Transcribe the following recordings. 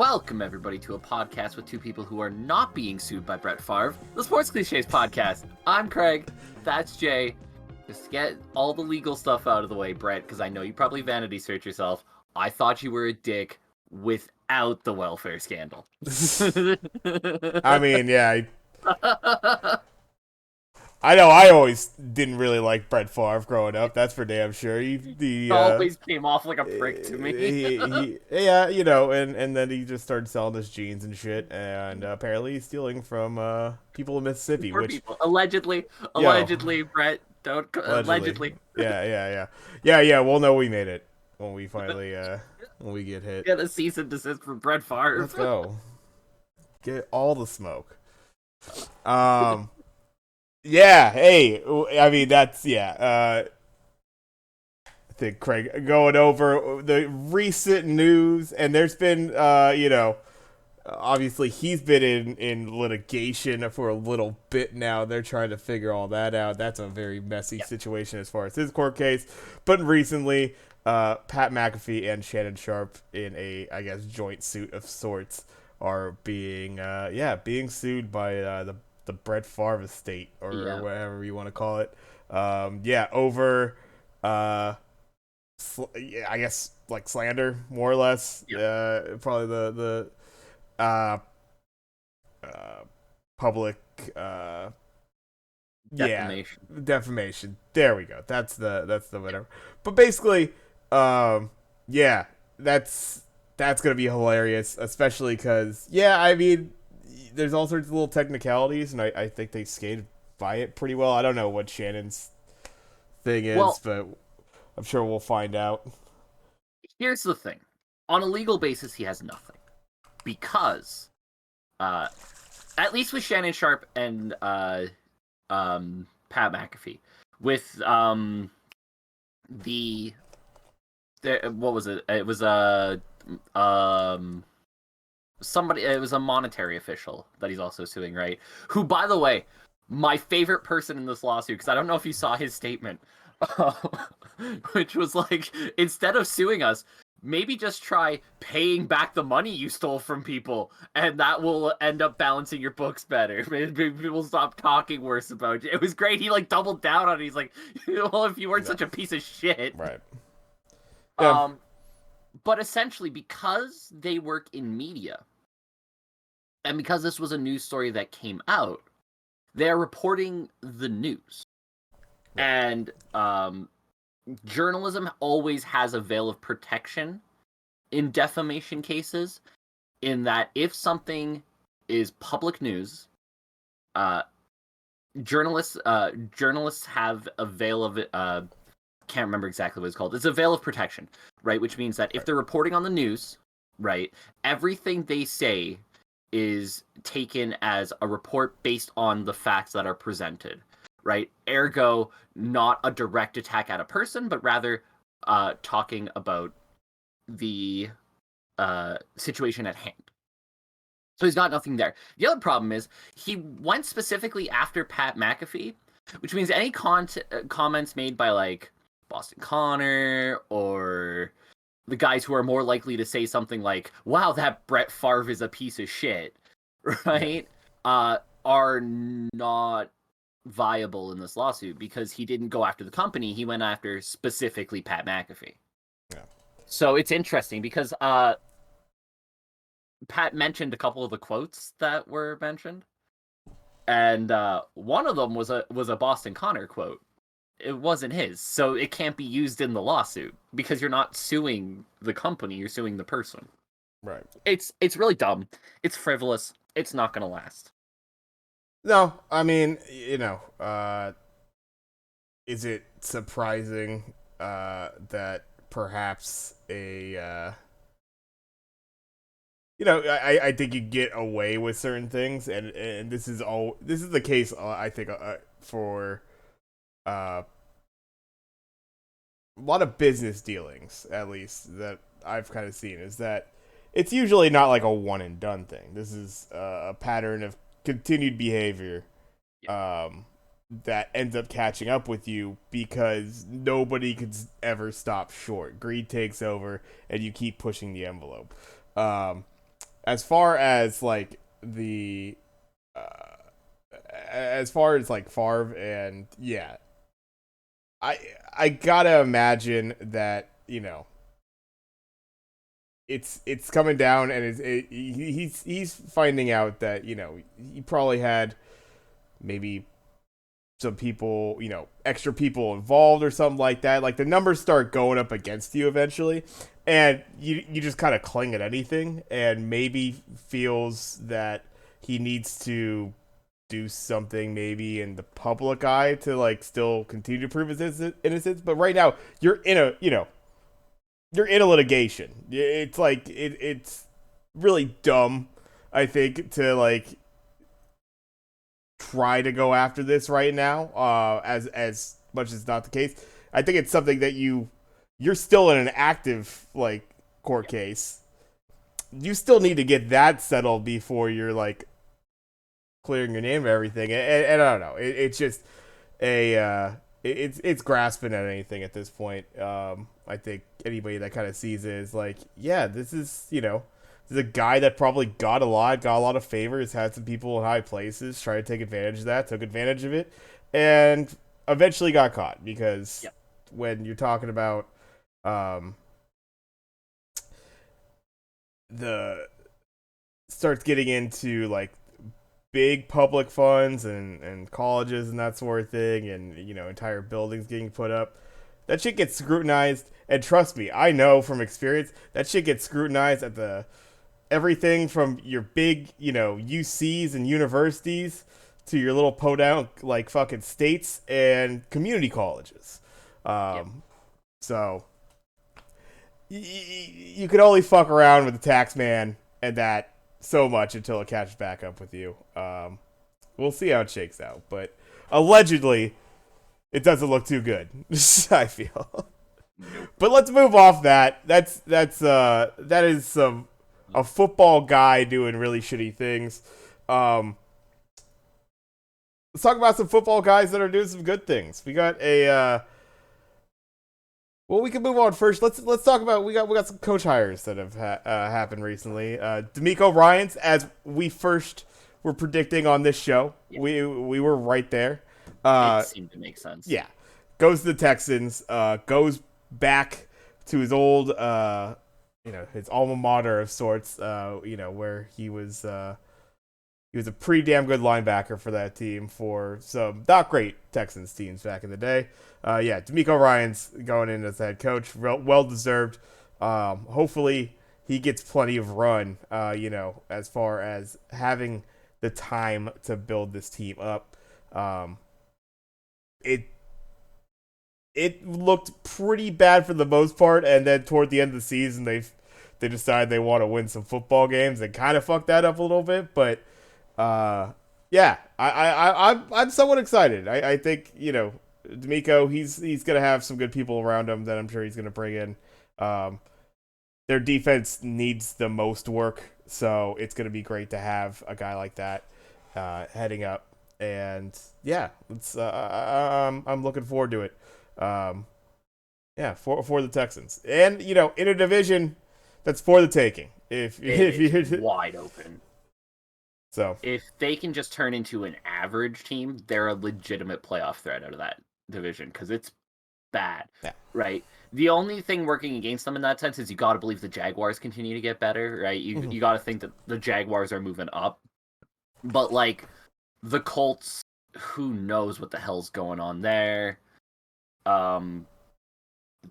Welcome, everybody, to a podcast with two people who are not being sued by Brett Favre, the Sports Cliches podcast. I'm Craig. That's Jay. Just to get all the legal stuff out of the way, Brett, because I know you probably vanity search yourself. I thought you were a dick without the welfare scandal. I mean, yeah. I know I always didn't really like Brett Favre growing up. That's for damn sure. He always came off like a prick to me. Yeah, and then he just started selling his jeans and shit, and apparently he's stealing from people in Mississippi, Poor which people. Allegedly, Brett. Don't allegedly. Yeah. We'll know we made it when we finally when we get hit. Get a cease and desist from Brett Favre. Let's go. Get all the smoke. Yeah, hey, I mean, that's, I think Craig going over the recent news, and there's been, obviously he's been in litigation for a little bit now. They're trying to figure all that out. That's a very messy situation as far as his court case. But recently, Pat McAfee and Shannon Sharpe in a, I guess, joint suit of sorts are being sued by the Brett Favre estate or whatever you want to call it. Over I guess like slander, more or less. Probably the public Defamation. Defamation. There we go. That's the whatever. But basically, that's gonna be hilarious, especially because I mean, there's all sorts of little technicalities, and I think they skated by it pretty well. I don't know what Shannon's thing is, but I'm sure we'll find out. Here's the thing. On a legal basis, he has nothing. Because, at least with Shannon Sharpe and Pat McAfee, with what was it? It was it was a monetary official that he's also suing, right? Who, by the way, my favorite person in this lawsuit, because I don't know if you saw his statement, which was like, instead of suing us, maybe just try paying back the money you stole from people, and that will end up balancing your books better. Maybe people stop talking worse about you. It was great. He like doubled down on it. He's like, well, if you weren't such a piece of shit. Right. But essentially, because they work in media, and because this was a news story that came out, they're reporting the news. And journalism always has a veil of protection in defamation cases, in that if something is public news, journalists have a veil of can't remember exactly what it's called. It's a veil of protection, right? Which means that if they're reporting on the news, right, everything they say is taken as a report based on the facts that are presented, right? Ergo, not a direct attack at a person, but rather talking about the situation at hand. So he's got nothing there. The other problem is he went specifically after Pat McAfee, which means any comments made by like Boston Connor or the guys who are more likely to say something like, wow, that Brett Favre is a piece of shit, right? Are not viable in this lawsuit because he didn't go after the company. He went after specifically Pat McAfee. Yeah. So it's interesting because Pat mentioned a couple of the quotes that were mentioned. And one of them was a Boston Connor quote. It wasn't his, so it can't be used in the lawsuit because you're not suing the company, you're suing the person. Right. It's really dumb. It's frivolous. It's not going to last. No, I mean, is it surprising that perhaps I think you get away with certain things, and this is the case, I think, for a lot of business dealings, at least that I've kind of seen, is that it's usually not like a one and done thing. This is a pattern of continued behavior that ends up catching up with you because nobody could ever stop short. Greed takes over, and you keep pushing the envelope. as far as like the as far as like Favre and yeah, I I gotta imagine that it's coming down and he's finding out that he probably had maybe some people, extra people involved or something like that. Like the numbers start going up against you eventually, and you just kind of cling at anything, and maybe feels that he needs to do something maybe in the public eye to like still continue to prove his innocence. But right now you're in a litigation. It's like it's really dumb, I think, to like try to go after this right now. As much as not the case, I think it's something that you're still in an active like court case. You still need to get that settled before you're like clearing your name of everything. And I don't know. It's just it's grasping at anything at this point. I think anybody that kind of sees it is like, yeah, this is this is a guy that probably got a lot of favors, had some people in high places, tried to take advantage of that, took advantage of it, and eventually got caught because when you're talking about the starts getting into like big public funds and colleges and that sort of thing, and entire buildings getting put up, that shit gets scrutinized. And trust me, I know from experience that shit gets scrutinized at the everything from your big UCs and universities to your little podunk like fucking states and community colleges. So you can only fuck around with the tax man and that so much until it catches back up with you. We'll see how it shakes out, but allegedly, it doesn't look too good. I feel. But let's move off that. That is a football guy doing really shitty things. Let's talk about some football guys that are doing some good things. We got a. Well, we can move on first. Let's talk about we got some coach hires that have happened recently. D'Amico Ryans, as we first were predicting on this show, we were right there. It seemed to make sense. Yeah, goes to the Texans. Goes back to his old, his alma mater of sorts. Where he was a pretty damn good linebacker for that team for some not great Texans teams back in the day. D'Amico Ryans going in as head coach, well deserved. Hopefully he gets plenty of run. As far as having the time to build this team up. It looked pretty bad for the most part, and then toward the end of the season, they decide they want to win some football games and kind of fuck that up a little bit. But I'm somewhat excited. I think D'Amico, he's gonna have some good people around him that I'm sure he's gonna bring in. Their defense needs the most work, so it's gonna be great to have a guy like that heading up. And I'm looking forward to it. For the Texans, and in a division that's for the taking. If you're wide open. So if they can just turn into an average team, they're a legitimate playoff threat out of that division because it's bad, right? The only thing working against them in that sense is you got to believe the Jaguars continue to get better, right? You got to think that the Jaguars are moving up, but like the Colts, who knows what the hell's going on there?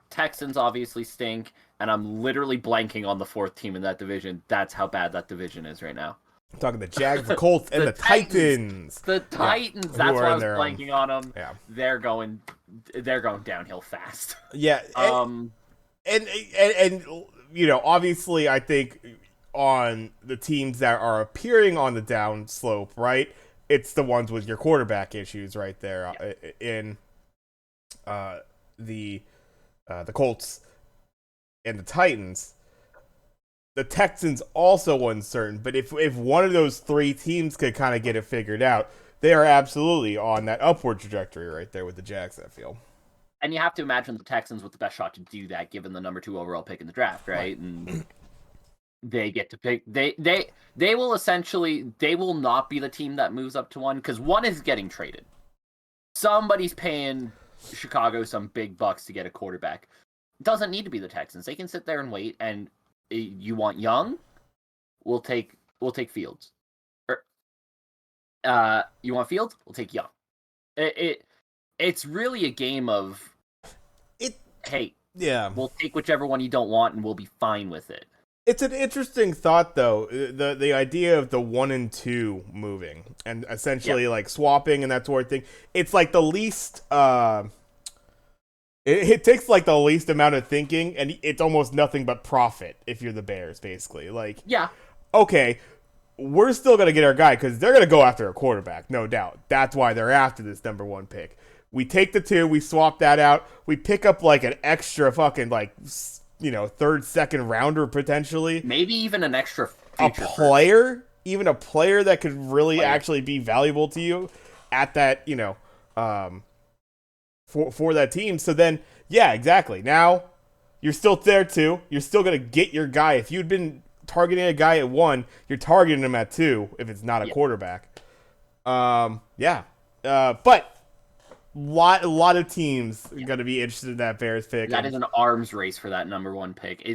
Texans obviously stink, and I'm literally blanking on the fourth team in that division. That's how bad that division is right now. I'm talking the Jags, the Colts, and the Titans. The Titans. That's why I was blanking on them. Yeah, they're going downhill fast. Yeah, and obviously, I think on the teams that are appearing on the down slope, right? It's the ones with your quarterback issues right there in the Colts and the Titans. The Texans also uncertain, but if one of those three teams could kind of get it figured out, they are absolutely on that upward trajectory right there with the Jags, I feel. And you have to imagine the Texans with the best shot to do that, given the number 2 overall pick in the draft, right? And They get to pick. They will essentially, they will not be the team that moves up to one, because one is getting traded. Somebody's paying Chicago some big bucks to get a quarterback. It doesn't need to be the Texans. They can sit there and wait. And you want Young? We'll take Fields. Or you want Fields? We'll take Young. It's really a game of hey, yeah, we'll take whichever one you don't want, and we'll be fine with it. It's an interesting thought, though, the idea of the 1 and 2 moving and essentially like swapping and that sort of thing. It's like the least. It takes like the least amount of thinking, and it's almost nothing but profit if you're the Bears, basically. Like, okay, we're still gonna get our guy because they're gonna go after a quarterback, no doubt. That's why they're after this number 1 pick. We take the 2, we swap that out, we pick up like an extra fucking like, third, second rounder potentially. Maybe even an extra a player, even a player that could really actually be valuable to you at that, for that team. So then, yeah, exactly. Now you're still there too. You're still gonna get your guy. If you'd been targeting a guy at 1, you're targeting him at 2 if it's not a quarterback. But a lot of teams are going to be interested in that Bears pick. That is an arms race for that number 1 pick.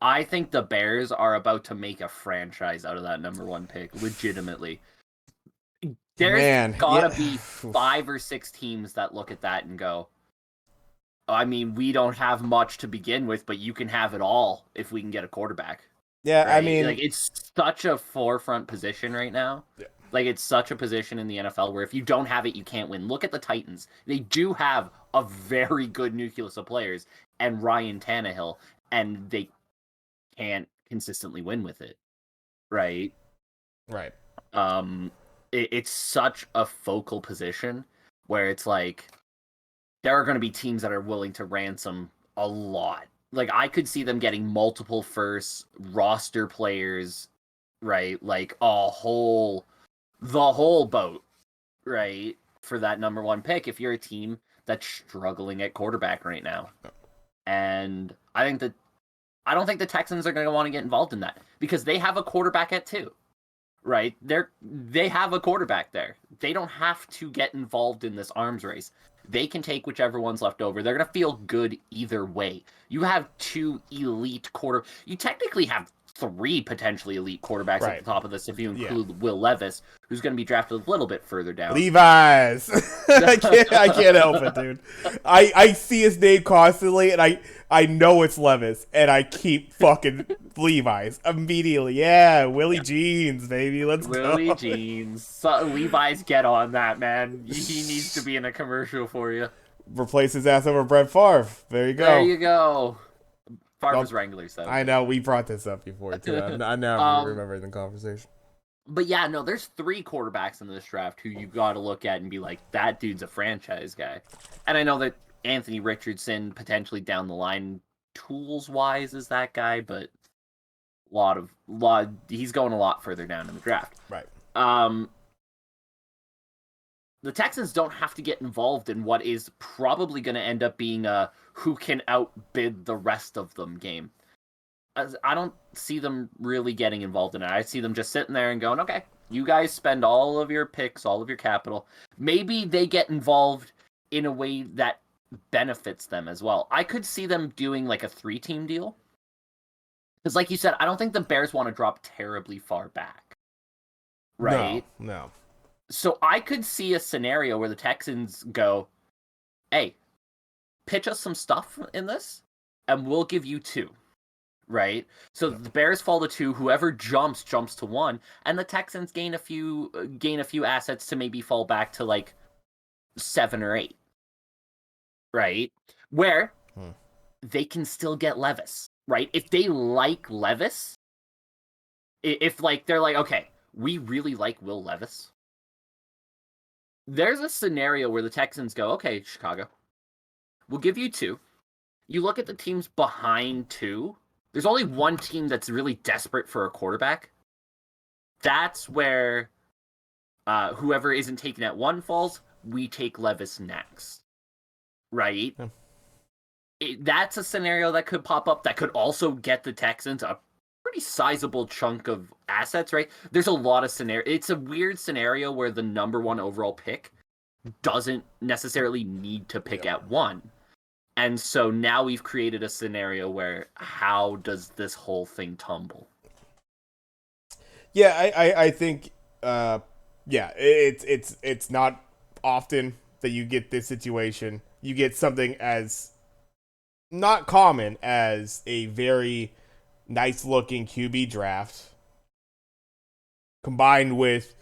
I think the Bears are about to make a franchise out of that number 1 pick, legitimately. There's gotta be 5 or 6 teams that look at that and go, I mean, we don't have much to begin with, but you can have it all if we can get a quarterback. Yeah, right? I mean, like, it's such a forefront position right now. Yeah. Like, it's such a position in the NFL where if you don't have it, you can't win. Look at the Titans. They do have a very good nucleus of players and Ryan Tannehill, and they can't consistently win with it. Right? Right. It's such a focal position where it's like there are going to be teams that are willing to ransom a lot. Like, I could see them getting multiple first roster players, right? Like the whole boat, right? For that number 1 pick, if you're a team that's struggling at quarterback right now. And I don't think the Texans are going to want to get involved in that because they have a quarterback at 2. Right? They have a quarterback there. They don't have to get involved in this arms race. They can take whichever one's left over. They're going to feel good either way. You have 2 elite You technically have 3 potentially elite quarterbacks at the top of this if you include Will Levis, who's going to be drafted a little bit further down. Levi's. I can't help it, dude. I see his name constantly, and I know it's Levis, and I keep fucking Levi's immediately. Yeah, Willie Jeans, baby. Let's go. Willie Jeans. So, Levi's, get on that, man. He needs to be in a commercial for you. Replace his ass over Brett Favre. There you go. There you go. Favre's Wranglers, though. I know. We brought this up before, too. I now remember the conversation. But yeah, no, there's 3 quarterbacks in this draft who you got to look at and be like, that dude's a franchise guy. And I know that Anthony Richardson potentially down the line, tools wise, is that guy, but he's going a lot further down in the draft. Right. The Texans don't have to get involved in what is probably going to end up being a who can outbid the rest of them game. I don't see them really getting involved in it. I see them just sitting there and going, okay, you guys spend all of your picks, all of your capital. Maybe they get involved in a way that benefits them as well. I could see them doing like a 3-team deal. Because like you said, I don't think the Bears want to drop terribly far back. Right? No. So I could see a scenario where the Texans go, hey, pitch us some stuff in this, and we'll give you 2. Right? So the Bears fall to 2, whoever jumps to 1, and the Texans gain a few assets to maybe fall back to like 7 or 8. Right? Where they can still get Levis, right? If they like Levis, if like they're like, okay, we really like Will Levis, there's a scenario where the Texans go, okay, Chicago, we'll give you 2. You look at the teams behind 2. There's only one team that's really desperate for a quarterback. That's where whoever isn't taken at 1 falls. We take Levis next. Right? That's a scenario that could pop up that could also get the Texans a pretty sizable chunk of assets, right? There's a lot of scenario. It's a weird scenario where the number one overall pick doesn't necessarily need to pick at one. And so now we've created a scenario where how does this whole thing tumble? Yeah, I think it's not often that you get this situation. You get something as not common as a very nice looking QB draft combined with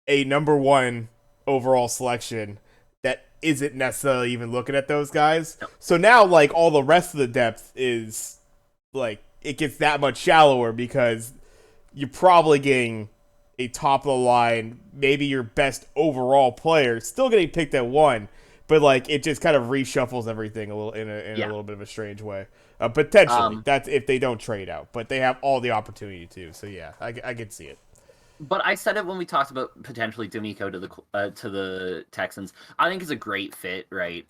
a number one overall selection that isn't necessarily even looking at those guys. No. So now, like, all the rest of the depth is, like, it gets that much shallower because you're probably getting a top of the line, maybe your best overall player, still getting picked at one, but, like, it just kind of reshuffles everything a little in a little bit of a strange way. Potentially, that's if they don't trade out, but they have all the opportunity to. So yeah, I could see it. But I said it when we talked about potentially D'Amico to the Texans. I think it's a great fit, right?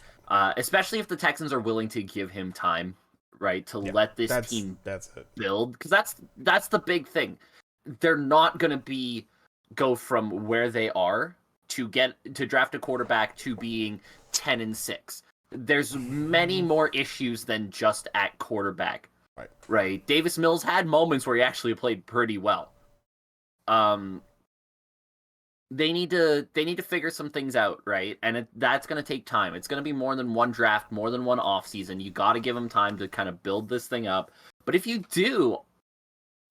Especially if the Texans are willing to give him time, right, to let this team build, because that's the big thing. They're not going to go from where they are to draft a quarterback to being 10-6. There's many more issues than just at quarterback, right? Davis Mills had moments where he actually played pretty well. They need to figure some things out, right? And that's going to take time. It's going to be more than one draft, more than one offseason. You got to give them time to kind of build this thing up. But if you do,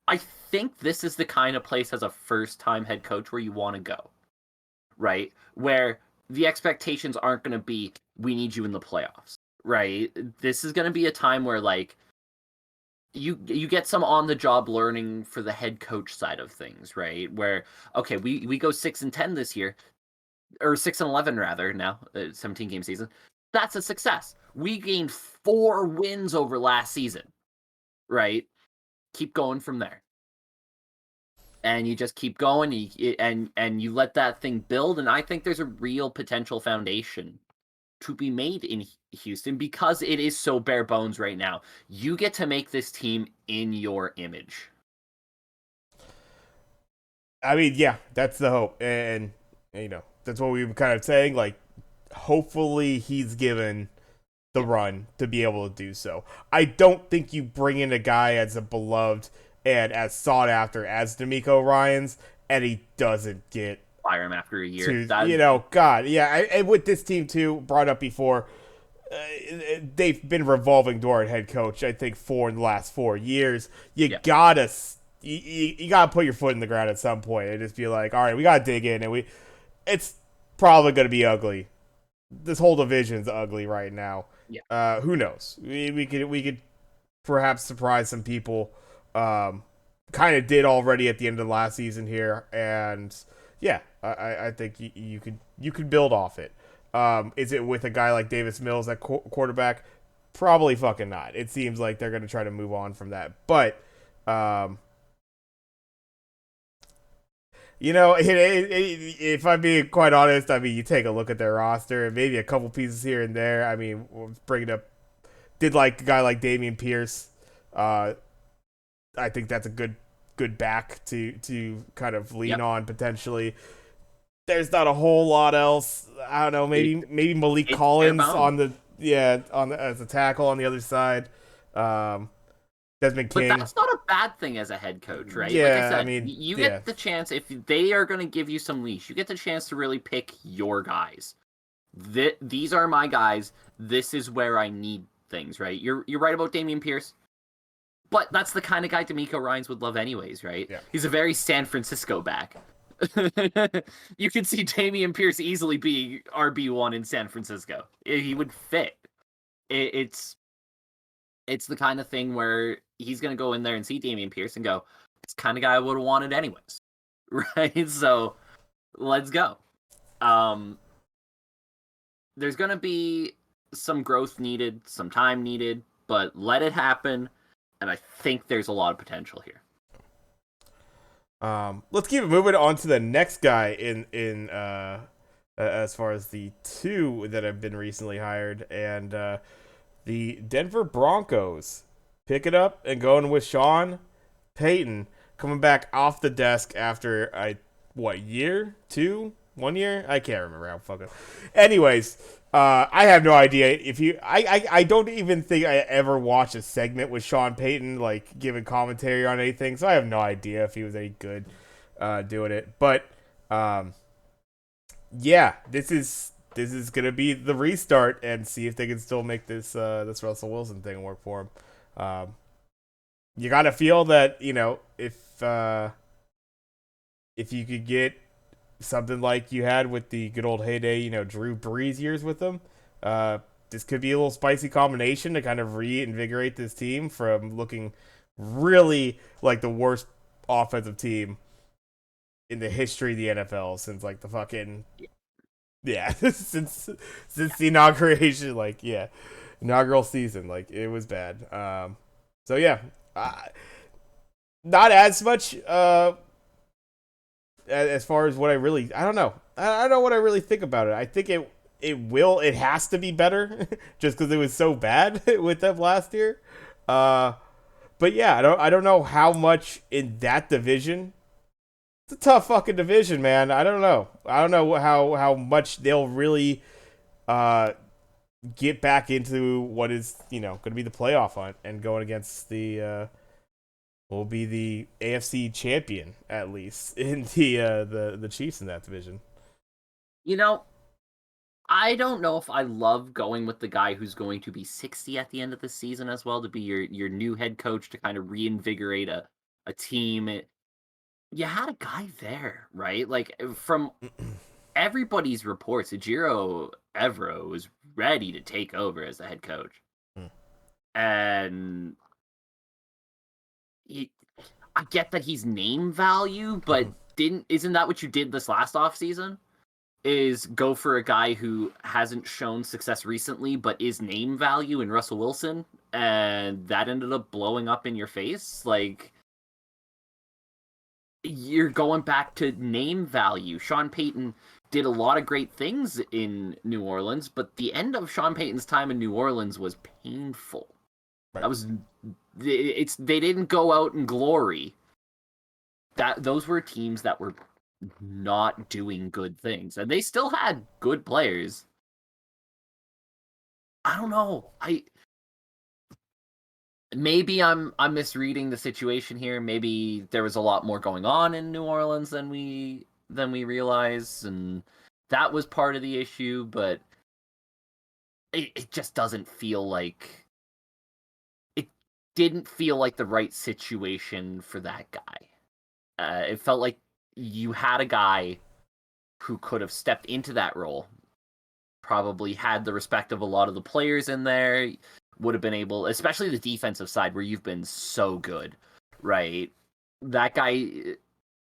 I think this is the kind of place as a first-time head coach where you want to go, right? Where the expectations aren't going to be, we need you in the playoffs, right? This is going to be a time where, like, you get some on-the-job learning for the head coach side of things, right? Where, okay, we go 6-10 this year, or 6-11 rather, now, 17-game season. That's a success. We gained 4 wins over last season, right? Keep going from there. And you just keep going, and you let that thing build, and I think there's a real potential foundation to be made in Houston because it is so bare bones right now. You get to make this team in your image. I mean, yeah, that's the hope. And you know, that's what we were kind of saying. Like, hopefully he's given the run to be able to do so. I don't think you bring in a guy as a beloved and as sought after as D'Amico Ryans, and he doesn't get fire him after a year. God, yeah. And with this team too, brought up before, they've been revolving door at head coach. I think in the last 4 years. You gotta put your foot in the ground at some point and just be like, all right, we gotta dig in, and it's probably gonna be ugly. This whole division's ugly right now. Yeah. Who knows? We could perhaps surprise some people. Kind of did already at the end of the last season here, and yeah, I think you could build off it. Is it with a guy like Davis Mills at quarterback? Probably fucking not. It seems like they're going to try to move on from that. But, you know, if I'm being quite honest, I mean, you take a look at their roster and maybe a couple pieces here and there. I mean, we'll bring it up. Did like a guy like Dameon Pierce. I think that's a good back to kind of lean on potentially. There's not a whole lot else. I don't know. Maybe Malik Collins as a tackle on the other side. Desmond King. But that's not a bad thing as a head coach, right? Yeah, like I said, I mean, you get the chance, if they are going to give you some leash, you get the chance to really pick your guys. These are my guys. This is where I need things, right? You're right about Dameon Pierce. But that's the kind of guy D'Amico Ryans would love anyways, right? Yeah. He's a very San Francisco back. You could see Dameon Pierce easily being RB1 in San Francisco. He would fit. It's the kind of thing where he's going to go in there and see Dameon Pierce and go, it's the kind of guy I would have wanted anyways. Right? So, let's go. There's going to be some growth needed, some time needed, but let it happen. And I think there's a lot of potential here. Let's keep it moving on to the next guy in as far as the two that have been recently hired, and the Denver Broncos pick it up and going with Sean Payton coming back off the desk after year? 2? 1 year? I can't remember how fucking. Anyways, I have no idea if you. I don't even think I ever watched a segment with Sean Payton like giving commentary on anything, so I have no idea if he was any good doing it. But yeah, this is gonna be the restart and see if they can still make this this Russell Wilson thing work for him. You gotta feel that if you could get something like you had with the good old heyday, Drew Brees years with them, this could be a little spicy combination to kind of reinvigorate this team from looking really like the worst offensive team in the history of the NFL since like the fucking since the inauguration, inaugural season, like it was bad. So yeah, not as much as far as what I don't know. I don't know what I really think about it. I think it has to be better just because it was so bad with them last year. But yeah, I don't know how much in that division. It's a tough fucking division, man. I don't know. I don't know how much they'll really get back into what is going to be the playoff hunt and going against the will be the AFC champion at least in the Chiefs in that division. I don't know if I love going with the guy who's going to be 60 at the end of the season as well to be your new head coach to kind of reinvigorate a team. You had a guy there, right? Like from everybody's reports, Ejiro Evero was ready to take over as the head coach. And I get that he's name value, but isn't that what you did this last offseason? Is go for a guy who hasn't shown success recently, but is name value in Russell Wilson, and that ended up blowing up in your face? Like, you're going back to name value. Sean Payton did a lot of great things in New Orleans, but the end of Sean Payton's time in New Orleans was painful. Right. They didn't go out in glory. Those were teams that were not doing good things, and they still had good players. I don't know. Maybe I'm misreading the situation here. Maybe there was a lot more going on in New Orleans than we realized, and that was part of the issue. But it just doesn't feel like it didn't feel like the right situation for that guy. It felt like you had a guy who could have stepped into that role, probably had the respect of a lot of the players in there, would have been able, especially the defensive side where you've been so good, right? That guy,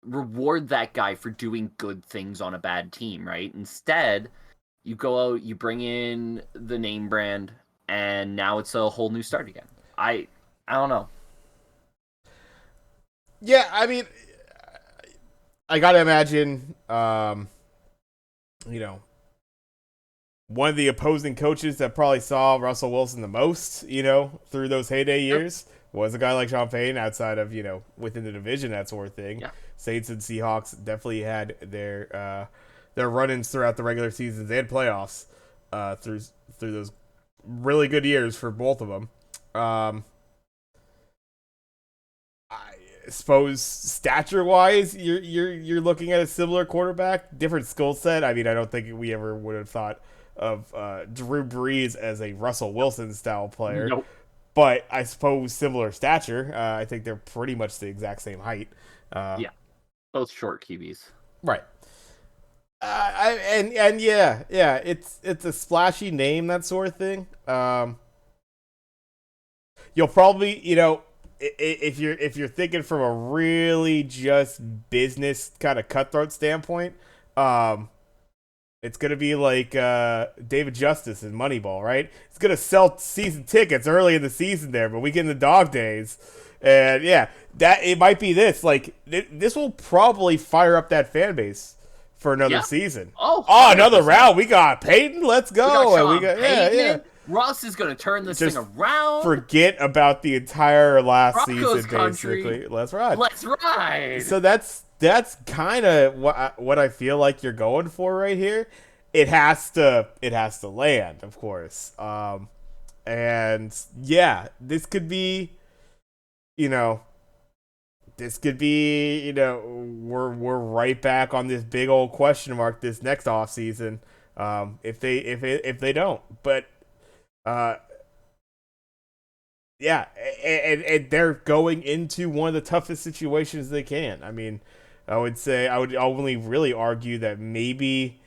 reward that guy for doing good things on a bad team, right? Instead, you go out, you bring in the name brand, and now it's a whole new start again. I don't know. Yeah, I mean, I gotta imagine, one of the opposing coaches that probably saw Russell Wilson the most, through those heyday years was a guy like Sean Payton outside of, within the division, that sort of thing. Yeah. Saints and Seahawks definitely had their run-ins throughout the regular seasons and playoffs through those really good years for both of them. I suppose stature-wise, you're looking at a similar quarterback, different skill set. I mean, I don't think we ever would have thought of Drew Brees as a Russell Wilson style player. Nope. But I suppose similar stature. I think they're pretty much the exact same height. Yeah, both short QBs. Right. It's a splashy name, that sort of thing. You'll probably, if you're thinking from a really just business kind of cutthroat standpoint, it's gonna be like David Justice in Moneyball, right? It's gonna sell season tickets early in the season there, but we get in the dog days, and yeah, that it might be this. Like this will probably fire up that fan base for another season. Oh, another round. We got Peyton. Let's go. We got Peyton. Russ is going to turn this Just thing around. Forget about the entire last Broncos season, country. basically. Let's ride. Let's ride. So that's kind of what I feel like you're going for right here. It has to land, of course. And yeah, this could be, we're right back on this big old question mark this next offseason. If they don't, but yeah, and they're going into one of the toughest situations they can. I mean, I would only really argue that maybe,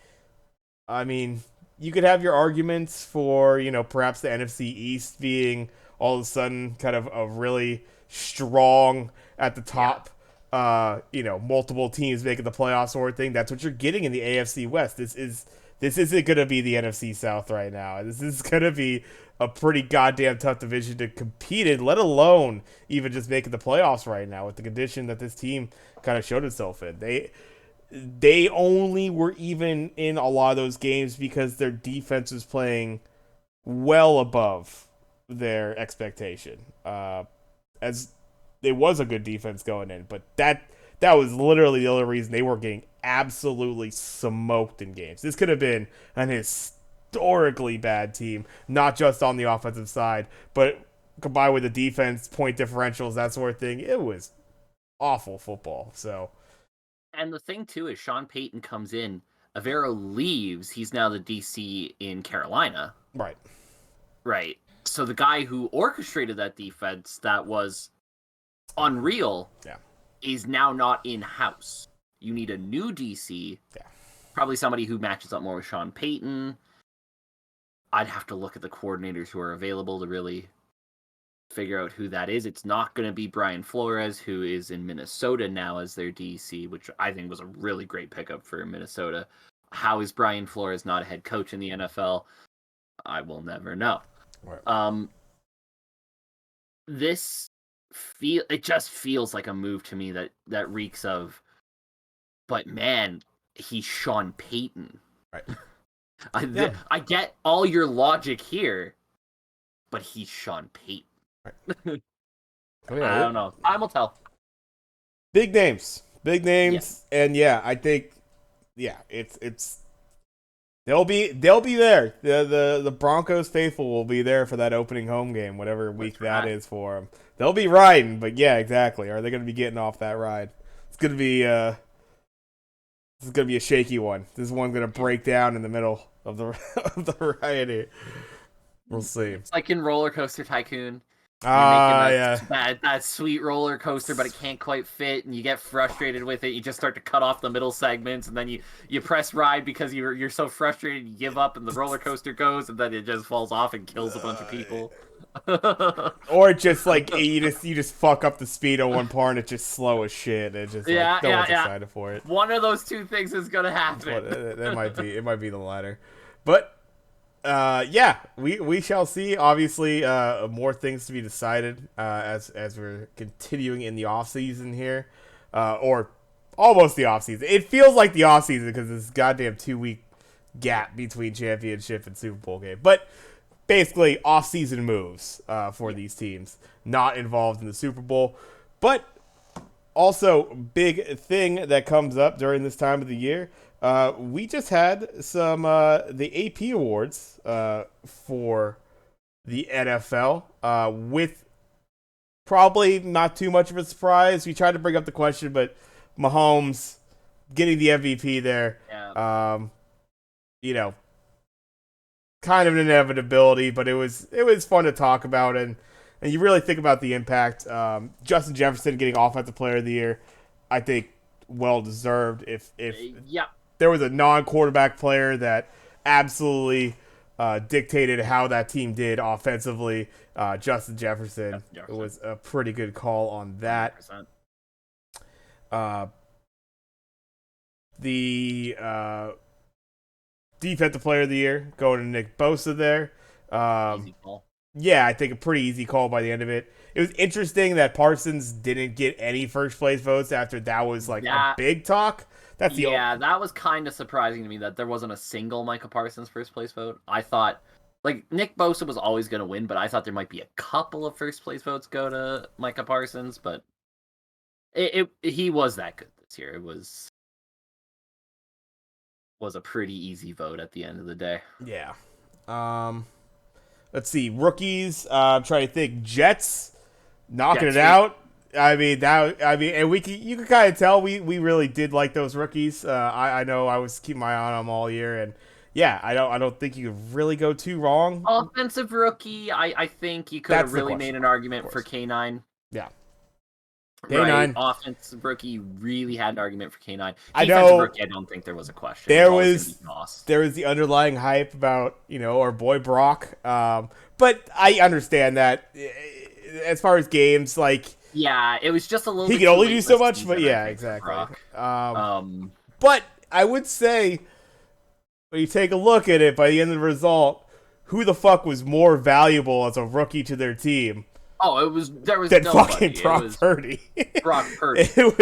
you could have your arguments for, perhaps the NFC East being all of a sudden kind of a really strong at the top, multiple teams making the playoffs sort of thing. That's what you're getting in the AFC West. This isn't going to be the NFC South right now. This is going to be a pretty goddamn tough division to compete in, let alone even just making the playoffs right now with the condition that this team kind of showed itself in. They only were even in a lot of those games because their defense was playing well above their expectation. As it was a good defense going in, but that was literally the only reason they were getting absolutely smoked in games. This could have been an historically bad team, not just on the offensive side, but combined with the defense, point differentials, that sort of thing. It was awful football. So, and the thing too is Sean Payton comes in, Avero leaves. He's now the DC in Carolina. Right. So the guy who orchestrated that defense that was unreal is now not in-house. You need a new DC. Yeah. Probably somebody who matches up more with Sean Payton. I'd have to look at the coordinators who are available to really figure out who that is. It's not going to be Brian Flores, who is in Minnesota now as their DC, which I think was a really great pickup for Minnesota. How is Brian Flores not a head coach in the NFL? I will never know. Right. It just feels like a move to me that reeks of, but man, he's Sean Payton. Right. I get all your logic here, but he's Sean Payton. Right. I don't know. Time will tell. Big names, and I think, it's they'll be there. The Broncos faithful will be there for that opening home game, whatever week that is for them. They'll be riding, but yeah, exactly. Are they going to be getting off that ride? It's going to be a shaky one. This one's going to break down in the middle of the ride here. We'll see. It's like in Roller Coaster Tycoon. That sweet roller coaster, but it can't quite fit, and you get frustrated with it. You just start to cut off the middle segments, and then you press ride because you're so frustrated, you give up, and the roller coaster goes, and then it just falls off and kills a bunch of people. Or just like you just fuck up the speed on one part, and it's just slow as shit. It's just no one's excited for it. One of those two things is gonna happen. It might be the latter, but. We shall see. Obviously, more things to be decided as we're continuing in the off season here, or almost the off season. It feels like the off season because this goddamn 2-week gap between championship and Super Bowl game. But basically, off season moves for these teams not involved in the Super Bowl. But also, big thing that comes up during this time of the year. We just had some the AP awards for the NFL with probably not too much of a surprise. We tried to bring up the question, but Mahomes getting the MVP there, kind of an inevitability, but it was fun to talk about, and you really think about the impact. Justin Jefferson getting Offensive Player of the Year, I think well deserved. If there was a non-quarterback player that absolutely dictated how that team did offensively, Justin Jefferson. It was a pretty good call on that. The Defensive Player of the Year going to Nick Bosa there. Easy call. Yeah, I think a pretty easy call by the end of it. It was interesting that Parsons didn't get any first place votes after that was like a big talk. That was kind of surprising to me that there wasn't a single Micah Parsons first place vote. I thought like Nick Bosa was always going to win, but I thought there might be a couple of first place votes go to Micah Parsons, but he was that good this year. It was a pretty easy vote at the end of the day. Yeah. Let's see, rookies. I'm trying to think. Jets knocking it out. I mean, and you can kind of tell we really did like those rookies. I know I was keeping my eye on them all year, and yeah, I don't think you could really go too wrong. Offensive rookie, I think you could have really made an argument for K9. Yeah. K9. Right, offensive rookie really had an argument for K9. I know. Rookie, I don't think there was a question. There was the underlying hype about our boy Brock, but I understand that as far as games, like it was just a little. He can only do so much, but yeah, exactly. But I would say when you take a look at it, by the end of the result, who the fuck was more valuable as a rookie to their team? Oh, there was than fucking Brock Purdy. Brock Purdy. It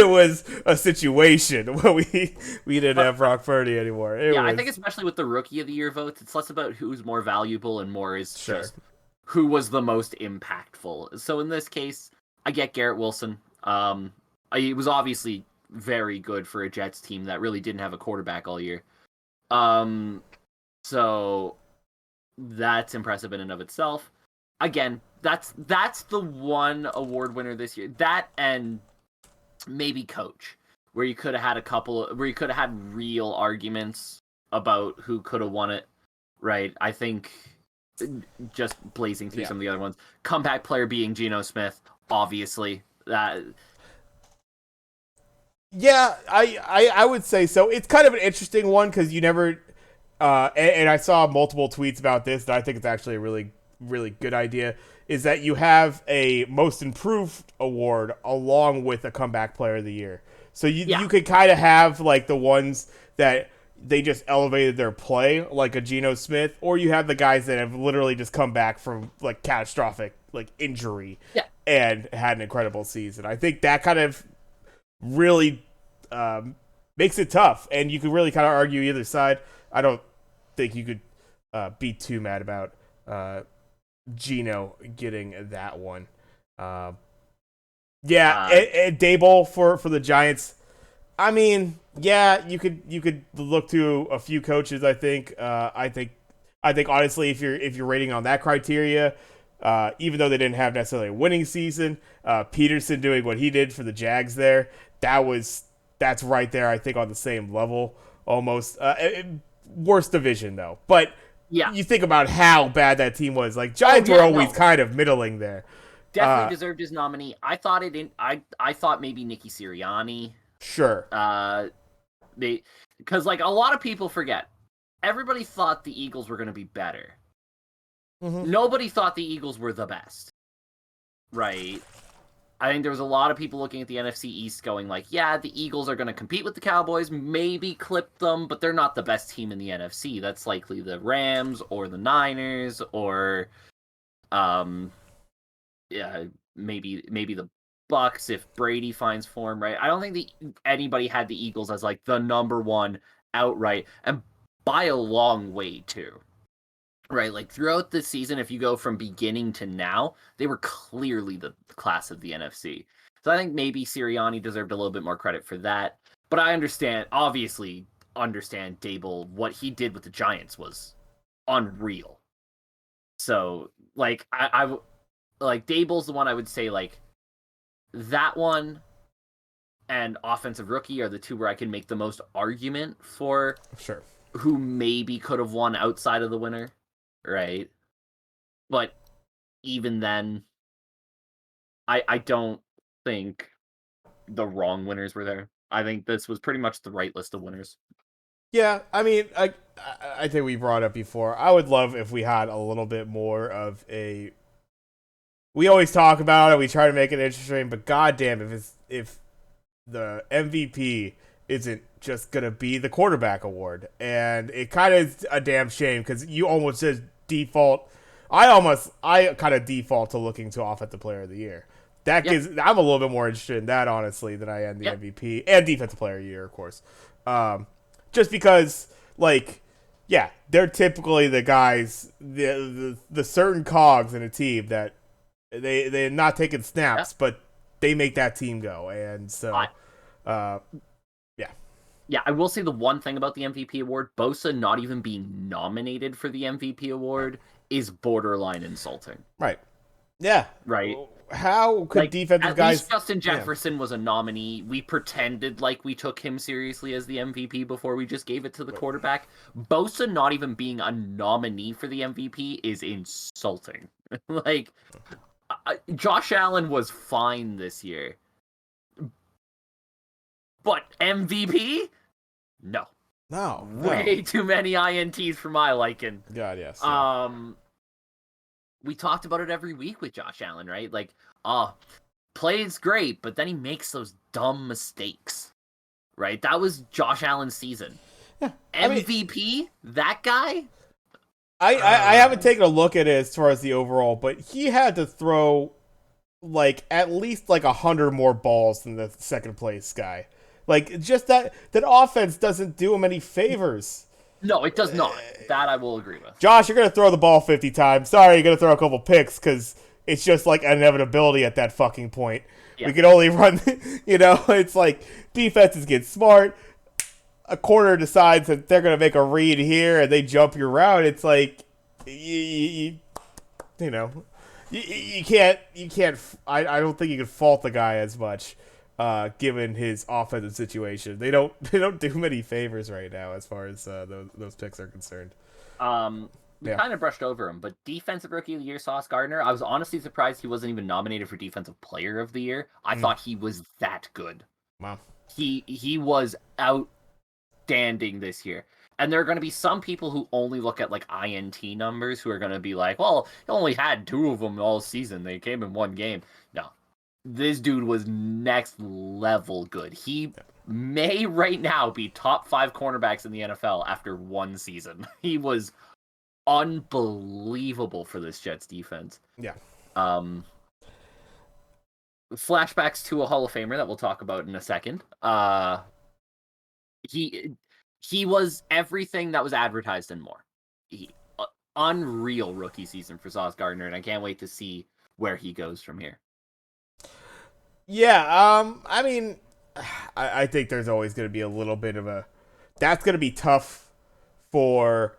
was a situation where we didn't have Brock Purdy anymore. I think especially with the Rookie of the Year votes, it's less about who's more valuable and more is just who was the most impactful. So in this case, I get Garrett Wilson. He was obviously very good for a Jets team that really didn't have a quarterback all year. So that's impressive in and of itself. Again, that's the one award winner this year. That and maybe coach, where you could have had real arguments about who could have won it, right? I think just blazing through some of the other ones. Comeback player being Geno Smith, obviously. Yeah, I would say so. It's kind of an interesting one because you never and I saw multiple tweets about this, and I think it's actually a really, really good idea, is that you have a most improved award along with a comeback player of the year. So you could kind of have like the ones that they just elevated their play, like a Geno Smith, or you have the guys that have literally just come back from like catastrophic like injury and had an incredible season. I think that kind of really makes it tough, and you could really kind of argue either side. I don't think you could be too mad about Geno getting that one. And Daboll for the Giants. I mean, you could look to a few coaches. I think honestly, if you're rating on that criteria, even though they didn't have necessarily a winning season, Peterson doing what he did for the Jags there, that's right there. I think on the same level almost. Worst division though, but you think about how bad that team was. Like Giants were always kind of middling there. Definitely deserved his nominee. I thought I thought maybe Nicky Sirianni. Sure. Because like a lot of people forget, everybody thought the Eagles were going to be better. Mm-hmm. Nobody thought the Eagles were the best. Right. I think there was a lot of people looking at the NFC East going like, yeah, the Eagles are going to compete with the Cowboys, maybe clip them, but they're not the best team in the NFC. That's likely the Rams or the Niners or maybe the Bucks if Brady finds form, right? I don't think anybody had the Eagles as like the number one outright, and by a long way too. Right, like throughout the season, if you go from beginning to now, they were clearly the class of the NFC. So I think maybe Sirianni deserved a little bit more credit for that. But I obviously understand Daboll. What he did with the Giants was unreal. So like I like Daboll's the one I would say like that one and offensive rookie are the two where I can make the most argument for who maybe could have won outside of the winner. Right, but even then, I don't think the wrong winners were there. I think this was pretty much the right list of winners. Yeah, I mean, I think we brought up before. I would love if we had a little bit more of a. We always talk about it. We try to make it interesting, but goddamn, if the MVP isn't just gonna be the quarterback award, and it kind of is a damn shame because you almost just default. I kind of default to looking to offensive player of the year. That gives I'm a little bit more interested in that honestly than I am the MVP and defensive player of the year, of course. Just because like yeah, they're typically the guys, the certain cogs in a team that they're not taking Yeah. snaps, but they make that team go. And so, I, uh, yeah, yeah, I will say the one thing about the MVP award, Bosa not even being nominated for the MVP award is borderline insulting. right, yeah. Right? How could Like, defensive at least guys? Justin Yeah, Jefferson was a nominee. We pretended like we took him seriously as the MVP before we just gave it to the quarterback. Bosa not even being a nominee for the MVP is insulting. Like, Josh Allen was fine this year. But MVP? No. no, Way too many INTs for my liking. God, yes. Yeah. We talked about it every week with Josh Allen, right? Like, plays great, but then he makes those dumb mistakes, right? That was Josh Allen's season. Yeah, MVP, that guy. I haven't taken a look at it as far as the overall, but he had to throw like at least like 100 more balls than the second place guy. Like just that offense doesn't do him any favors. No, it does not. That I will agree with. Josh, you're gonna throw the ball 50 times. Sorry, you're gonna throw a couple picks because it's just like an inevitability at that fucking point. Yeah. We can only run, it's like defenses get smart. A corner decides that they're gonna make a read here and they jump your route. It's like, you can't. I don't think you can fault the guy as much, given his offensive situation. They don't do many favors right now as far as those picks are concerned. We kind of brushed over him, but Defensive Rookie of the Year, Sauce Gardner. I was honestly surprised he wasn't even nominated for Defensive Player of the Year. I thought he was that good. Wow. He was outstanding this year. And there are going to be some people who only look at like INT numbers who are going to be like, well, he only had 2 of them all season. They came in 1 game. No, this dude was next level good. He may right now be top 5 cornerbacks in the NFL after 1 season. He was unbelievable for this Jets defense. Yeah. Flashbacks to a Hall of Famer that we'll talk about in a second. He was everything that was advertised and more. Unreal rookie season for Sauce Gardner, and I can't wait to see where he goes from here. Yeah, I mean, I think there's always going to be a little bit of a... That's going to be tough for...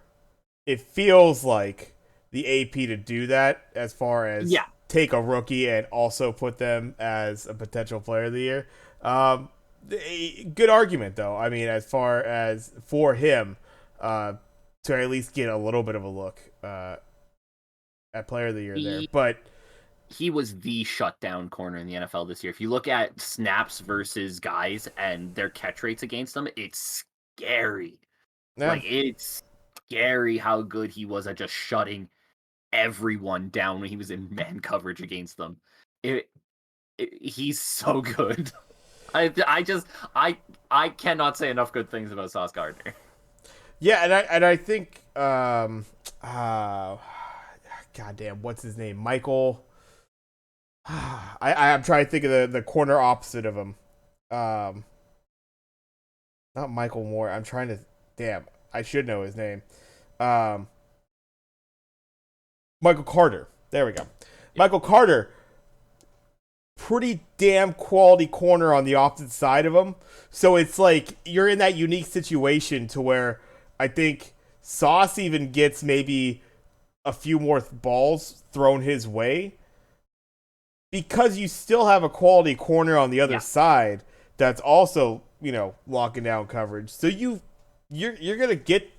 It feels like the AP to do that as far as take a rookie and also put them as a potential player of the year. Good argument, though. I mean, as far as for him to at least get a little bit of a look at player of the year there. But he was the shutdown corner in the NFL this year. If you look at snaps versus guys and their catch rates against them, it's scary. Yeah. Like, it's scary how good he was at just shutting everyone down when he was in man coverage against them. He's so good. I cannot say enough good things about Sauce Gardner. Yeah, and I think goddamn, what's his name? Michael. I'm trying to think of the corner opposite of him. Not Michael Moore. I'm trying to. Damn, I should know his name. Michael Carter. There we go. Yeah. Michael Carter. Pretty damn quality corner on the opposite side of him. So it's like you're in that unique situation to where I think Sauce even gets maybe a few more balls thrown his way because you still have a quality corner on the other side that's also, locking down coverage. So you're gonna get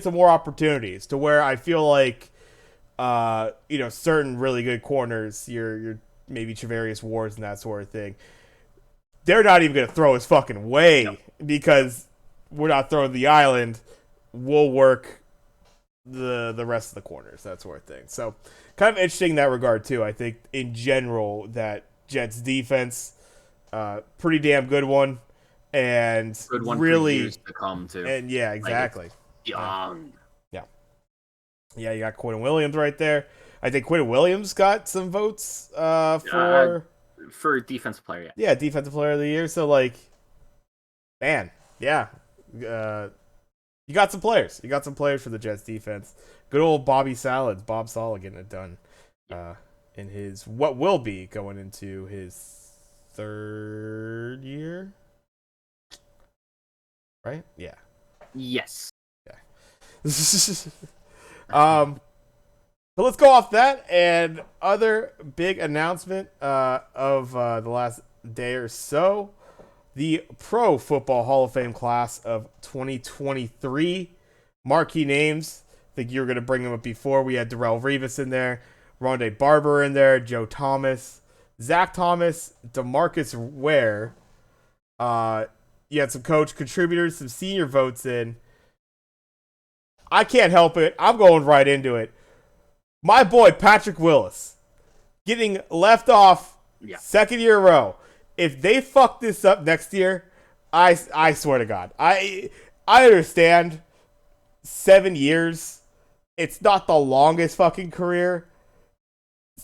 some more opportunities to where I feel like certain really good corners, you're maybe Travarius Wards and that sort of thing, they're not even going to throw his fucking way because we're not throwing the island. We'll work the rest of the corners, that sort of thing. So kind of interesting in that regard too. I think in general that Jets defense, pretty damn good one, and good one really for years to come too. And yeah, exactly. Like, young. Yeah, you got Quinn Williams right there. I think Quinn Williams got some votes for defensive player. Yeah, defensive player of the year. So man, yeah, you You got some players. You got some players for the Jets defense. Good old Bob Sala getting it done in his what will be going into his 3rd year. Right? Yeah. Yes. Yeah. But let's go off that and other big announcement of the last day or so. The Pro Football Hall of Fame class of 2023. Marquee names. I think you were going to bring them up before. We had Darrelle Revis in there, Rondé Barber in there, Joe Thomas, Zach Thomas, DeMarcus Ware. You had some coach contributors, some senior votes in. I can't help it. I'm going right into it. My boy Patrick Willis getting left off 2nd year in a row. If they fuck this up next year, I swear to God. I understand 7 years. It's not the longest fucking career.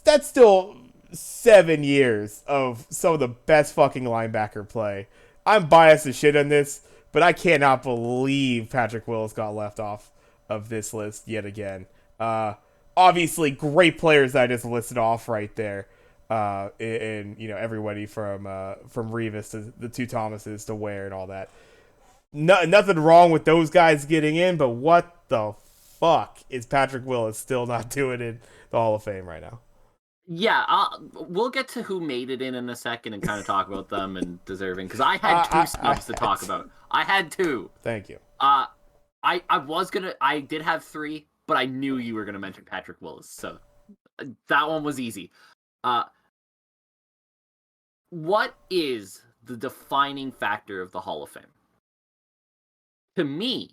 That's still 7 years of some of the best fucking linebacker play. I'm biased as shit on this, but I cannot believe Patrick Willis got left off of this list yet again. Obviously, great players that I just listed off right there. And everybody from Revis to the 2 Thomases to Ware and all that. Nothing wrong with those guys getting in, but what the fuck is Patrick Willis still not doing in the Hall of Fame right now? Yeah, we'll get to who made it in a second and kind of talk about them and deserving, because I had 2 snubs to talk about. I had 2. Thank you. I did have 3, but I knew you were gonna mention Patrick Willis, so that one was easy. What is the defining factor of the Hall of Fame? To me,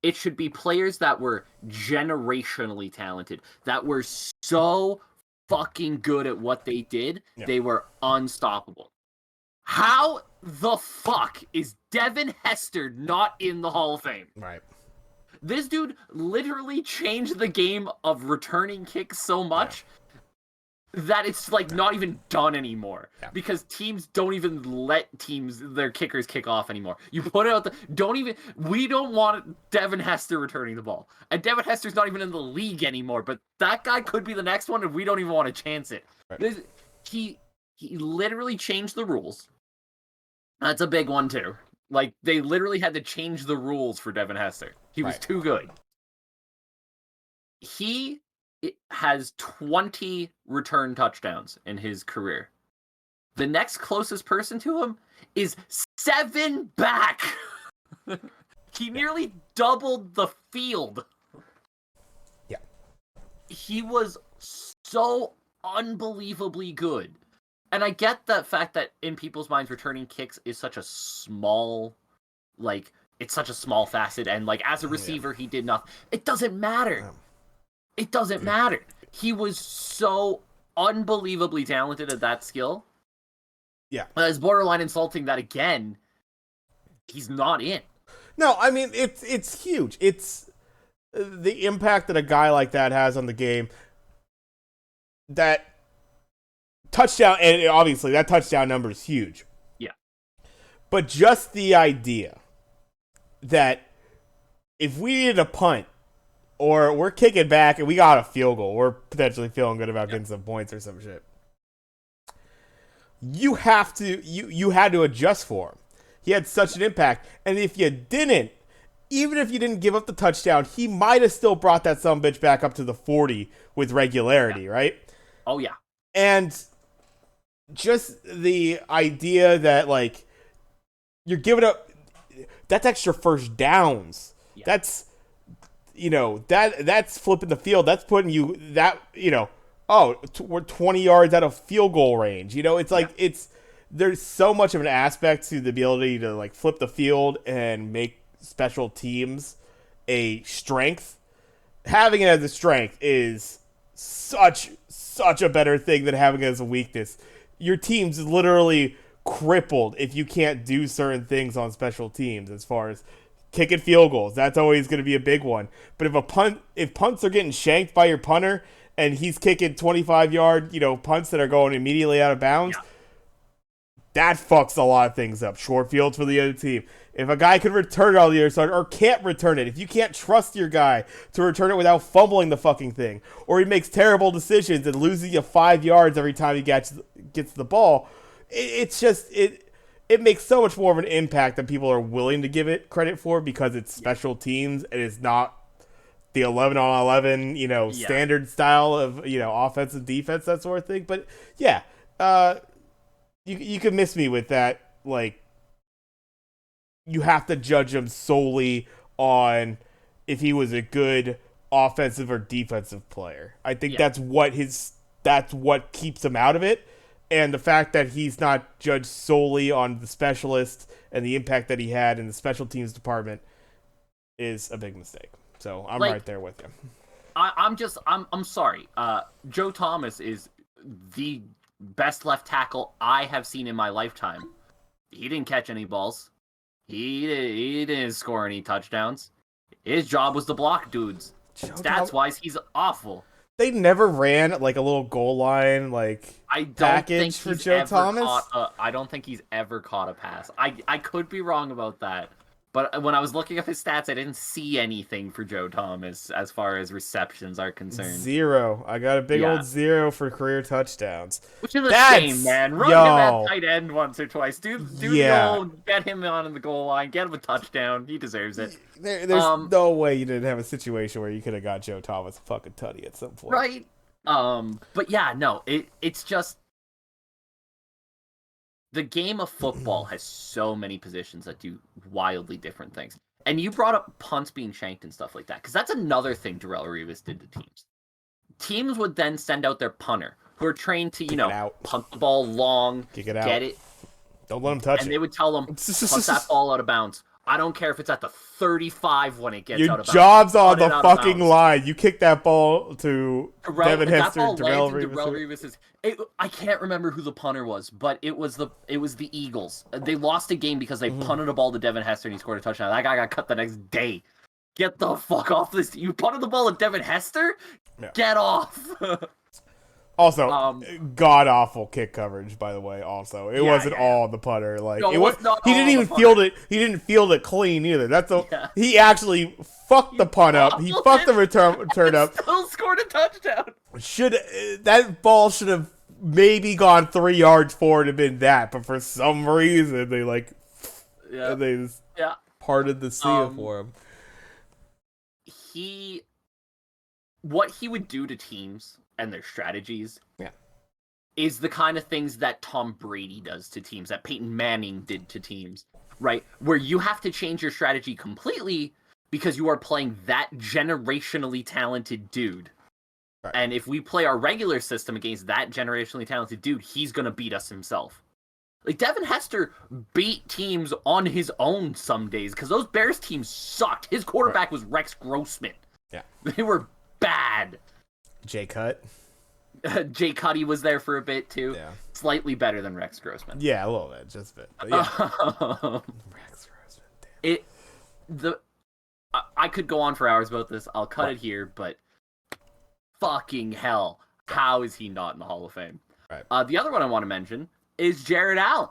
it should be players that were generationally talented, that were so fucking good at what they did, they were unstoppable. How the fuck is Devin Hester not in the Hall of Fame? Right. This dude literally changed the game of returning kicks so much that it's like not even done anymore, because teams don't even let their kickers kick off anymore. You put it out we don't want Devin Hester returning the ball. And Devin Hester's not even in the league anymore, but that guy could be the next one, and we don't even want to chance it. Right. He literally changed the rules. That's a big one too. Like, they literally had to change the rules for Devin Hester. He was too good. He has 20 return touchdowns in his career. The next closest person to him is 7 back. He nearly doubled the field. Yeah. He was so unbelievably good. And I get the fact that in people's minds, returning kicks is such a small, it's such a small facet. And, as a receiver, he did nothing. It doesn't matter. It doesn't matter. He was so unbelievably talented at that skill. Yeah. It's borderline insulting that, again, he's not in. No, I mean, it's huge. It's the impact that a guy like that has on the game. That touchdown, and obviously that touchdown number is huge. Yeah. But just the idea that if we needed a punt, or we're kicking back and we got a field goal, we're potentially feeling good about getting some points or some shit, you had to adjust for him. He had such an impact. And if you didn't, even if you didn't give up the touchdown, he might have still brought that sumbitch back up to the 40 with regularity, right? Oh, yeah. And just the idea that, you're giving up, that's extra first downs. Yeah. That's, that's flipping the field. That's putting you we're 20 yards out of field goal range. It's there's so much of an aspect to the ability to flip the field and make special teams a strength. Having it as a strength is such a better thing than having it as a weakness. Your team's literally crippled if you can't do certain things on special teams, as far as kicking field goals. That's always going to be a big one. But if punts are getting shanked by your punter and he's kicking 25-yard, punts that are going immediately out of bounds, that fucks a lot of things up. Short fields for the other team. If a guy can return it on the other side or can't return it, if you can't trust your guy to return it without fumbling the fucking thing, or he makes terrible decisions and loses you 5 yards every time he gets the ball, it makes so much more of an impact than people are willing to give it credit for because it's special teams and it's not the 11 on 11, standard style of, offense and defense, that sort of thing. But yeah, you can miss me with that. Like, you have to judge him solely on if he was a good offensive or defensive player. I think that's what keeps him out of it. And the fact that he's not judged solely on the specialist and the impact that he had in the special teams department is a big mistake. So I'm right there with you. I'm sorry. Joe Thomas is the best left tackle I have seen in my lifetime. He didn't catch any balls. He didn't score any touchdowns. His job was to block dudes. Stats-wise, he's awful. They never ran like a little goal line package for Joe Thomas. I don't think he's ever caught a pass. I could be wrong about that. But when I was looking up his stats, I didn't see anything for Joe Thomas as far as receptions are concerned. 0. I got a big old 0 for career touchdowns. Which is a shame, man. Run him at tight end once or twice. Do the old, get him on the goal line, get him a touchdown. He deserves it. There's no way you didn't have a situation where you could have got Joe Thomas a fucking tutty at some point. Right. But yeah, no, it's just the game of football has so many positions that do wildly different things. And you brought up punts being shanked and stuff like that, because that's another thing Darrelle Revis did to teams. Teams would then send out their punter, who are trained to, punt the ball long, get it. Don't let him touch it. And they would tell them, punt that ball out of bounds. I don't care if it's at the 35 when it gets out of bounds. Your job's on the fucking line. You kick that ball to Devin Hester, Darrelle Revis. I can't remember who the punter was, but it was the Eagles. They lost a game because they punted a ball to Devin Hester and he scored a touchdown. That guy got cut the next day. Get the fuck off this. You punted the ball at Devin Hester? Yeah. Get off. Also, god-awful kick coverage, by the way, also. It wasn't all the punter. He didn't even field it. He didn't field it clean either. He actually fucked the punt up. He fucked the return up. Still scored a touchdown. That ball should have maybe gone 3 yards forward and been that, but for some reason they parted the sea for him. What he would do to teams and their strategies is the kind of things that Tom Brady does to teams, that Peyton Manning did to teams, right? Where you have to change your strategy completely because you are playing that generationally talented dude. Right. And if we play our regular system against that generationally talented dude, he's going to beat us himself. Like, Devin Hester beat teams on his own some days because those Bears teams sucked. His quarterback was Rex Grossman. Yeah. They were bad. Jay Cutt. Jay Cuddy was there for a bit too. Yeah. Slightly better than Rex Grossman. Yeah, a little bit, just a bit. But yeah. Rex Grossman. Damn. I could go on for hours about this. I'll cut it here, but fucking hell, how is he not in the Hall of Fame? Right. The other one I want to mention is Jared Allen.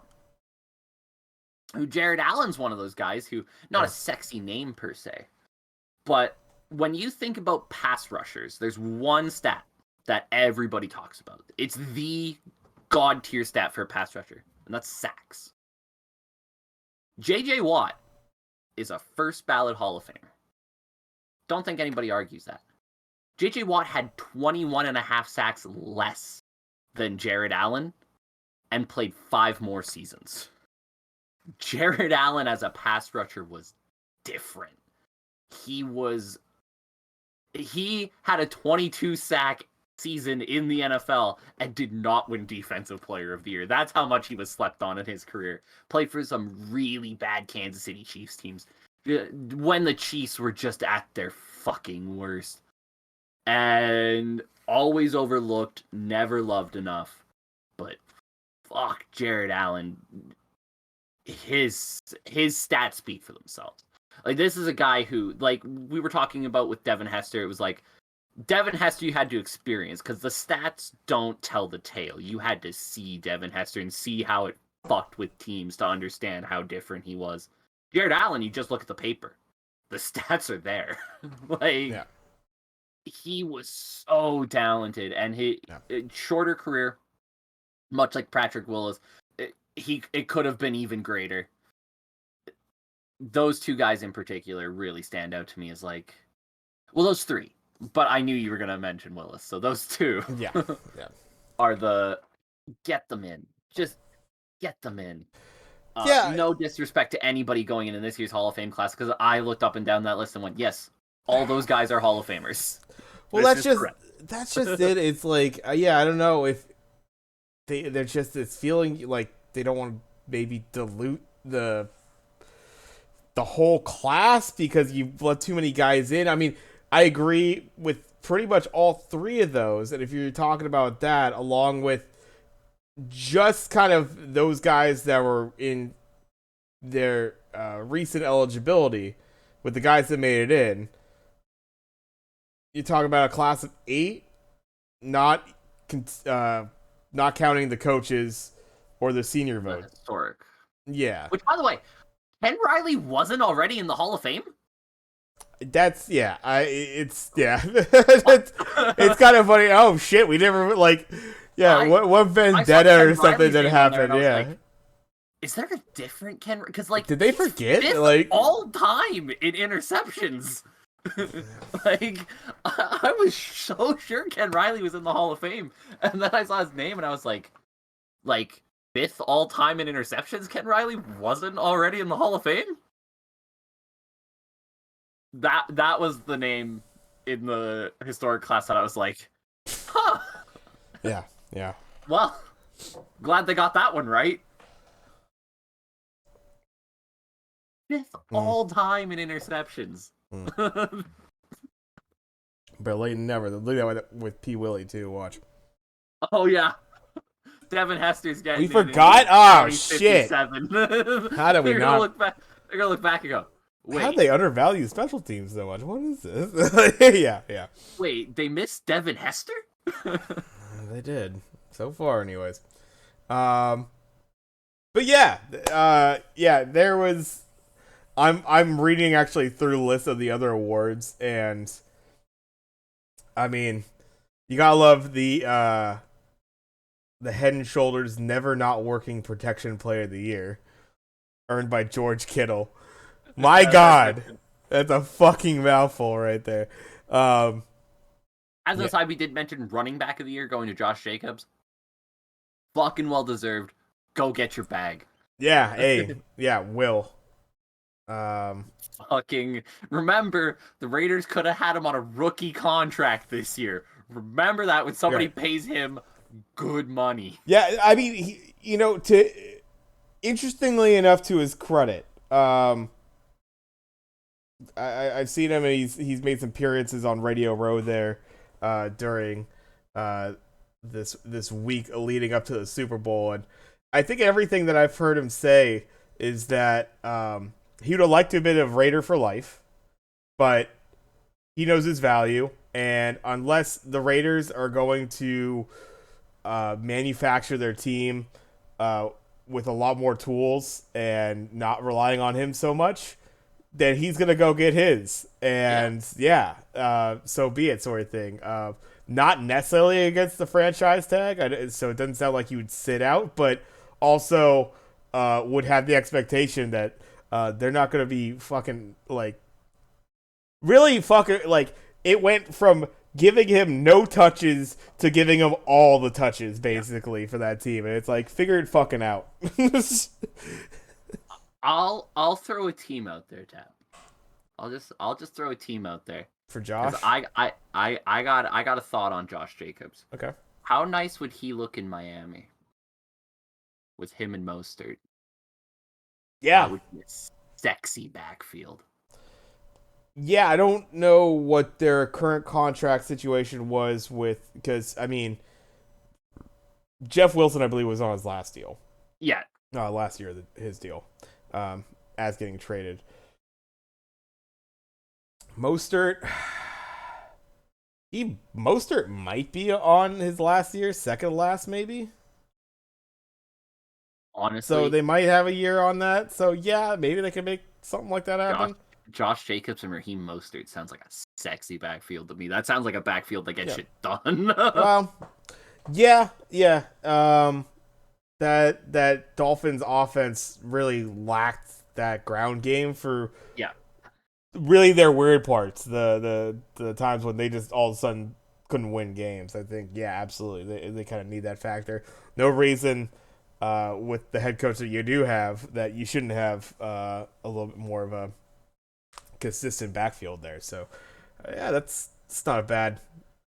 Jared Allen's one of those guys who, not a sexy name per se, but when you think about pass rushers, there's one stat that everybody talks about. It's the god tier stat for a pass rusher, and that's sacks. J.J. Watt is a first ballot Hall of Famer. Don't think anybody argues that. J.J. Watt had 21.5 sacks less than Jared Allen and played 5 more seasons. Jared Allen as a pass rusher was different. He had a 22 sack season in the NFL and did not win Defensive Player of the Year. That's how much he was slept on in his career. Played for some really bad Kansas City Chiefs teams when the Chiefs were just at their fucking worst. And always overlooked, never loved enough. But fuck, Jared Allen, his stats speak for themselves. Like, this is a guy who, like, we were talking about with Devin Hester, it was like, Devin Hester you had to experience, because the stats don't tell the tale. You had to see Devin Hester and see how it fucked with teams to understand how different he was. Jared Allen, you just look at the paper. The stats are there. He was so talented, and his shorter career, much like Patrick Willis, it could have been even greater. Those two guys in particular really stand out to me as like, well, those three, but I knew you were gonna mention Willis, so those two, are the get them in, just get them in. No disrespect to anybody going in this year's Hall of Fame class, because I looked up and down that list and went, yes, all those guys are Hall of Famers. Well, that's just it. It's like, I don't know if they're just, it's feeling like they don't want to maybe dilute the whole class because you've let too many guys in. I mean, I agree with pretty much all three of those. And if you're talking about that, along with just kind of those guys that were in their recent eligibility, with the guys that made it in, you're talking about a class of 8, not counting the coaches or the senior vote. Historic. Yeah. Which, by the way, Ken Riley wasn't already in the Hall of Fame? That's, it's it's kind of funny. Oh, shit, we never, like, what vendetta or something that happened, like, is there a different Ken? Because, like, did they forget? Like, all time in interceptions. Like, I was so sure Ken Riley was in the Hall of Fame, and then I saw his name and I was like 5th all time in interceptions. Ken Riley wasn't already in the Hall of Fame. That was the name in the historic class that I was like, huh. Yeah. Well, glad they got that one right. 5th all time in interceptions. But late never. Look at that with P. Willie too. Watch. Oh yeah, Devin Hester's getting. We forgot. Oh shit! How do we not? They're gonna look back and go, wait. How do they undervalue special teams so much? What is this? Yeah. Wait, they missed Devin Hester? They did so far, anyways. But there was. I'm reading actually through the list of the other awards, and I mean, you gotta love the Head and Shoulders Never Not Working Protection Player of the Year, earned by George Kittle. My God, that's a fucking mouthful right there. As an aside, we did mention running back of the year going to Josh Jacobs. Fucking well deserved. Go get your bag. Yeah, Will. Fucking remember, the Raiders could have had him on a rookie contract this year. Remember that when somebody pays him good money. Yeah, I mean, interestingly enough, to his credit, I've seen him, and he's made some appearances on Radio Row there during this week leading up to the Super Bowl, and I think everything that I've heard him say is that he would have liked to have been a Raider for life, but he knows his value, and unless the Raiders are going to manufacture their team with a lot more tools and not relying on him so much, then he's going to go get his. And, so be it, sort of thing. Not necessarily against the franchise tag, so it doesn't sound like he would sit out, but also would have the expectation that they're not going to be fucking, like, really fucking, like, it went from giving him no touches to giving him all the touches, basically, for that team. And it's like, figure it fucking out. I'll throw a team out there, Tab. I'll just throw a team out there. For Josh? I got a thought on Josh Jacobs. Okay. How nice would he look in Miami with him and Mostert? Yeah. That would be a sexy backfield. Yeah, I don't know what their current contract situation was with, because, I mean, Jeff Wilson, I believe, was on his last deal. Yeah. Last year, his deal, as getting traded. Mostert might be on his last year, second last, maybe. So Honestly, they might have a year on that. So yeah, maybe they can make something like that Josh happen. Josh Jacobs and Raheem Mostert sounds like a sexy backfield to me. That sounds like a backfield that gets Yeah. shit done. Well, yeah. That Dolphins offense really lacked that ground game for Yeah. really their weird parts. The times when they just all of a sudden couldn't win games. I think yeah, absolutely. They kind of need that factor. No reason with the head coach that you do have that you shouldn't have a little bit more of a consistent backfield there. So yeah, it's not a bad.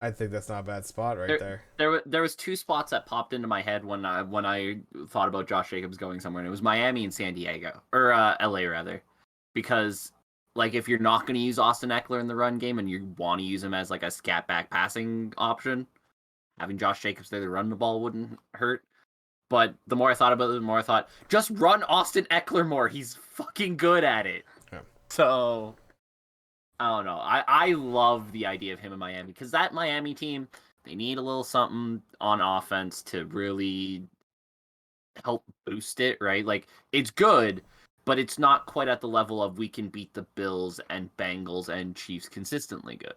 I think that's not a bad spot right there. There was two spots that popped into my head when I thought about Josh Jacobs going somewhere, and it was Miami and San Diego, or LA rather, because like if you're not going to use Austin Eckler in the run game and you want to use him as like a scat back passing option, having Josh Jacobs there to run the ball wouldn't hurt. But the more I thought about it, the more I thought, just run Austin Eckler more. He's fucking good at it. Yeah. So I don't know. I love the idea of him in Miami because that Miami team, they need a little something on offense to really help boost it, right? Like it's good, but it's not quite at the level of we can beat the Bills and Bengals and Chiefs consistently good.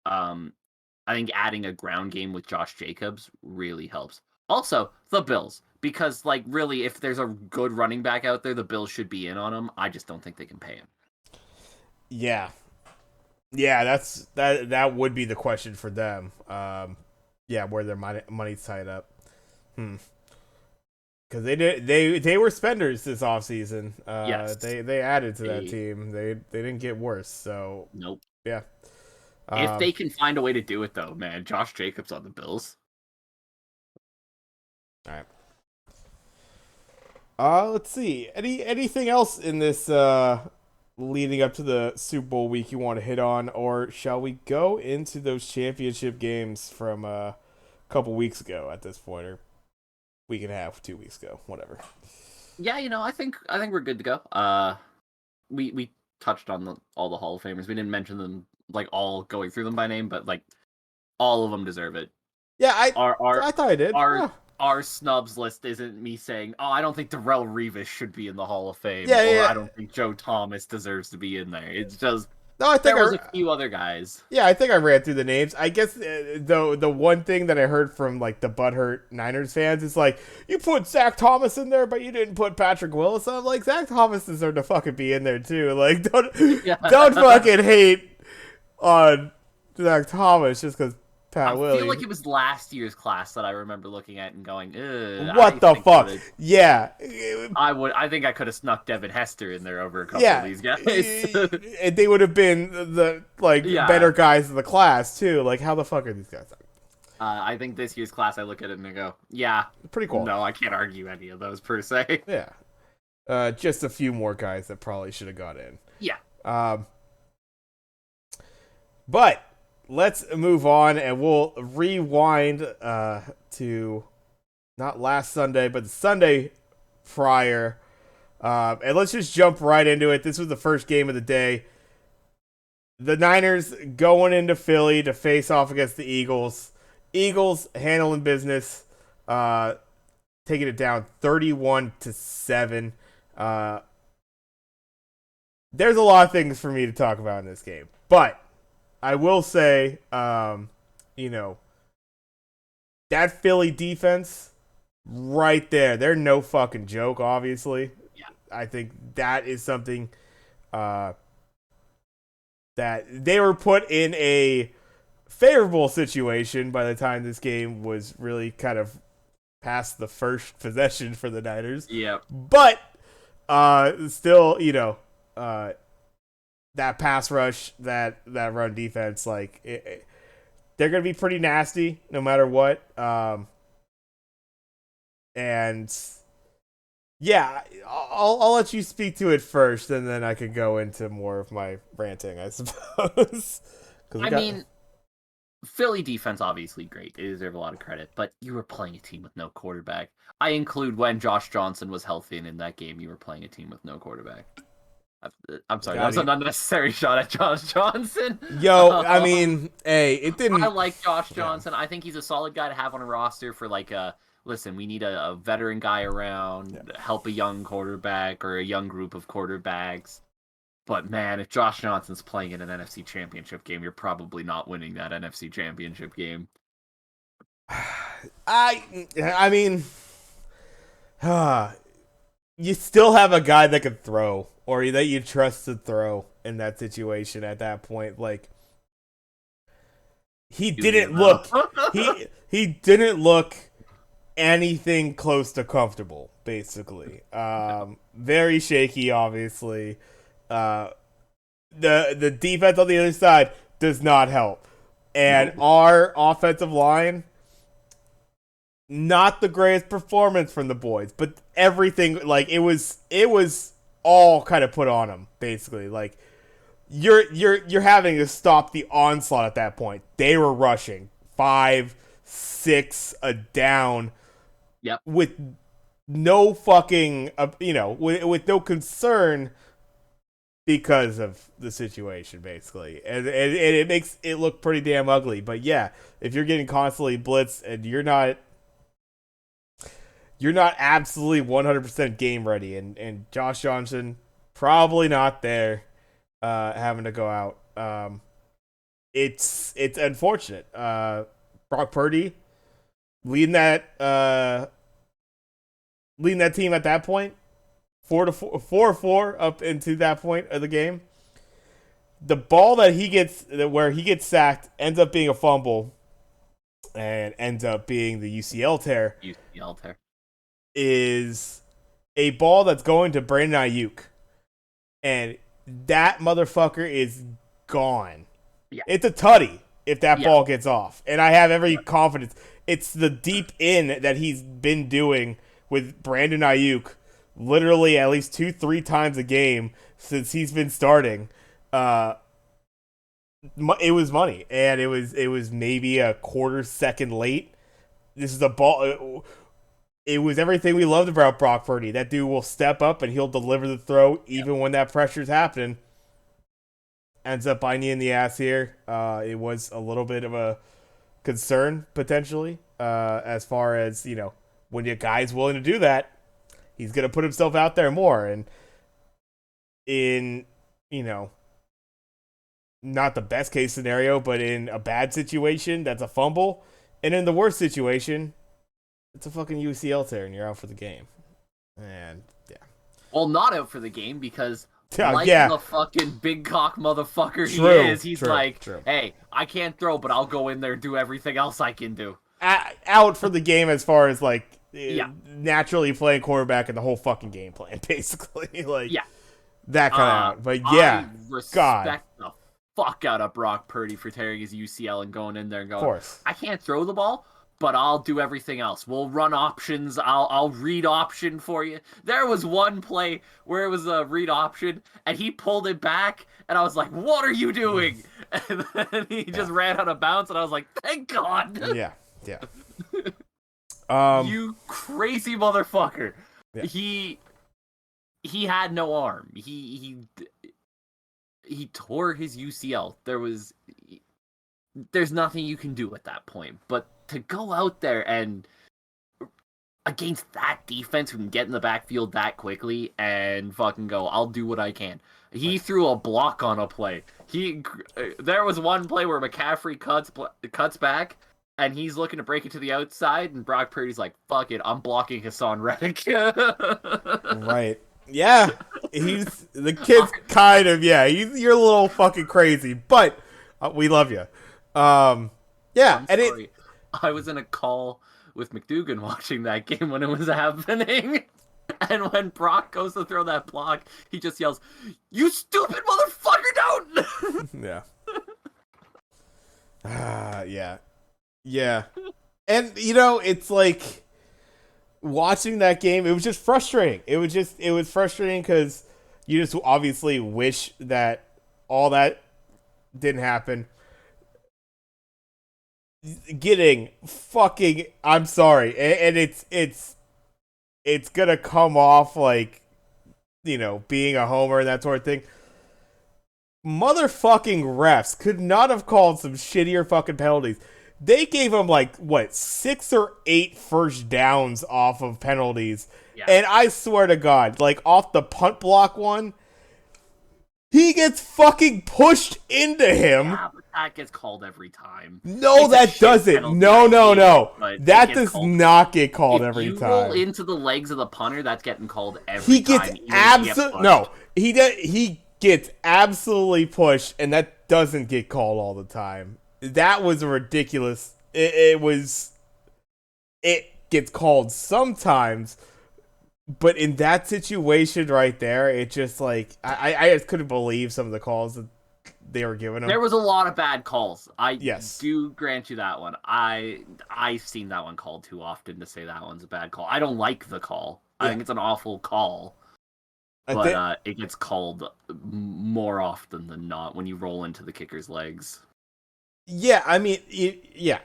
Um, I think adding a ground game with Josh Jacobs really helps. Also, the Bills, because like really, if there's a good running back out there, the Bills should be in on him. I just don't think they can pay him. Yeah, yeah. That would be the question for them. Yeah, where their money's tied up. Because they were spenders this offseason. Yes. They added to that team. They didn't get worse. So Nope. yeah. If they can find a way to do it, though, man, Josh Jacobs on the Bills. All right. Let's see. Anything else in this leading up to the Super Bowl week you want to hit on, or shall we go into those championship games from a couple weeks ago at this point, or week and a half, 2 weeks ago, whatever? Yeah, I think we're good to go. We touched on all the Hall of Famers. We didn't mention them like all going through them by name, but like all of them deserve it. Yeah, Our I thought I did. our snubs list isn't me saying, oh, I don't think Darrelle Revis should be in the Hall of Fame, Yeah. I don't think Joe Thomas deserves to be in there. It's just No, I think there was a few other guys. Yeah, I think I ran through the names. I guess the one thing that I heard from like the butthurt Niners fans is like, you put Zach Thomas in there, but you didn't put Patrick Willis. I'm like, Zach Thomas deserved to fucking be in there too. Like, don't fucking hate on Zach Thomas just because Pat Willis. I feel like it was last year's class that I remember looking at and going, what the fuck? Yeah. I think I could have snuck Devin Hester in there over a couple of these guys. And they would have been the better guys in the class too. Like, how the fuck are these guys? I think this year's class, I look at it and I go, yeah, pretty cool. No, I can't argue any of those per se. Yeah. Just a few more guys that probably should have got in. Yeah. But let's move on, and we'll rewind to not last Sunday, but the Sunday prior. And let's just jump right into it. This was the first game of the day. The Niners going into Philly to face off against the Eagles. Eagles handling business, taking it down 31-7. There's a lot of things for me to talk about in this game, but I will say, that Philly defense right there, they're no fucking joke, obviously. Yeah. I think that is something that they were put in a favorable situation by the time this game was really kind of past the first possession for the Niners. Yeah. But still, that pass rush, that run defense, like they're gonna be pretty nasty no matter what. And yeah, I'll let you speak to it first, and then I can go into more of my ranting, I suppose. Philly defense obviously great. They deserve a lot of credit, but you were playing a team with no quarterback. I include when Josh Johnson was healthy, and in that game you were playing a team with no quarterback. I'm sorry, that was an unnecessary shot at Josh Johnson. Yo, hey, it didn't. I like Josh Johnson. I think he's a solid guy to have on a roster for like a listen, we need a veteran guy around, help a young quarterback or a young group of quarterbacks. But man, if Josh Johnson's playing in an NFC Championship game, you're probably not winning that NFC Championship game. I mean, you still have a guy that can throw, or that you trust to throw in that situation at that point. Like, he didn't look he didn't look anything close to comfortable, basically. Very shaky, obviously. The defense on the other side does not help. And our offensive line, not the greatest performance from the boys, but everything, like, it was all kind of put on them, basically. Like, you're having to stop the onslaught at that point. They were rushing 5, 6 a down. Yep. With no fucking, with no concern because of the situation, basically. And it makes it look pretty damn ugly. But yeah, if you're getting constantly blitzed and you're not absolutely 100% game ready, and Josh Johnson probably not there, having to go out. It's unfortunate. Brock Purdy leading that team at that point, 4-4 up into that point of the game. The ball that where he gets sacked ends up being a fumble, and ends up being the UCL tear. UCL tear is a ball that's going to Brandon Ayuk, and that motherfucker is gone. Yeah. It's a tutty if that ball gets off, and I have every confidence. It's the deep in that he's been doing with Brandon Ayuk literally at least 2-3 times a game since he's been starting. It was money, and it was maybe a quarter second late. This is a ball. It was everything we loved about Brock Purdy. That dude will step up and he'll deliver the throw even when that pressure's happening. Ends up biting you in the ass here. It was a little bit of a concern, potentially, as far as, when your guy's willing to do that, he's going to put himself out there more. And in, not the best case scenario, but in a bad situation, that's a fumble. And in the worst situation, it's a fucking UCL tear and you're out for the game. And, yeah. Well, not out for the game because... the fucking big cock motherfucker he is, he's hey, I can't throw, but I'll go in there and do everything else I can do. Out for the game as far as, naturally playing quarterback and the whole fucking game plan, basically. That kind of out. But, yeah, I respect the fuck out of Brock Purdy for tearing his UCL and going in there and going, of course. I can't throw the ball, but I'll do everything else. We'll run options. I'll read option for you. There was one play where it was a read option, and he pulled it back, and I was like, what are you doing? And then he just ran out of bounds, and I was like, thank God. Yeah. You crazy motherfucker. Yeah. He had no arm. He tore his UCL. There's nothing you can do at that point, but to go out there and against that defense who can get in the backfield that quickly and fucking go, I'll do what I can. He threw a block on a play. There was one play where McCaffrey cuts back and he's looking to break it to the outside, and Brock Purdy's like, fuck it, I'm blocking Hassan Reddick. Right. Yeah. The kid's kind of, you're a little fucking crazy, but we love you. Yeah. I was in a call with McDougan watching that game when it was happening. And when Brock goes to throw that block, he just yells, "You stupid motherfucker, don't!" Yeah. Yeah. Yeah. And, it's like watching that game, it was just frustrating. It was frustrating because you just obviously wish that all that didn't happen. Getting fucking, I'm sorry, and it's gonna come off like, being a homer and that sort of thing. Motherfucking refs could not have called some shittier fucking penalties. They gave him 6 or 8 first downs off of penalties. Yeah. And I swear to God, off the punt block one, he gets fucking pushed into him. Yeah, but that gets called every time. No, that doesn't. No. That does not get called every time. If you roll into the legs of the punter, that's getting called every time. He gets absolutely pushed, and that doesn't get called all the time. That was ridiculous. It gets called sometimes, but in that situation right there, it just I just couldn't believe some of the calls that they were giving him. There was a lot of bad calls. I do grant you that one. I've seen that one called too often to say that one's a bad call. I don't like the call. Yeah. I think it's an awful call. But it gets called more often than not when you roll into the kicker's legs. Yeah, I mean, it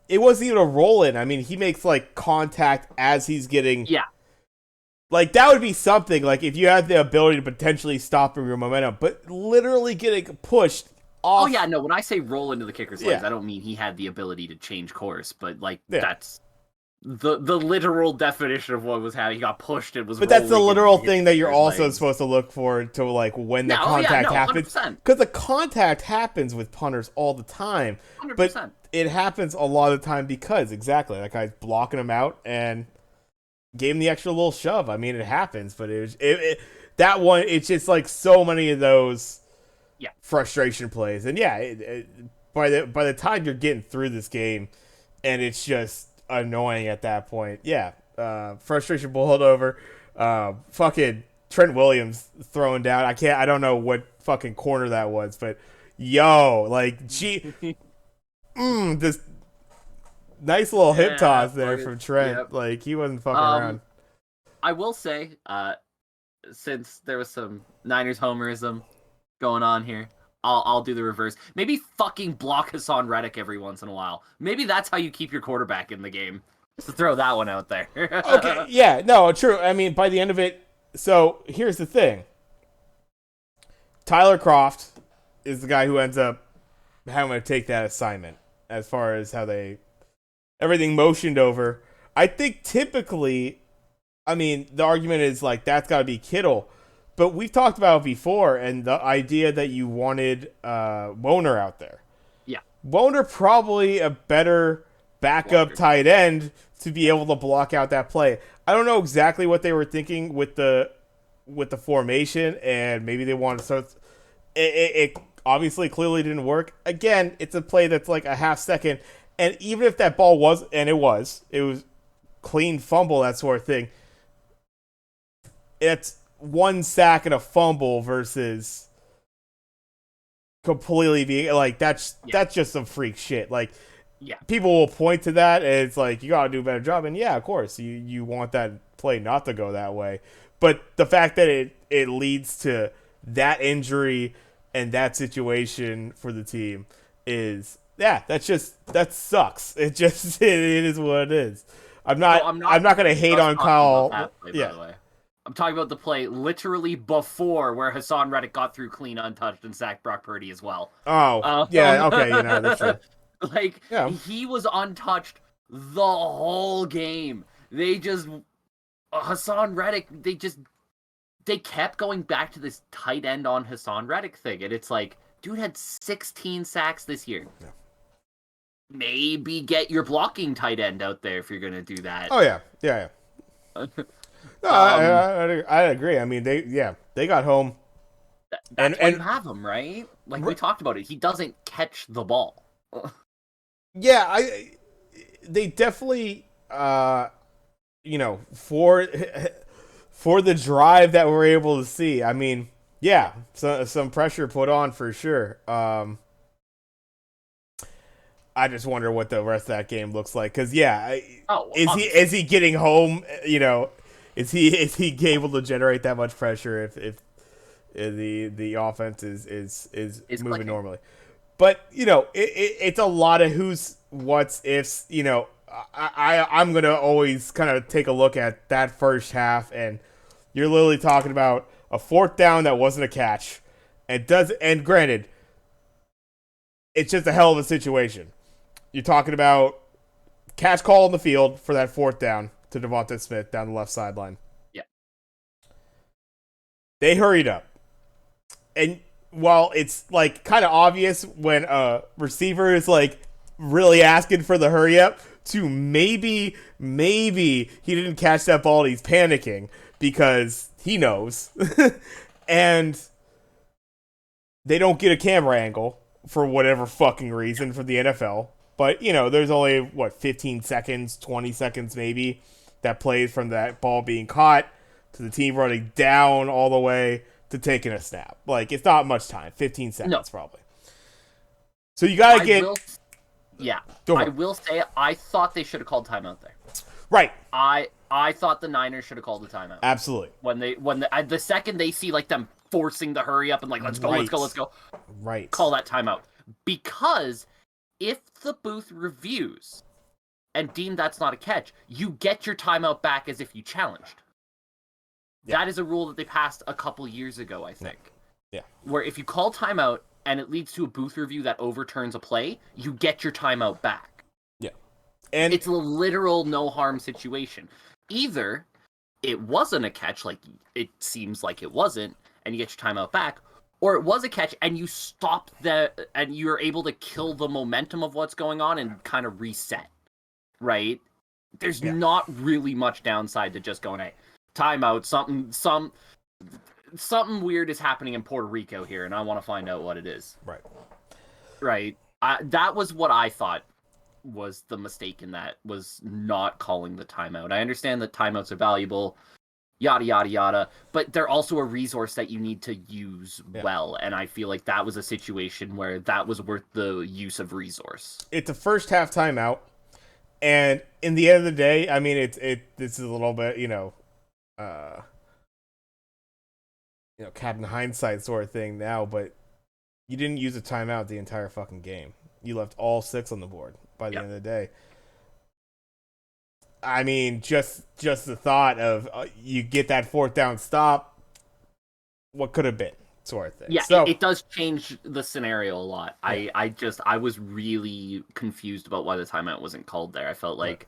wasn't even a roll in. I mean, he makes contact as he's getting. Yeah. That would be something. If you had the ability to potentially stop your momentum, but literally getting pushed off. Oh yeah, no. When I say roll into the kicker's legs, I don't mean he had the ability to change course, but that's the literal definition of what was happening. He got pushed. It was. But that's the literal thing that you're also supposed to look for to when the contact happens. 100%. Because the contact happens with punters all the time. 100%. But it happens a lot of the time because exactly that guy's blocking him out and gave him the extra little shove. I mean, it happens, but that one. It's just so many of those frustration plays, and by the time you're getting through this game, and it's just annoying at that point. Frustration boiled over. Fucking Trent Williams throwing down. I don't know what fucking corner that was, but this nice little hip toss there from Trent. Yep. He wasn't fucking around. I will say, since there was some Niners homerism going on here, I'll do the reverse. Maybe fucking block Hassan Reddick every once in a while. Maybe that's how you keep your quarterback in the game. Just to throw that one out there. Okay, yeah, no, true. I mean, by the end of it, so here's the thing. Tyler Kroft is the guy who ends up having to take that assignment as far as how everything motioned over. I think typically, I mean, the argument is that's got to be Kittle. But we've talked about it before, and the idea that you wanted Woner out there. Yeah. Woner probably a better backup tight end to be able to block out that play. I don't know exactly what they were thinking with the formation, and maybe they wanted to. So it obviously clearly didn't work. Again, it's a play that's a half second, and even if that ball was, and it was clean fumble, that sort of thing. It's one sack and a fumble versus completely being that's just some freak shit. People will point to that and it's you gotta do a better job, and of course you want that play not to go that way, but the fact that it leads to that injury and that situation for the team is that sucks. It is what it is. I'm not gonna hate on Kyle. By the way. I'm talking about the play literally before where Hassan Reddick got through clean, untouched, and sacked Brock Purdy as well. Oh, okay, that's true. He was untouched the whole game. They just Hassan Reddick. They kept going back to this tight end on Hassan Reddick thing, and it's dude had 16 sacks this year. Yeah. Maybe get your blocking tight end out there if you're gonna do that. Oh yeah. No, I agree. I mean, they got home. That's why you have him, right? We talked about it. He doesn't catch the ball. They definitely, for the drive that we're able to see. I mean, some pressure put on for sure. I just wonder what the rest of that game looks like. Because is he getting home? Is he able to generate that much pressure if the offense is moving clicking normally? But it's a lot of who's, what's, ifs. I'm gonna always kind of take a look at that first half, and you're literally talking about a fourth down that wasn't a catch, and granted, it's just a hell of a situation. You're talking about catch call on the field for that fourth down to Devonta Smith down the left sideline. Yeah. They hurried up. And while it's like kind of obvious when a receiver is like really asking for the hurry up, to maybe he didn't catch that ball and he's panicking because he knows. And they don't get a camera angle for whatever fucking reason for the NFL. But, there's only, 15 seconds, 20 seconds maybe that plays from that ball being caught to the team running down all the way to taking a snap. Like, it's not much time. 15 seconds probably. So you got to get... I will say I thought they should have called timeout there. Right. I thought the Niners should have called the timeout. Absolutely. When the second they see like them forcing the hurry up and like let's go. Right. Call that timeout. Because if the booth reviews and deem that's not a catch, you get your timeout back as if you challenged. Yeah. That is a rule that they passed a couple years ago, I think. Yeah. Where if you call timeout and it leads to a booth review that overturns a play, you get your timeout back. Yeah. And it's a literal no harm situation. Either it wasn't a catch, like it seems like it wasn't, and you get your timeout back, or it was a catch and you stop and you're able to kill the momentum of what's going on and kind of reset. Right? There's not really much downside to just going, hey, timeout, something weird is happening in Puerto Rico here, and I want to find out what it is. Right. That was what I thought was the mistake in that, was not calling the timeout. I understand that timeouts are valuable, yada, yada, yada, but they're also a resource that you need to use well, and I feel like that was a situation where that was worth the use of resource. It's a first half timeout, and in the end of the day, I mean, this is a little bit, cat in hindsight sort of thing now, but you didn't use a timeout the entire fucking game. You left all 6 on the board by the end of the day. I mean, just the thought of you get that fourth down stop, what could have been sort of thing. Yeah, so, it does change the scenario a lot. Yeah. I was really confused about why the timeout wasn't called there. I felt like...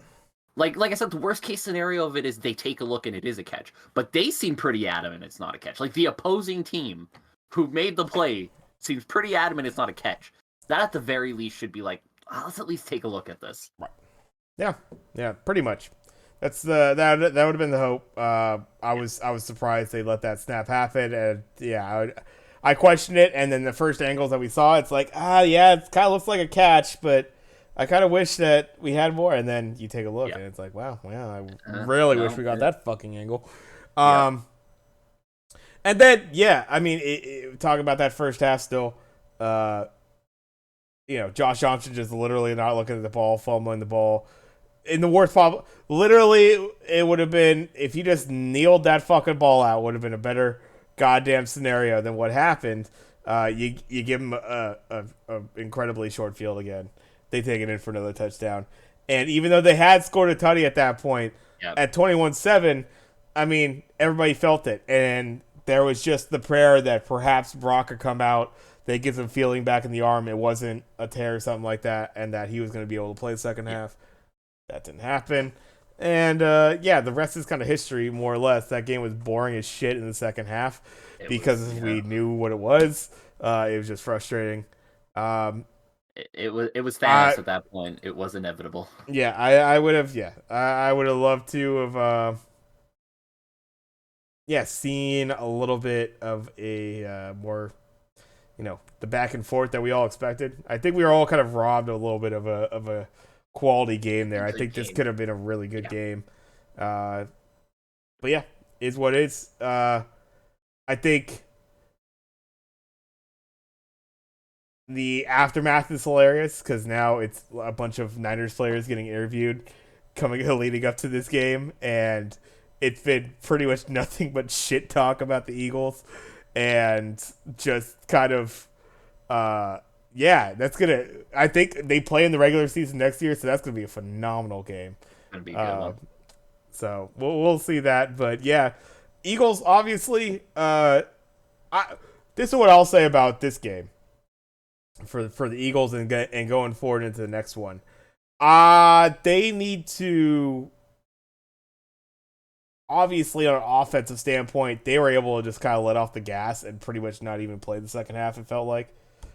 Like I said, the worst case scenario of it is they take a look and it is a catch. But they seem pretty adamant it's not a catch. Like, the opposing team who made the play seems pretty adamant it's not a catch. That, at the very least, should be like, let's at least take a look at this. Right. Yeah, pretty much. That's that would have been the hope. I was surprised they let that snap happen, and I questioned it. And then the first angles that we saw, it's like, it kind of looks like a catch, but I kind of wish that we had more. And then you take a look, and it's like, wow, I really wish we got that fucking angle. And then, I mean, talking about that first half still, Josh Johnson just literally not looking at the ball, fumbling the ball. In the worst possible, literally, it would have been, if he just kneeled that fucking ball out, would have been a better goddamn scenario than what happened. You give him a incredibly short field again. They take it in for another touchdown. And even though they had scored a tutty at that point, at 21-7, I mean, everybody felt it. And there was just the prayer that perhaps Brock could come out, they get some feeling back in the arm, it wasn't a tear or something like that, and that he was going to be able to play the second half. That didn't happen. And, the rest is kind of history, more or less. That game was boring as shit in the second half because we knew what it was. It was just frustrating. It was fast at that point. It was inevitable. Yeah, I would have. Yeah, I would have loved to have. Seen a little bit of a more, the back and forth that we all expected. I think we were all kind of robbed a little bit of a quality game there. I think this could have been a really good game. But is what it is. I think the aftermath is hilarious because now it's a bunch of Niners players getting interviewed leading up to this game, and it's been pretty much nothing but shit talk about the Eagles, and just kind of that's gonna. I think they play in the regular season next year, so that's gonna be a phenomenal game. Gonna be a good one. So we'll see that, but Eagles obviously. This is what I'll say about this game for the Eagles and going forward into the next one. They need to, obviously, on an offensive standpoint, they were able to just kind of let off the gas and pretty much not even play the second half, it felt like,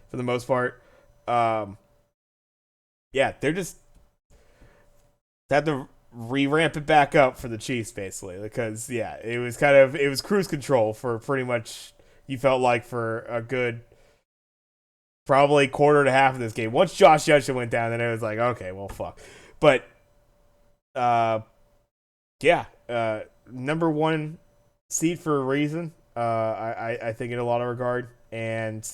for the most part. Um, yeah, they're just had to re-ramp it back up for the Chiefs, basically, because, yeah, it was cruise control for pretty much, you felt like, for a good probably quarter and a half of this game. Once Josh Judson went down, then it was like, okay, well, fuck. But, uh, yeah, number one seed for a reason. I think in a lot of regard, and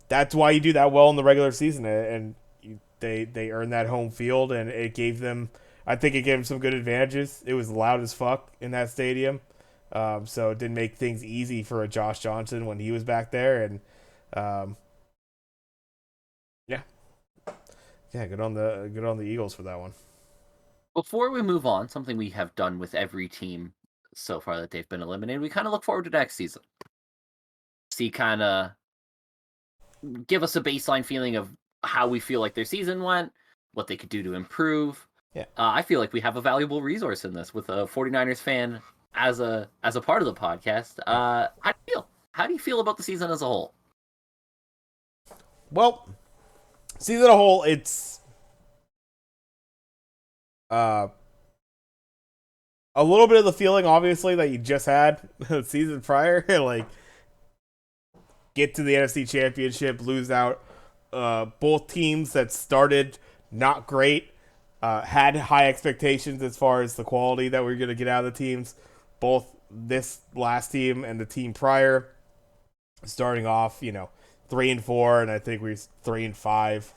that's why you do that well in the regular season, and they earned that home field, and it gave them. I think it gave them some good advantages. It was loud as fuck in that stadium, so it didn't make things easy for a Josh Johnson when he was back there, and um, yeah, yeah, good on the Eagles for that one. Before we move on, something we have done with every team so far that they've been eliminated, we kind of look forward to next season. See, kind of give us a baseline feeling of how we feel like their season went, what they could do to improve. Yeah. I feel like we have a valuable resource in this with a 49ers fan as a part of the podcast. How do you feel? How do you feel about the season as a whole? Well, season as a whole, it's uh a little bit of the feeling, obviously, that you just had the season prior. Like, get to the NFC Championship, lose out. Both teams that started not great had high expectations as far as the quality that we are going to get out of the teams. Both this last team and the team prior, starting off, 3-4, and I think we were 3-5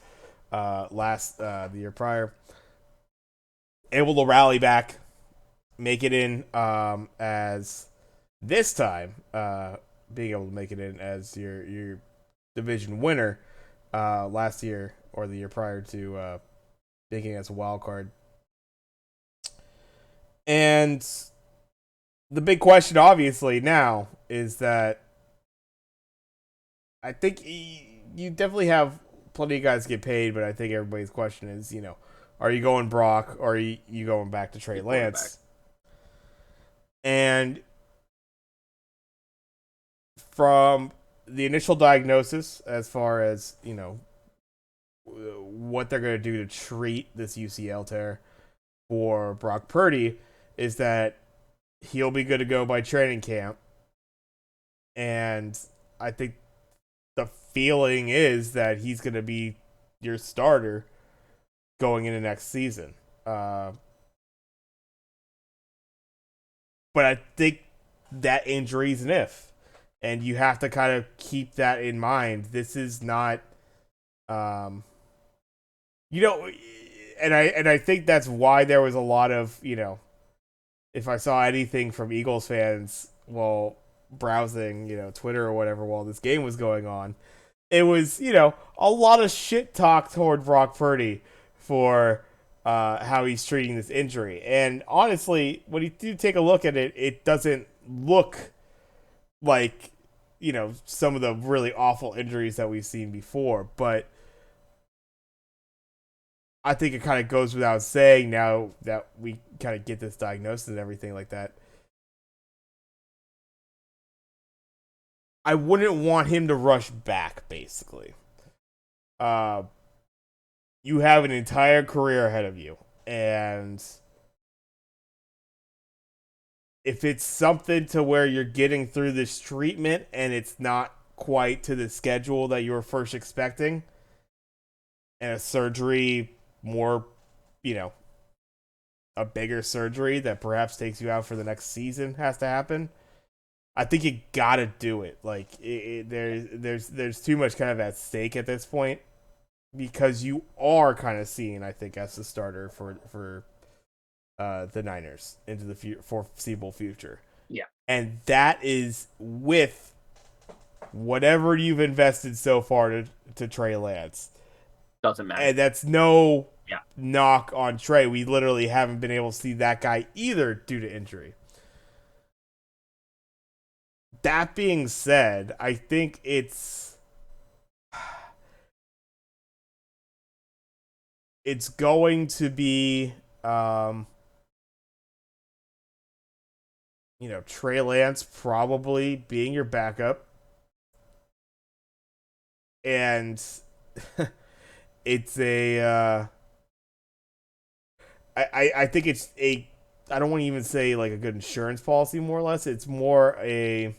the year prior. Able to rally back, make it in as this time, being able to make it in as your division winner last year or the year prior to making it as a wild card. And the big question, obviously, now is that I think you definitely have plenty of guys get paid, but I think everybody's question is, are you going Brock or are you going back to Trey Lance? And from the initial diagnosis, as far as, what they're going to do to treat this UCL tear for Brock Purdy, is that he'll be good to go by training camp. And I think the feeling is that he's going to be your starter going into next season. But I think that injury is an if. And you have to kind of keep that in mind. This is not, you know, and I think that's why there was a lot of, if I saw anything from Eagles fans while browsing, Twitter or whatever while this game was going on, it was, a lot of shit talk toward Brock Purdy for how he's treating this injury. And honestly, when you do take a look at it, it doesn't look like, some of the really awful injuries that we've seen before. But I think it kind of goes without saying now that we kind of get this diagnosis and everything like that. I wouldn't want him to rush back, basically. Uh, you have an entire career ahead of you. And if it's something to where you're getting through this treatment and it's not quite to the schedule that you were first expecting, and a surgery more, a bigger surgery that perhaps takes you out for the next season has to happen, I think you gotta do it. Like there's too much kind of at stake at this point because you are kind of seen, I think, as the starter for the Niners into the foreseeable future. Yeah, and that is with whatever you've invested so far to Trey Lance. doesn't matter. And that's no Yeah. knock on Trey. We literally haven't been able to see that guy either due to injury. That being said, I think it's it's going to be, Trey Lance probably being your backup. And it's I think it's I don't want to even say like a good insurance policy, more or less. It's more a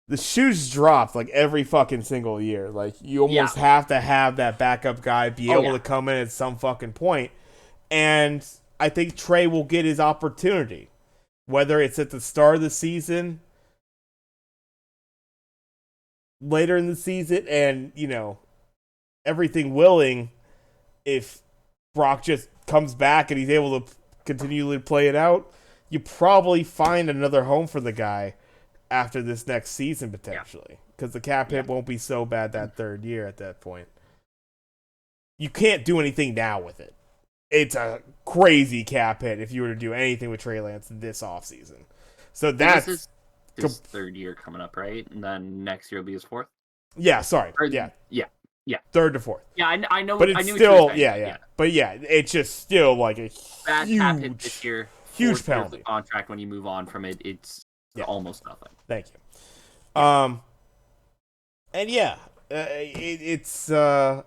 the shoes drop like every fucking single year. Like you Yeah. almost have to have that backup guy be Oh, able yeah. to come in at some fucking point. And I think Trey will get his opportunity, whether it's at the start of the season, later in the season, and everything willing, if Brock just comes back and he's able to continually play it out, you probably find another home for the guy after this next season potentially, because the cap hit won't be so bad that third year at that point. You can't do anything now with it. It's a crazy cap hit if you were to do anything with Trey Lance this offseason. So This that's is his third year coming up, right? And then next year will be his fourth. sorry. Or, Yeah. yeah. Yeah. Third to fourth. Yeah, I know. But it's I knew still, what you were saying. yeah. But yeah, it's just still like a Bad cap hit this year. huge Fourth year of the penalty. contract. When you move on from it, it's almost nothing. Thank you. Yeah. And yeah, it's I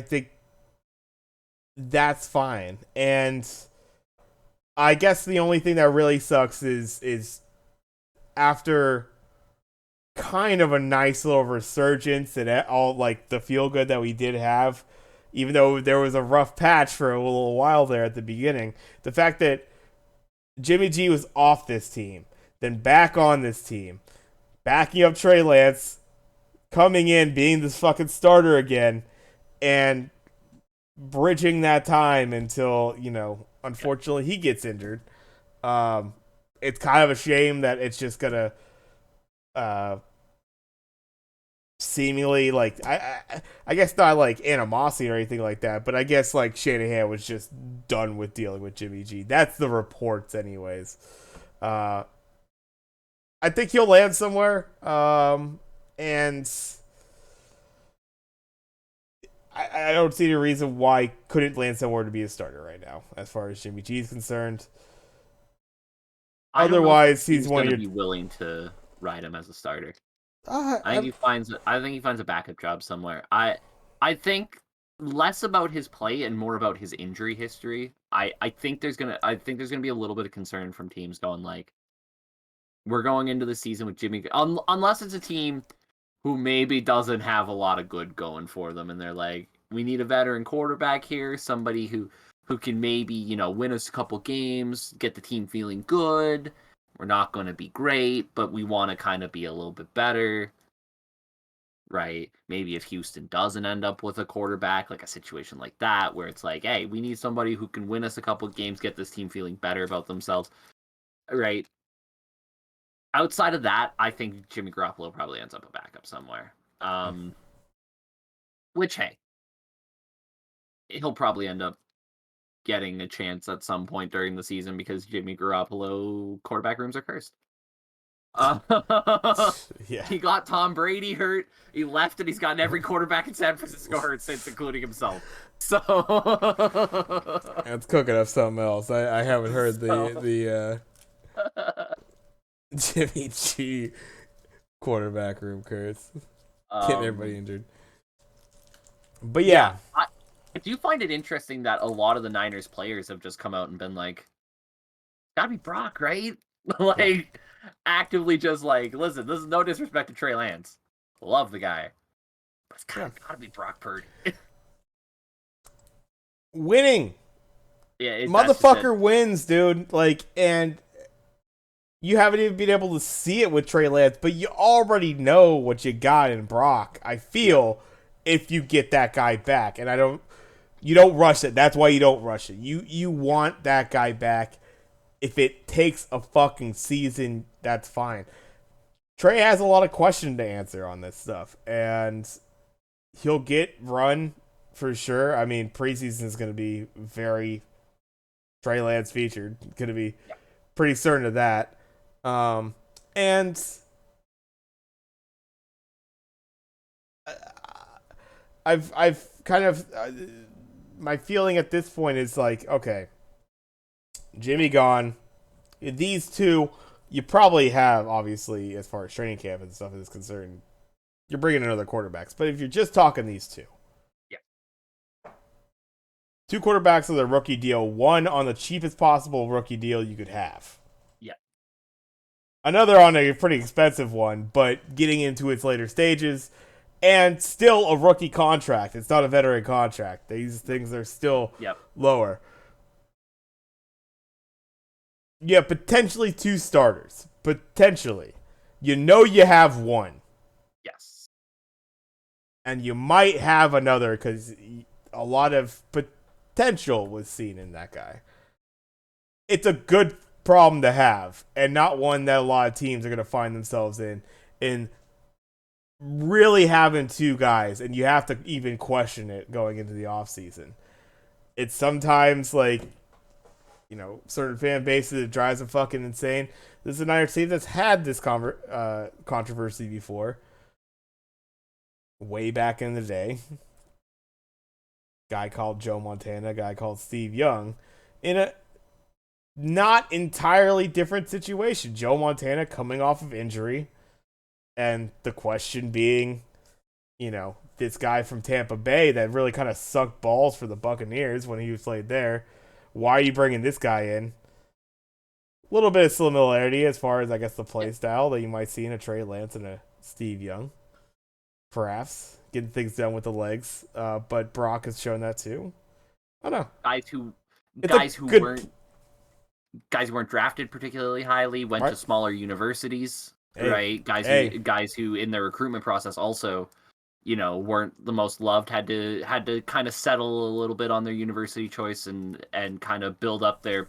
think that's fine. And I guess the only thing that really sucks is after kind of a nice little resurgence and all like the feel good that we did have, even though there was a rough patch for a little while there at the beginning, the fact that Jimmy G was off this team, then back on this team, backing up Trey Lance, coming in, being this fucking starter again, and bridging that time until, unfortunately he gets injured. It's kind of a shame that it's just gonna seemingly like I guess not like animosity or anything like that, but I guess like Shanahan was just done with dealing with Jimmy G. That's the reports, anyways. I think he'll land somewhere, and I don't see any reason why he couldn't land somewhere to be a starter right now, as far as Jimmy G is concerned. Otherwise, he's one of your. Be willing to ride him as a starter. I think he finds a backup job somewhere. I think less about his play and more about his injury history. I think there's gonna be a little bit of concern from teams going like, we're going into the season with Jimmy, unless it's a team who maybe doesn't have a lot of good going for them, and they're like, we need a veteran quarterback here, somebody who can maybe win us a couple games, get the team feeling good. We're not going to be great, but we want to kind of be a little bit better, right? Maybe if Houston doesn't end up with a quarterback, like a situation like that, where it's like, hey, we need somebody who can win us a couple games, get this team feeling better about themselves, right? Outside of that, I think Jimmy Garoppolo probably ends up a backup somewhere. Which, hey, he'll probably end up getting a chance at some point during the season because Jimmy Garoppolo quarterback rooms are cursed. Yeah. He got Tom Brady hurt. He left, and he's gotten every quarterback in San Francisco hurt since, including himself. So it's cooking up something else. I haven't heard the Jimmy G quarterback room curse. Getting everybody injured. But yeah. I do find it interesting that a lot of the Niners players have just come out and been like, gotta be Brock, right? Like, actively just like, listen, this is no disrespect to Trey Lance. Love the guy. But it's gotta be Brock Purdy. Winning. Yeah, motherfucker wins, dude. Like, and you haven't even been able to see it with Trey Lance, but you already know what you got in Brock. I feel if you get that guy back, and you don't rush it. That's why you don't rush it. You want that guy back. If it takes a fucking season, that's fine. Trey has a lot of questions to answer on this stuff, and he'll get run for sure. I mean, preseason is going to be very Trey Lance featured. Going to be pretty certain of that. And I've kind of my feeling at this point is like, okay, Jimmy gone. These two, you probably have, obviously, as far as training camp and stuff is concerned, you're bringing in other quarterbacks. But if you're just talking these two, Yeah. two quarterbacks on the rookie deal, one on the cheapest possible rookie deal you could have. Yeah. Another on a pretty expensive one, but getting into its later stages, and still a rookie contract. It's not a veteran contract. These things are still Yep. lower. Yeah, potentially two starters. Potentially. You know you have one. Yes. And you might have another because a lot of potential was seen in that guy. It's a good problem to have, and not one that a lot of teams are going to find themselves in really having two guys, and you have to even question it going into the offseason. It's sometimes like, certain fan bases, it drives them fucking insane. This is a Niners team that's had this controversy before. Way back in the day. Guy called Joe Montana, guy called Steve Young. In a not entirely different situation. Joe Montana coming off of injury. And the question being, this guy from Tampa Bay that really kind of sucked balls for the Buccaneers when he played there. Why are you bringing this guy in? A little bit of similarity as far as, I guess, the play style that you might see in a Trey Lance and a Steve Young. Perhaps. Getting things done with the legs. But Brock has shown that too. I don't know. Guys who weren't drafted particularly highly, went to smaller universities, right? Guys who in their recruitment process also, weren't the most loved, had to kind of settle a little bit on their university choice and kind of build up their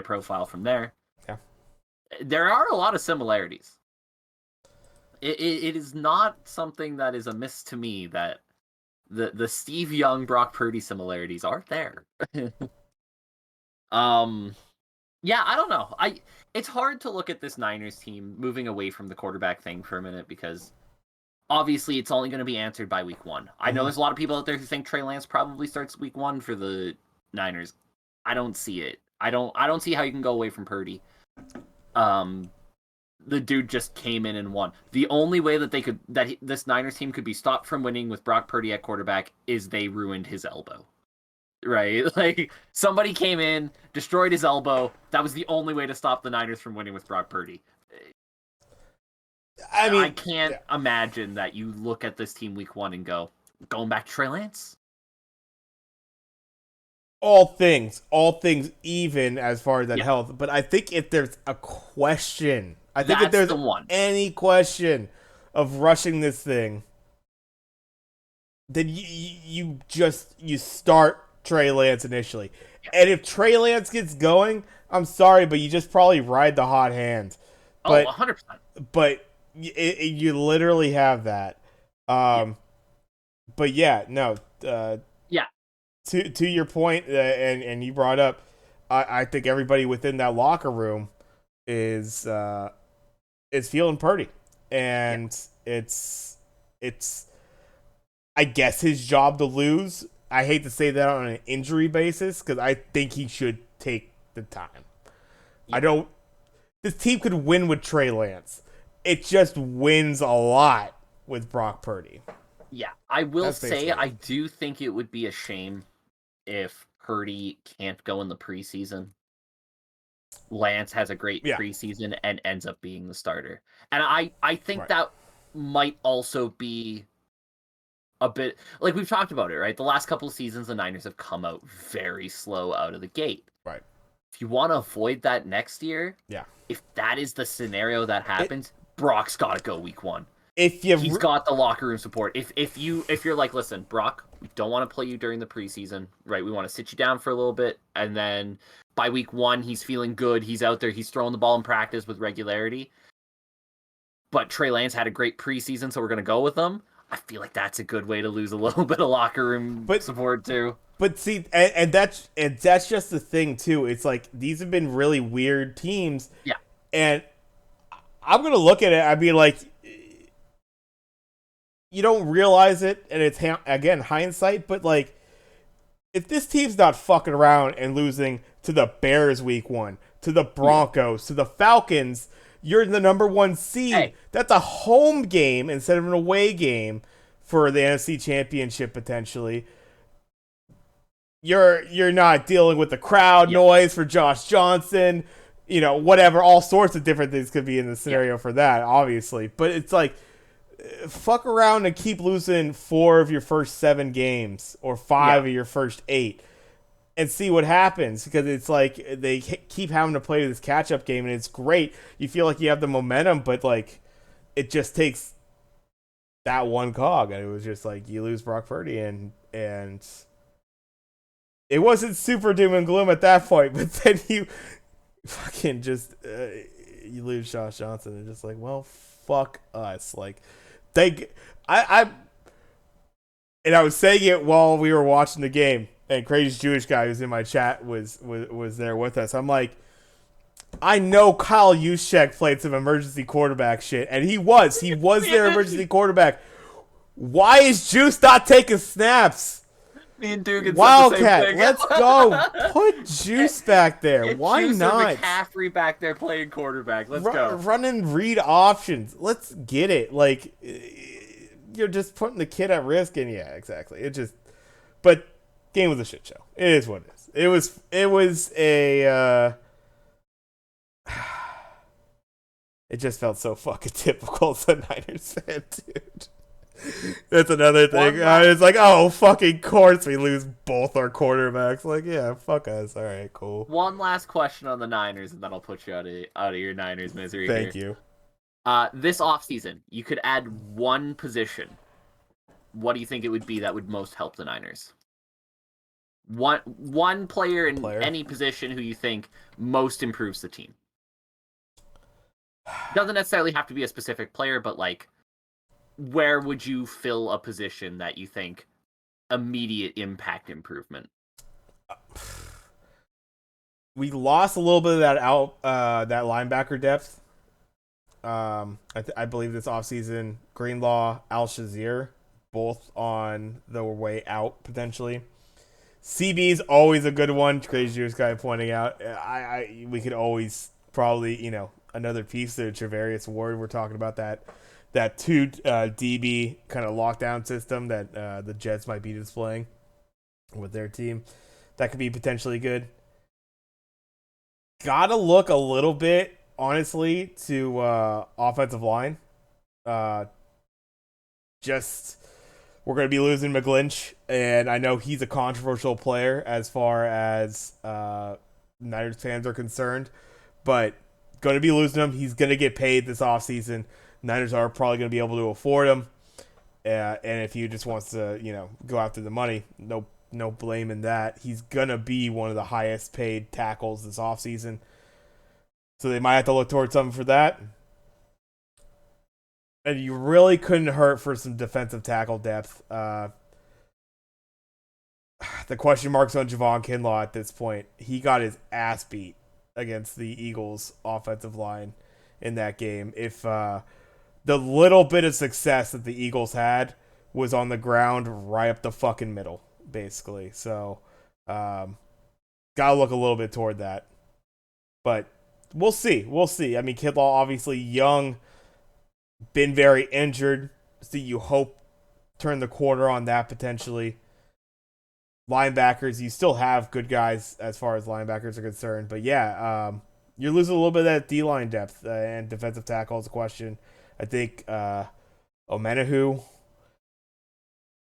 profile from there. Yeah. There are a lot of similarities. It is not something that is amiss to me that the Steve Young Brock Purdy similarities are there. Yeah, I don't know. It's hard to look at this Niners team moving away from the quarterback thing for a minute because obviously it's only going to be answered by week 1. I know there's a lot of people out there who think Trey Lance probably starts week 1 for the Niners. I don't see it. I don't see how you can go away from Purdy. The dude just came in and won. The only way that this Niners team could be stopped from winning with Brock Purdy at quarterback is they ruined his elbow. Right? Like, somebody came in, destroyed his elbow. That was the only way to stop the Niners from winning with Brock Purdy. I can't imagine that you look at this team week 1 and go, going back to Trey Lance? All things, even as far as that health. But I think if there's a question, if there's any question of rushing this thing, then you start Trey Lance initially. Yeah. And if Trey Lance gets going, I'm sorry, but you just probably ride the hot hand. But, 100%. But you literally have that. But yeah, no. To your point, and you brought up, I think everybody within that locker room is feeling Purdy, and it's I guess his job to lose. I hate to say that on an injury basis because I think he should take the time. Yeah. This team could win with Trey Lance. It just wins a lot with Brock Purdy. Yeah, I will say I do think it would be a shame if Purdy can't go in the preseason. Lance has a great preseason and ends up being the starter. And I think that might also be a bit, like we've talked about it, right? The last couple of seasons, the Niners have come out very slow out of the gate. Right. If you want to avoid that next year, if that is the scenario that happens, Brock's got to go week 1. He's got the locker room support. If you're like, listen, Brock, we don't want to play you during the preseason, right? We want to sit you down for a little bit, and then by week 1, he's feeling good. He's out there. He's throwing the ball in practice with regularity. But Trey Lance had a great preseason, so we're going to go with him. I feel like that's a good way to lose a little bit of locker room support too. But see, and that's just the thing too. It's like these have been really weird teams. Yeah. And I'm gonna look at it. I'd be like, you don't realize it, and it's again hindsight. But like, if this team's not fucking around and losing to the Bears week 1, to the Broncos, to the Falcons, you're the number 1 seed. Hey. That's a home game instead of an away game for the NFC Championship potentially. You're not dealing with the crowd noise for Josh Johnson, whatever, all sorts of different things could be in the scenario for that, obviously. But it's like, fuck around and keep losing 4 of your first 7 games or 5 of your first 8 and see what happens, because it's like they keep having to play this catch-up game, and it's great. You feel like you have the momentum, but like it just takes that one cog, and it was just like you lose Brock Purdy, and it wasn't super doom and gloom at that point, but then you fucking just you lose Josh Johnson, and just like, well, fuck us. Like, I was saying it while we were watching the game, and Crazy Jewish guy who's in my chat was there with us. I'm like, I know Kyle Juszczyk played some emergency quarterback shit, and he was their emergency quarterback. Why is Juice not taking snaps? Me and Dugan Wildcat, said the same thing. let's go. Put Juice back there. Get Why Juice not? Or McCaffrey back there playing quarterback. Let's go. Run and read options. Let's get it. Like, you're just putting the kid at risk, and yeah, exactly. But game was a shit show. It is what it is. It was a. It just felt so fucking typical as a Niners fan, dude. That's another thing. I was like, oh, fucking course we lose both our quarterbacks. Like, yeah, fuck us. All right, cool. One last question on the Niners, and then I'll put you out of your Niners misery. Thank you. This offseason, you could add one position. What do you think it would be that would most help the Niners? One player in any position who you think most improves the team. Doesn't necessarily have to be a specific player, but like, where would you fill a position that you think immediate impact improvement? We lost a little bit of that linebacker depth. I believe this offseason, Greenlaw, Al-Shazir, both on the way out potentially. CB's always a good one. Crazy Jewish guy pointing out. We could always probably, another piece to Travarius Ward. We're talking about that 2 DB kind of lockdown system that the Jets might be displaying with their team. That could be potentially good. Gotta look a little bit, honestly, to offensive line. We're going to be losing McGlinch, and I know he's a controversial player as far as Niners fans are concerned, but going to be losing him. He's going to get paid this offseason. Niners are probably going to be able to afford him, and if he just wants to, go after the money, no blame in that. He's going to be one of the highest paid tackles this offseason, so they might have to look towards something for that. And you really couldn't hurt for some defensive tackle depth. The question marks on Javon Kinlaw at this point. He got his ass beat against the Eagles' offensive line in that game. If the little bit of success that the Eagles had was on the ground right up the fucking middle, basically. So, gotta look a little bit toward that. But we'll see. I mean, Kinlaw obviously young, been very injured, so you hope turn the corner on that potentially. Linebackers, you still have good guys as far as linebackers are concerned, but yeah, you're losing a little bit of that D-line depth, and defensive tackle is a question. I think Omenahu,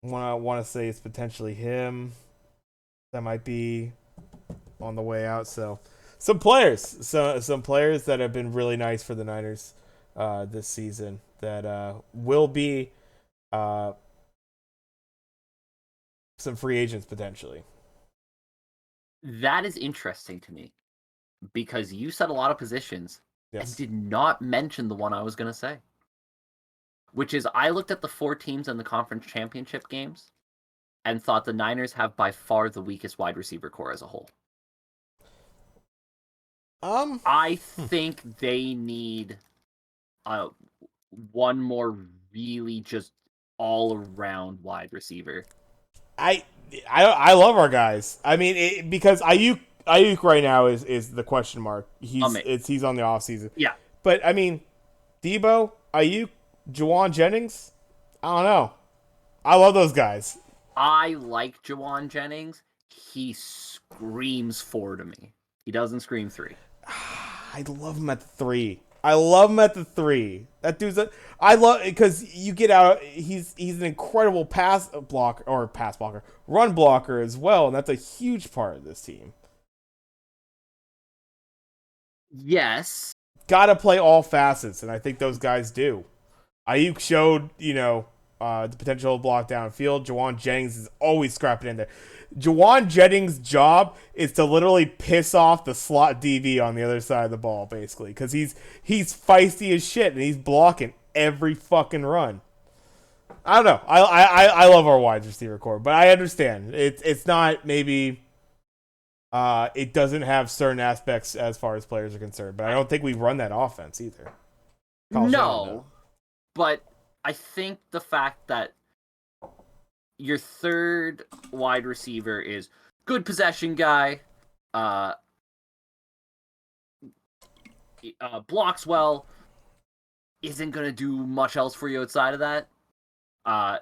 want to say it's potentially him that might be on the way out. So some players that have been really nice for the Niners this season that will be some free agents potentially. That is interesting to me because you said a lot of positions Yes. and did not mention the one I was going to say, which is I looked at the 4 teams in the conference championship games and thought the Niners have by far the weakest wide receiver core as a whole. I think they need one more really just all-around wide receiver. I love our guys. I mean, because Ayuk right now is the question mark. He's on the off season. Yeah. But I mean, Debo, Ayuk, Juwan Jennings. I don't know. I love those guys. I like Juwan Jennings. He screams 4 to me. He doesn't scream 3. I love him at the 3. I love him at the 3. That dude's I love because you get out. He's an incredible run blocker as well, and that's a huge part of this team. Yes. Gotta play all facets, and I think those guys do. Ayuk showed, the potential to block downfield. Juwan Jennings is always scrapping in there. Juwan Jennings' job is to literally piss off the slot DB on the other side of the ball, basically, because he's feisty as shit and he's blocking every fucking run. I don't know. I love our wide receiver core, but I understand it's not maybe. It doesn't have certain aspects as far as players are concerned, but I don't think we run that offense either. No, but I think the fact that your third wide receiver is good possession guy, blocks well, isn't going to do much else for you outside of that. I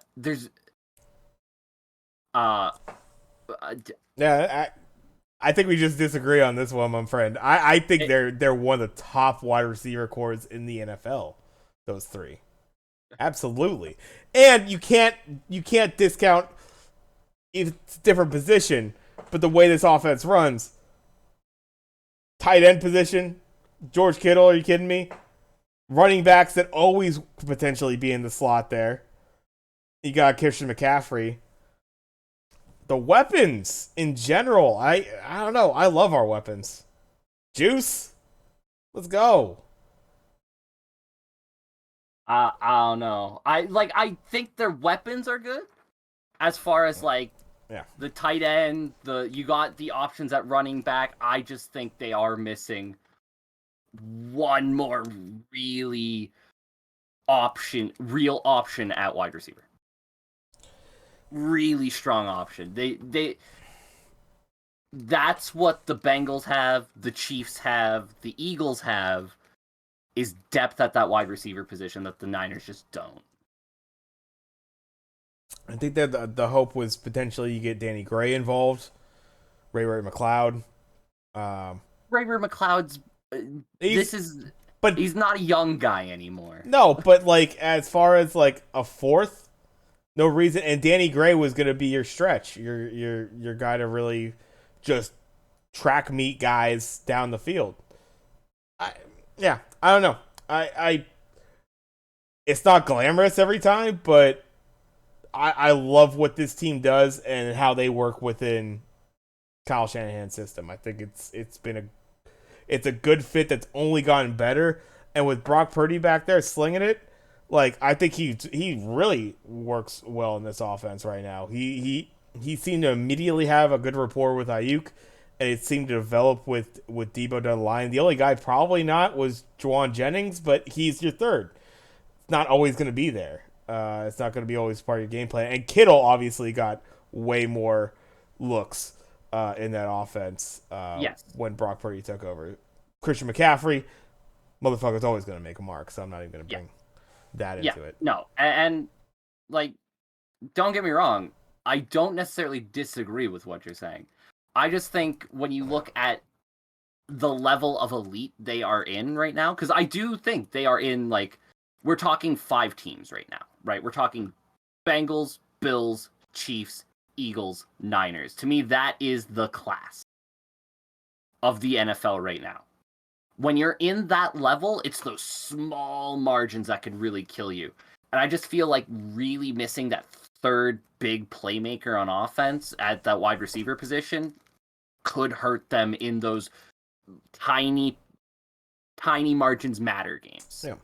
think we just disagree on this one, my friend. I think they're one of the top wide receiver cores in the NFL. Those 3. Absolutely. And you can't discount if it's a different position, but the way this offense runs, tight end position, George Kittle, are you kidding me? Running backs that always potentially be in the slot there. You got Christian McCaffrey. The weapons in general, I don't know. I love our weapons. Juice, let's go. I don't know. I think their weapons are good, as far as the tight end. You got the options at running back. I just think they are missing one more real option at wide receiver. Really strong option. That's what the Bengals have, the Chiefs have, the Eagles have, is depth at that wide receiver position that the Niners just don't. I think that the hope was potentially you get Danny Gray involved, Ray McLeod. Ray McLeod's he's not a young guy anymore. No, but as far as a fourth, no reason. And Danny Gray was going to be your stretch, your guy to really just track meet guys down the field. I don't know. It's not glamorous every time, but I love what this team does and how they work within Kyle Shanahan's system. I think it's a good fit that's only gotten better. And with Brock Purdy back there slinging it, I think he really works well in this offense right now. He seemed to immediately have a good rapport with Ayuk, and it seemed to develop with Debo down the line. The only guy probably not was Juwan Jennings, but he's your third. It's not always going to be there. It's not going to be always part of your game plan. And Kittle obviously got way more looks in that offense when Brock Purdy took over. Christian McCaffrey, motherfucker's always going to make a mark, so I'm not even going to bring that into it. No, and don't get me wrong, I don't necessarily disagree with what you're saying. I just think when you look at the level of elite they are in right now, because I do think they are in, we're talking 5 teams right now, right? We're talking Bengals, Bills, Chiefs, Eagles, Niners. To me, that is the class of the NFL right now. When you're in that level, it's those small margins that could really kill you. And I just feel like really missing that third big playmaker on offense at that wide receiver position could hurt them in those tiny margins matter games. Yeah.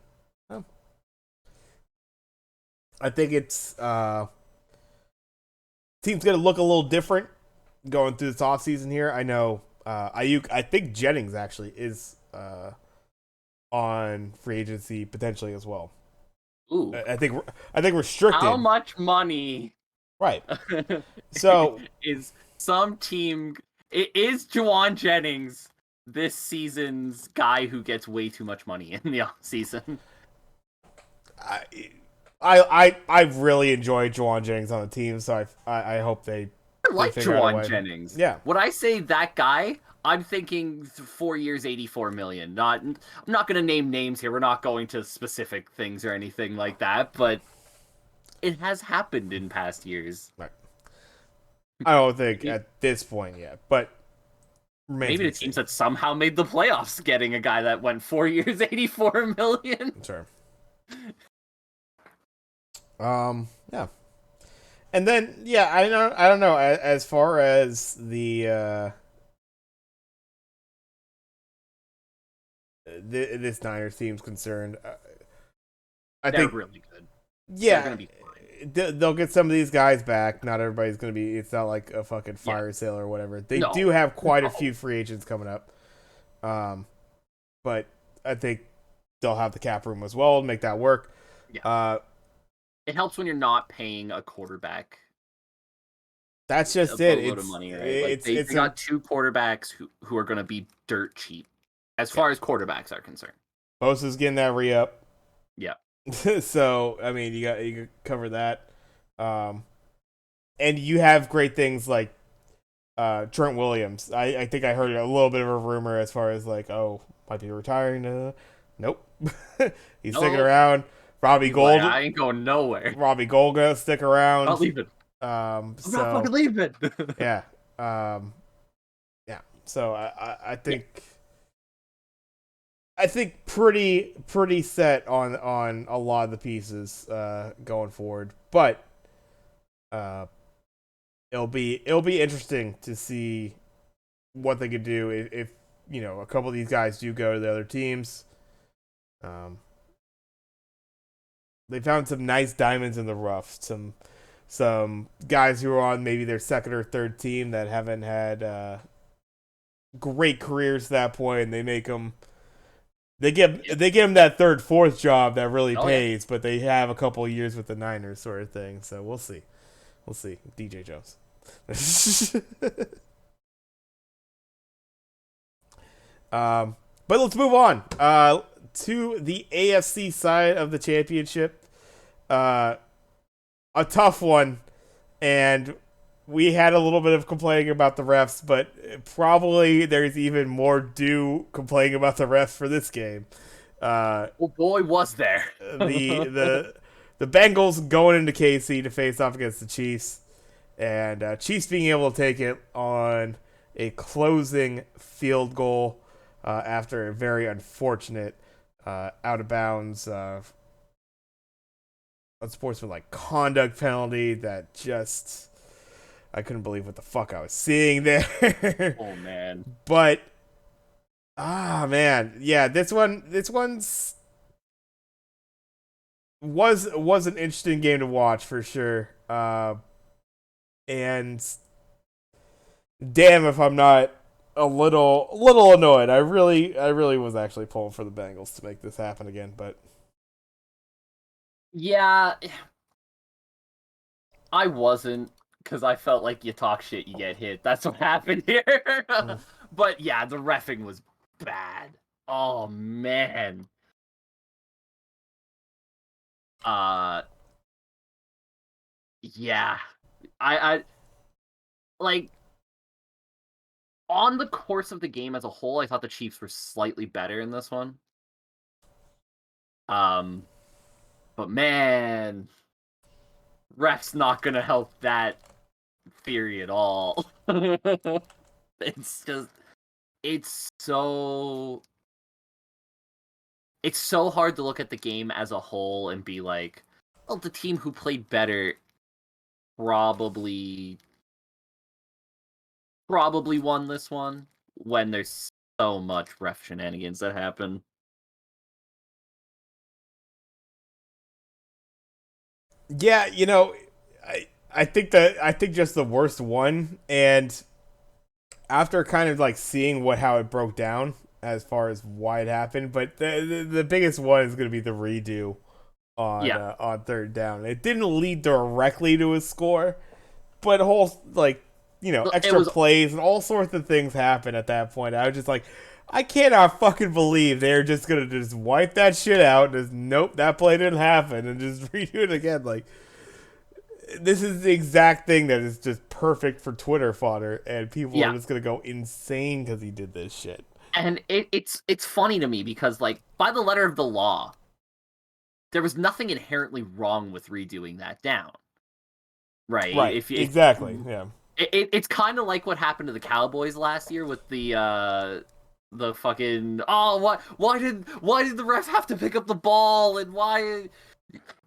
Oh. I think it's team's going to look a little different going through this offseason here. I know Ayuk, I think Jennings actually is on free agency potentially as well. Ooh, I think how restricted. much money Right. So is some team? It is Juwan Jennings this season's guy who gets way too much money in the off season. I I really enjoyed Juwan Jennings on the team, so I hope I they like figure out a Juwan way. Jennings. Yeah. When I say that guy, I'm thinking 4 years, 84 million. I'm not going to name names here. We're not going to specific things or anything like that, but it has happened in past years. Right. I don't think at this point yet, but remains to Maybe the be teams seen. that somehow made the playoffs getting a guy that went 4 years, 84 million. Sure. Yeah. And then yeah, I don't know as far as this Niners team's concerned. I They're think really good. They're yeah, going to be fine. they'll get some of these guys back. Not everybody's going to be. It's not like a fucking Yeah. fire sale or whatever. They do No. have quite a No. few free agents coming up. Um, but I think they'll have the cap room as well to make that work. Yeah. Uh, It helps when you're not paying a quarterback that's a just it. boatload of money, right? Like they It's a got two quarterbacks who are going to be dirt cheap as far as quarterbacks are concerned. Bosa's getting that re up. Yeah. So I mean, you cover that. And you have great things like Trent Williams. I think I heard a little bit of a rumor as far as like, oh, might be retiring. Nope, he's sticking around. Robbie He's Gold. like, I ain't going nowhere. Robbie Gold gonna stick around. Not leaving. I'm not fucking leaving. Yeah, yeah. So I think. Yeah. I think pretty set on a lot of the pieces going forward, but it'll be interesting to see what they could do if a couple of these guys do go to the other teams. They found some nice diamonds in the rough. Some guys who are on maybe their second or third team that haven't had great careers to that point, and they make them. They give them that third, fourth job that really pays, but they have a couple of years with the Niners, sort of thing. So we'll see. DJ Jones. But let's move on to the AFC side of the championship. A tough one, and we had a little bit of complaining about the refs, but probably there's even more due complaining about the refs for this game. Oh boy, was there. the Bengals going into KC to face off against the Chiefs, and Chiefs being able to take it on a closing field goal after a very unfortunate out of bounds unsportsmanlike conduct penalty that just I couldn't believe what the fuck I was seeing there. Oh man. But man, yeah, this one's was an interesting game to watch for sure. And damn if I'm not a little annoyed. I really was actually pulling for the Bengals to make this happen again, but yeah, I wasn't, because I felt like you talk shit, you get hit. That's what happened here. But yeah, the reffing was bad. Oh man. Yeah. I like on the course of the game as a whole, I thought the Chiefs were slightly better in this one. But man, ref's not gonna help that theory at all. It's just it's so hard to look at the game as a whole and be like, well, the team who played better probably won this one, when there's so much ref shenanigans that happen. yeah, I think just the worst one, and after kind of like seeing how it broke down as far as why it happened, but the biggest one is going to be the redo Yeah, on third down. It didn't lead directly to a score, but whole like it extra was. plays and all sorts of things happened at that point. I was just like, I cannot fucking believe they're just gonna just wipe that shit out and just nope, that play didn't happen and just redo it again. Like this is the exact thing that is just perfect for Twitter fodder, and people are Yeah, just gonna go insane because he did this shit. and it's funny to me because like by the letter of the law, there was nothing inherently wrong with redoing that down, right? Right, If exactly, yeah. it's kind of like what happened to the Cowboys last year with the fucking oh why did the ref have to pick up the ball and why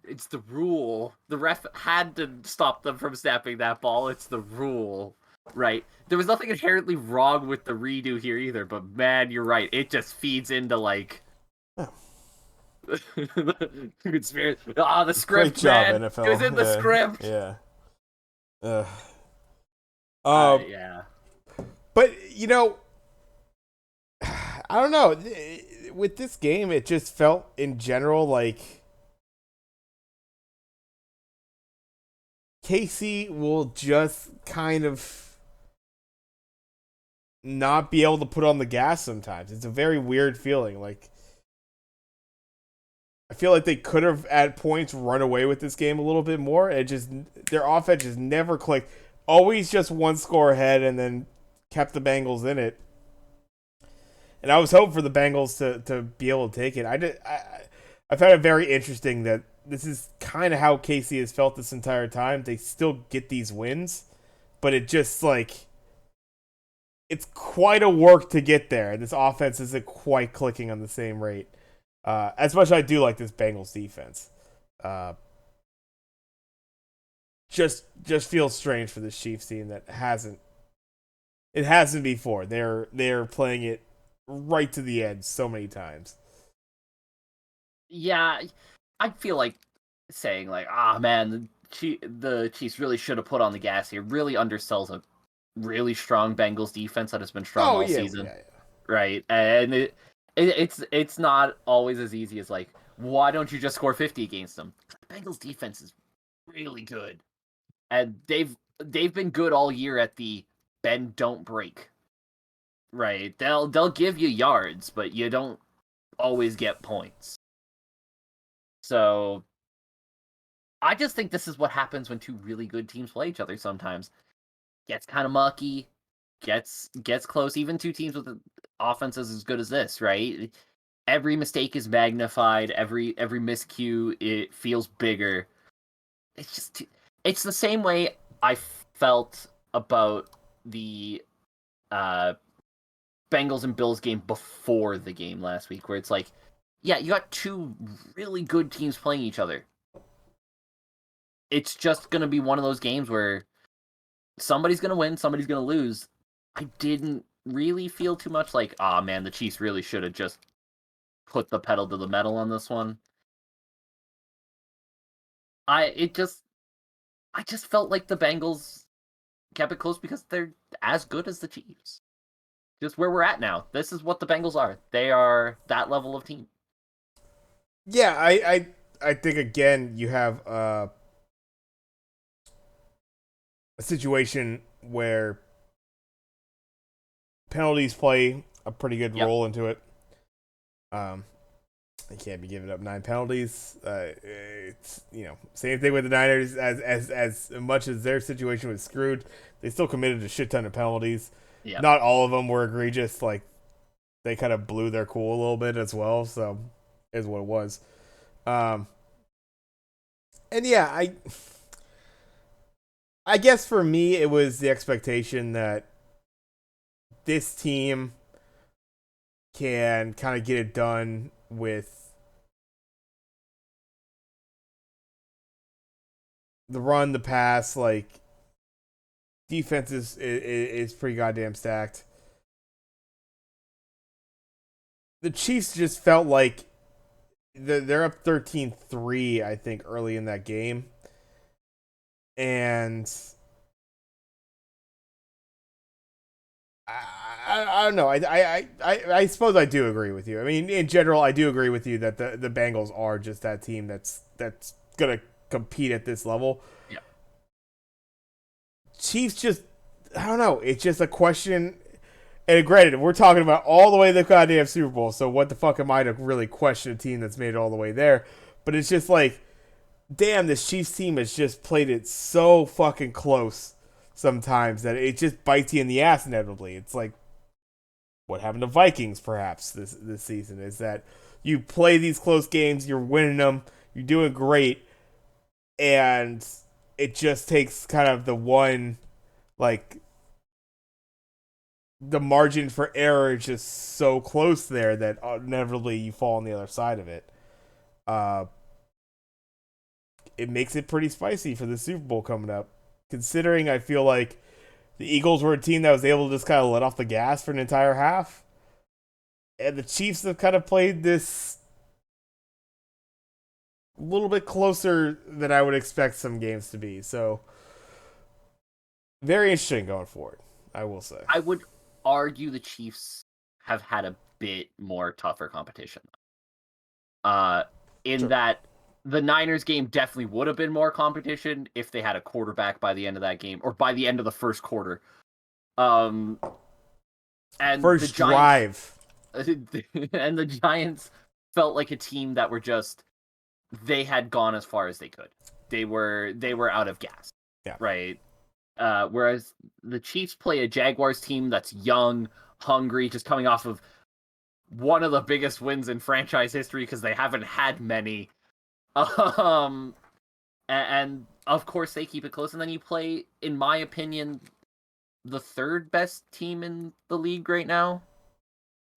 it's the rule. The ref had to stop them from snapping that ball. It's the rule. Right. There was nothing inherently wrong with the redo here either, but man, you're right. It just feeds into like Yeah. conspiracy. Ah, the Great script, job, man. It was NFL. in the script. Yeah. Uh, um, Yeah. but I don't know. With this game, it just felt in general like Casey will just kind of not be able to put on the gas sometimes. It's a very weird feeling. Like I feel like they could have at points run away with this game a little bit more. It just their offense just never clicked. Always just one score ahead and then kept the Bengals in it. And I was hoping for the Bengals to be able to take it. I found it very interesting that this is kind of how Casey has felt this entire time. They still get these wins, but it just like it's quite a work to get there. And this offense isn't quite clicking on the same rate. As much as I do like this Bengals defense, uh, just feels strange for this Chiefs team that hasn't before. They're playing it right to the end so many times. Yeah. I feel like saying like, ah, man, the Chiefs really should have put on the gas here. Really undersells a really strong Bengals defense that has been strong Oh all yeah, season, yeah, right? And it's not always as easy as like, why don't you just score 50 against them? The Bengals defense is really good, and they've been good all year at the bend don't break, right? They'll give you yards, but you don't always get points. So I just think this is what happens when two really good teams play each other sometimes. Gets kind of mucky, gets close. Even two teams with offenses as good as this, right? Every mistake is magnified. Every miscue it feels bigger. It's just it's the same way I felt about the uh, Bengals and Bills game before the game last week, where it's like, yeah, you got two really good teams playing each other. It's just gonna be one of those games where somebody's gonna win, somebody's gonna lose. I didn't really feel too much like, ah, man, the Chiefs really should have just put the pedal to the metal on this one. I it just I just felt like the Bengals kept it close because they're as good as the Chiefs. Just where we're at now. This is what the Bengals are. They are that level of team. yeah. I think again you have a situation where penalties play a pretty good Yep. role into it. Um, they can't be giving up 9 penalties. It's same thing with the Niners. As much as their situation was screwed, they still committed a shit ton of penalties. Yep. Not all of them were egregious. Like they kind of blew their cool a little bit as well. So is what it was. Um, and yeah, I guess for me it was the expectation that this team can kind of get it done with the run, the pass, like defense is pretty goddamn stacked. The Chiefs just felt like they're up 13-3, I think, early in that game. And I don't know. I suppose I do agree with you. I mean, in general, I do agree with you that the Bengals are just that team that's gonna compete at this level. Yeah. Chiefs just, I don't know. It's just a question. And granted, we're talking about all the way to the goddamn Super Bowl, so what the fuck am I to really question a team that's made it all the way there? But it's just like, damn, this Chiefs team has just played it so fucking close sometimes that it just bites you in the ass inevitably. It's like what happened to Vikings perhaps this season is that you play these close games, you're winning them, you're doing great, and it just takes kind of the one like the margin for error is just so close there that inevitably you fall on the other side of it. Uh, it makes it pretty spicy for the Super Bowl coming up. Considering I feel like the Eagles were a team that was able to just kind of let off the gas for an entire half, and the Chiefs have kind of played this a little bit closer than I would expect some games to be. So, very interesting going forward, I will say. I would argue the Chiefs have had a bit more tougher competition. In Sure. that the Niners game definitely would have been more competition if they had a quarterback by the end of that game or by the end of the first quarter. And First the Giants drive. and the Giants felt like a team that were just they had gone as far as they could. They were out of gas. Yeah. Right. Whereas the Chiefs play a Jaguars team that's young, hungry, just coming off of one of the biggest wins in franchise history because they haven't had many. And of course they keep it close. And then you play, in my opinion, the third best team in the league right now.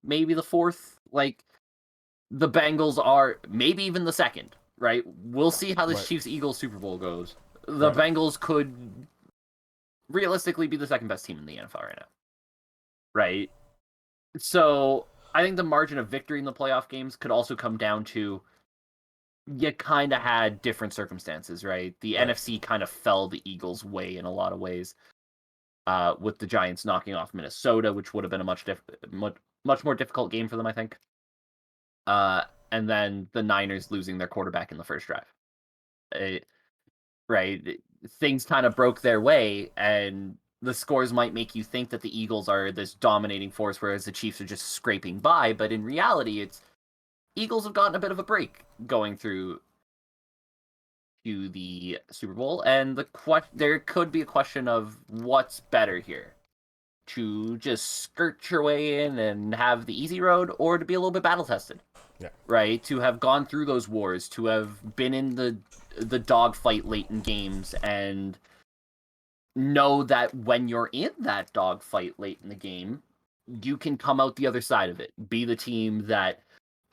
Maybe the fourth. Like, the Bengals are maybe even the second, right? We'll see how this Right. Chiefs-Eagles Super Bowl goes. The Right. Bengals could realistically be the second best team in the NFL right now. Right? So I think the margin of victory in the playoff games could also come down to you kind of had different circumstances, right? The Right. NFC kind of fell the Eagles' way in a lot of ways, with the Giants knocking off Minnesota, which would have been a much more difficult game for them, I think. And then the Niners losing their quarterback in the first drive. Right? Things kind of broke their way, and the scores might make you think that the Eagles are this dominating force, whereas the Chiefs are just scraping by. But in reality, it's Eagles have gotten a bit of a break going through to the Super Bowl, and there could be a question of what's better here: to just skirt your way in and have the easy road, or to be a little bit battle tested. Yeah. Right? To have gone through those wars, to have been in the dogfight late in games, and know that when you're in that dogfight late in the game, you can come out the other side of it. Be the team that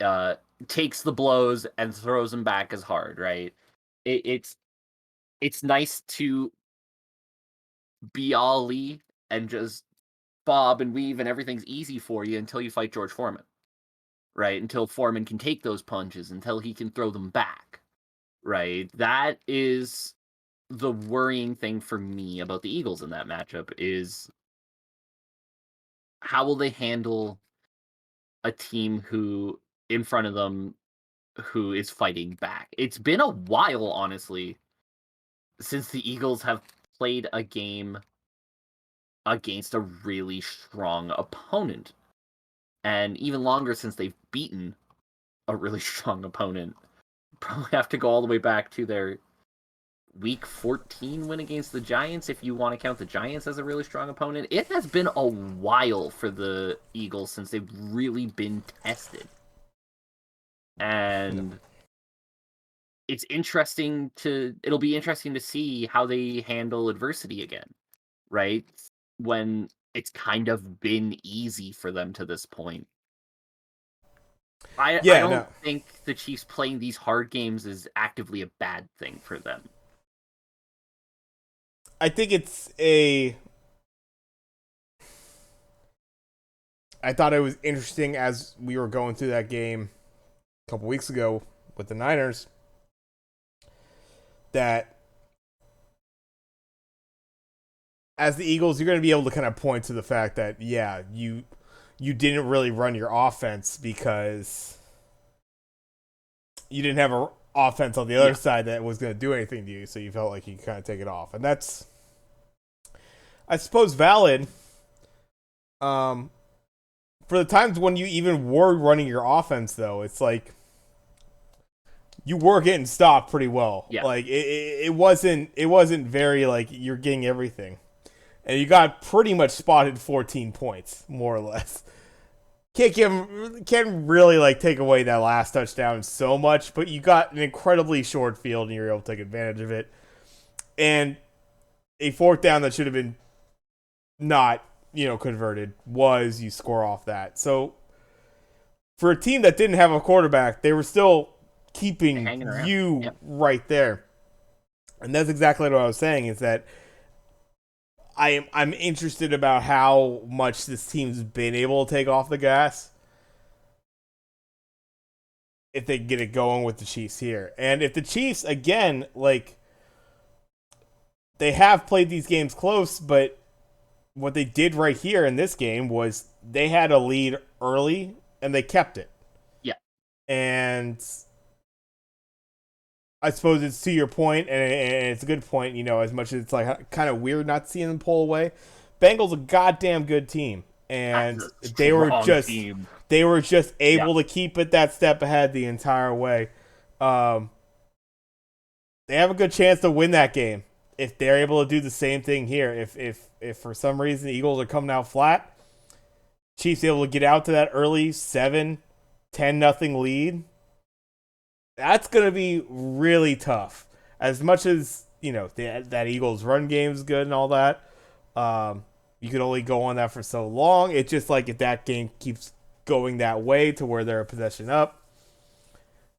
uh, takes the blows and throws them back as hard, right? It's nice to be Ali and just bob and weave and everything's easy for you until you fight George Foreman, right? Until Foreman can take those punches, until he can throw them back, right? That is the worrying thing for me about the Eagles in that matchup is how will they handle a team who in front of them who is fighting back? It's been a while, honestly, since the Eagles have played a game against a really strong opponent. And even longer since they've beaten a really strong opponent. Probably have to go all the way back to their week 14 win against the Giants, if you want to count the Giants as a really strong opponent. It has been a while for the Eagles since they've really been tested. And it'll be interesting to see how they handle adversity again, right? When it's kind of been easy for them to this point. I Yeah. don't No. think the Chiefs playing these hard games is actively a bad thing for them. I think it's a. I thought it was interesting as we were going through that game a couple weeks ago with the Niners that as the Eagles, you're going to be able to kind of point to the fact that, yeah, you didn't really run your offense because you didn't have an offense on the other Yeah. side that was going to do anything to you, so you felt like you could kind of take it off. And that's, I suppose, valid. For the times when you even were running your offense, though, it's like you were getting stopped pretty well. Yeah. Like it wasn't very like you're getting everything, and you got pretty much spotted 14 points more or less. Can't really like take away that last touchdown so much, but you got an incredibly short field and you were able to take advantage of it, and a fourth down that should have been not converted was you score off that. So for a team that didn't have a quarterback, they were still keeping Hanging around. you Yep. right there. And that's exactly what I was saying, is that I'm interested about how much this team's been able to take off the gas if they get it going with the Chiefs here. And if the Chiefs, again, like, they have played these games close, but what they did right here in this game was they had a lead early and they kept it. Yeah. And I suppose it's to your point, and it's a good point, as much as it's like kind of weird not seeing them pull away. Bengals a goddamn good team, and they were just able to keep it that step ahead the entire way. They have a good chance to win that game if they're able to do the same thing here. If for some reason the Eagles are coming out flat, Chiefs able to get out to that early 7-10 nothing lead. That's going to be really tough. As much as, that Eagles run game is good and all that, you could only go on that for so long. It's just like if that game keeps going that way to where they're a possession up,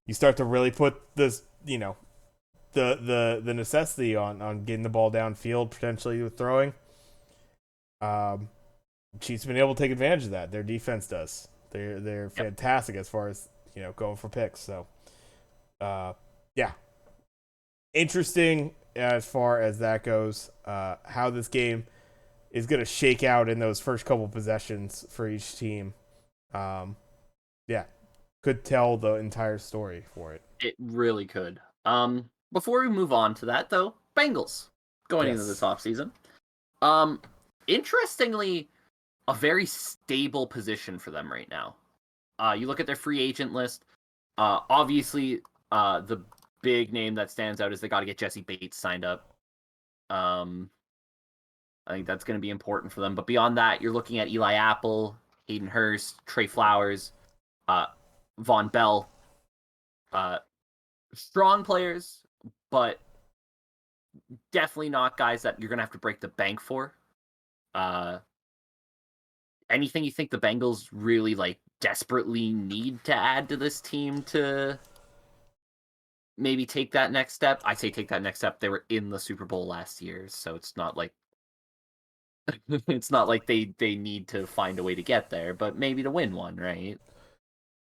you start to really put this, the necessity on getting the ball downfield, potentially with throwing. Chiefs have been able to take advantage of that. Their defense does. They're fantastic as far as, going for picks. So, yeah, interesting as far as that goes. How this game is going to shake out in those first couple possessions for each team. Yeah, could tell the entire story for it. It really could. Before we move on to that, though, Bengals going into this offseason. Interestingly, a very stable position for them right now. You look at their free agent list. Obviously, the big name that stands out is they got to get Jesse Bates signed up. I think that's going to be important for them. But beyond that, you're looking at Eli Apple, Hayden Hurst, Trey Flowers, Von Bell. Strong players, but definitely not guys that you're going to have to break the bank for. Anything you think the Bengals really desperately need to add to this team to maybe take that next step? I say take that next step. They were in the Super Bowl last year, so it's not like they need to find a way to get there, but maybe to win one, right?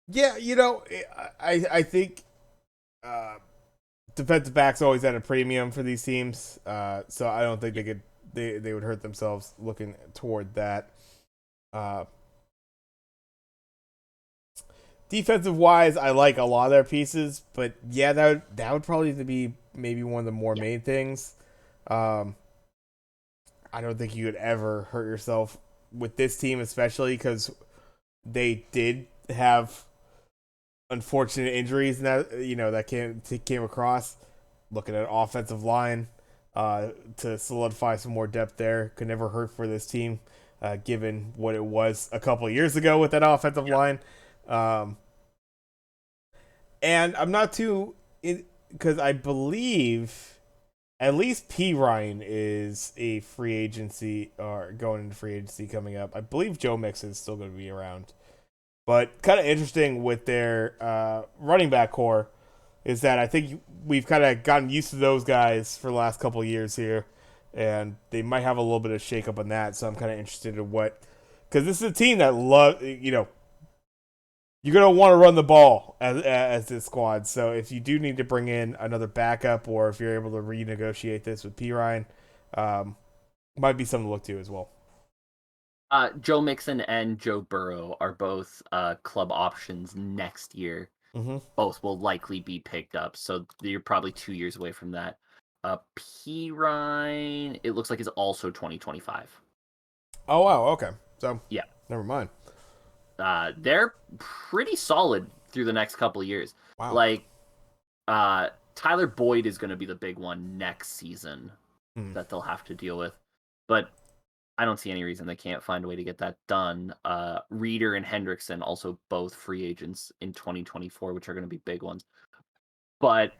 Yeah, I think defensive backs always at a premium for these teams, so I don't think they would hurt themselves looking toward that. Defensive wise, I like a lot of their pieces, but yeah, that would probably be maybe one of the more main things. I don't think you would ever hurt yourself with this team, especially because they did have unfortunate injuries and that came across. Looking at offensive line to solidify some more depth there could never hurt for this team, given what it was a couple of years ago with that offensive line. And I'm not too, because I believe at least P. Ryan is a free agency or going into free agency coming up. I believe Joe Mixon is still going to be around. But kind of interesting with their running back core is that I think we've kind of gotten used to those guys for the last couple of years here, and they might have a little bit of shakeup on that. So I'm kind of interested in because this is a team that you're going to want to run the ball as this squad. So if you do need to bring in another backup, or if you're able to renegotiate this with P. Ryan, Might be something to look to as well. Joe Mixon and Joe Burrow are both club options next year. Mm-hmm. Both will likely be picked up, so you're probably 2 years away from that. P Ryan, it looks like is also 2025. Oh wow, okay. So Yeah, never mind. they're pretty solid through the next couple of years. Wow. Like, Tyler Boyd is going to be the big one next season Hmm. that they'll have to deal with, but I don't see any reason they can't find a way to get that done. Reeder and Hendrickson also both free agents in 2024, which are going to be big ones. But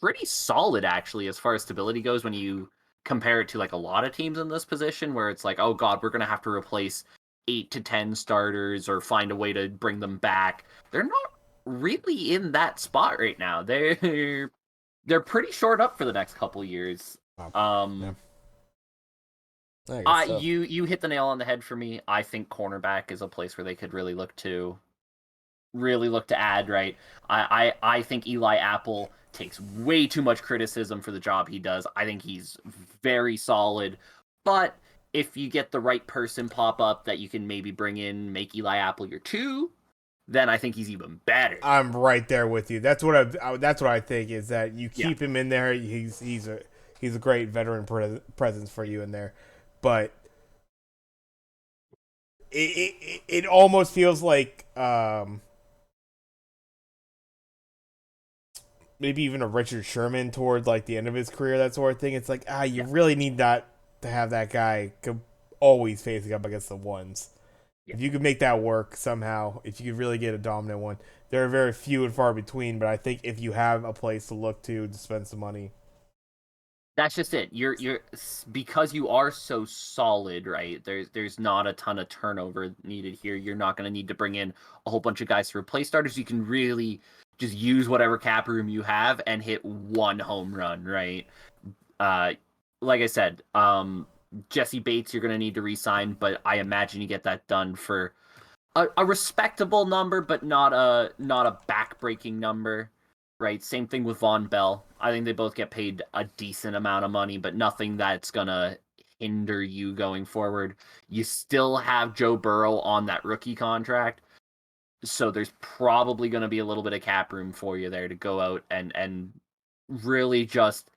pretty solid actually as far as stability goes when you compare it to like a lot of teams in this position where it's like, oh god, we're going to have to replace 8 to 10 starters or find a way to bring them back. They're not really in that spot right now. They're pretty short up for the next couple years. Wow. Yeah. Um I guess so. you hit the nail on the head for me. I think cornerback is a place where they could really look to add, right? I think Eli Apple takes way too much criticism for the job he does. I think he's very solid, but if you get the right person pop up that you can maybe bring in, make Eli Apple your two, then I think he's even better. I'm right there with you. That's what I think is that you Yeah, keep him in there. He's a great veteran presence for you in there, but it almost feels like maybe even a Richard Sherman toward like the end of his career, that sort of thing. It's like you yeah, really need that to have that guy always facing up against the ones. yeah. If you could make that work somehow, if you could really get a dominant one, there are very few and far between. But I think if you have a place to look to spend some money, That's just it. You're because you are so solid, right? There's not a ton of turnover needed here. You're not going to need to bring in a whole bunch of guys to replace starters. You can really just use whatever cap room you have and hit one home run, right? Uh, like I said, Jesse Bates you're going to need to re-sign, but I imagine you get that done for a respectable number, but not a backbreaking number, right? Same thing with Von Bell. I think they both get paid a decent amount of money, but nothing that's gonna hinder you going forward. You still have Joe Burrow on that rookie contract, so there's probably gonna be a little bit of cap room for you there to go out and really just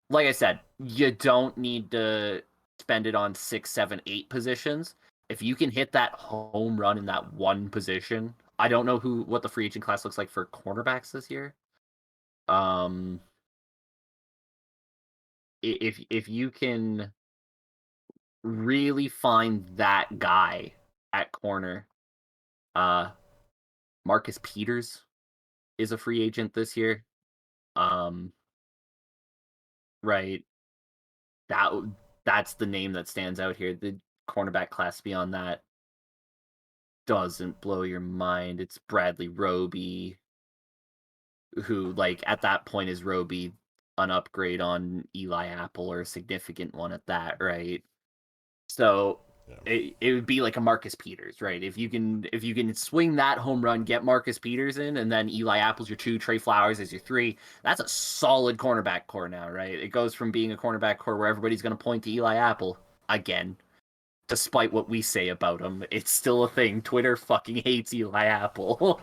like I said, you don't need to spend it on 6, 7, 8 positions. If you can hit that home run in that one position, I don't know what the free agent class looks like for cornerbacks this year. Um, if you can really find that guy at corner, uh, Marcus Peters is a free agent this year. Um, right, that that's the name that stands out here. The cornerback class beyond that doesn't blow your mind. It's Bradley Roby, who, like, at that point is Roby an upgrade on Eli Apple or a significant one at that, right? So yeah. it would be like a Marcus Peters, right? If you can swing that home run, get Marcus Peters in, and then Eli Apple's your two, Trey Flowers is your three. That's a solid cornerback core now, right? It goes from being a cornerback core where everybody's going to point to Eli Apple again despite what we say about him, it's still a thing. Twitter fucking hates Eli Apple.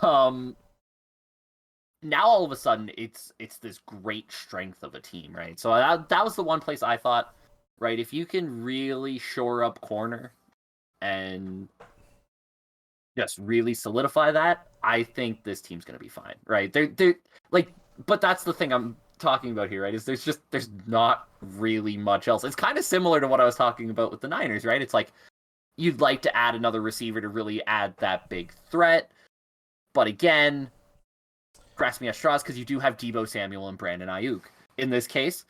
um, Now all of a sudden it's this great strength of a team, right? So that was the one place I thought, right, if you can really shore up corner and just really solidify that, I think this team's gonna be fine, right? They're like, but that's the thing I'm talking about here, right? Is there's not really much else. It's kind of similar to what I was talking about with the Niners, right? It's like you'd like to add another receiver to really add that big threat. But again, grasp me at straws because you do have Debo Samuel and Brandon Ayuk. In this case,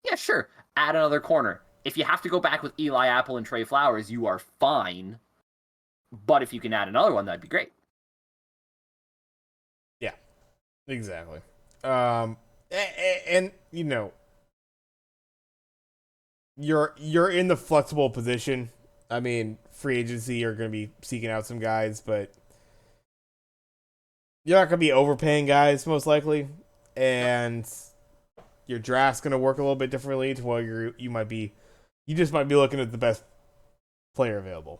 yeah, sure, add another corner. If you have to go back with Eli Apple and Trey Flowers, you are fine. But if you can add another one, that'd be great. Yeah, exactly. Um, and you know, you're in the flexible position. I mean, free agency, you're going to be seeking out some guys, but you're not going to be overpaying guys most likely, Yep. and your draft's going to work a little bit differently to where you just might be looking at the best player available.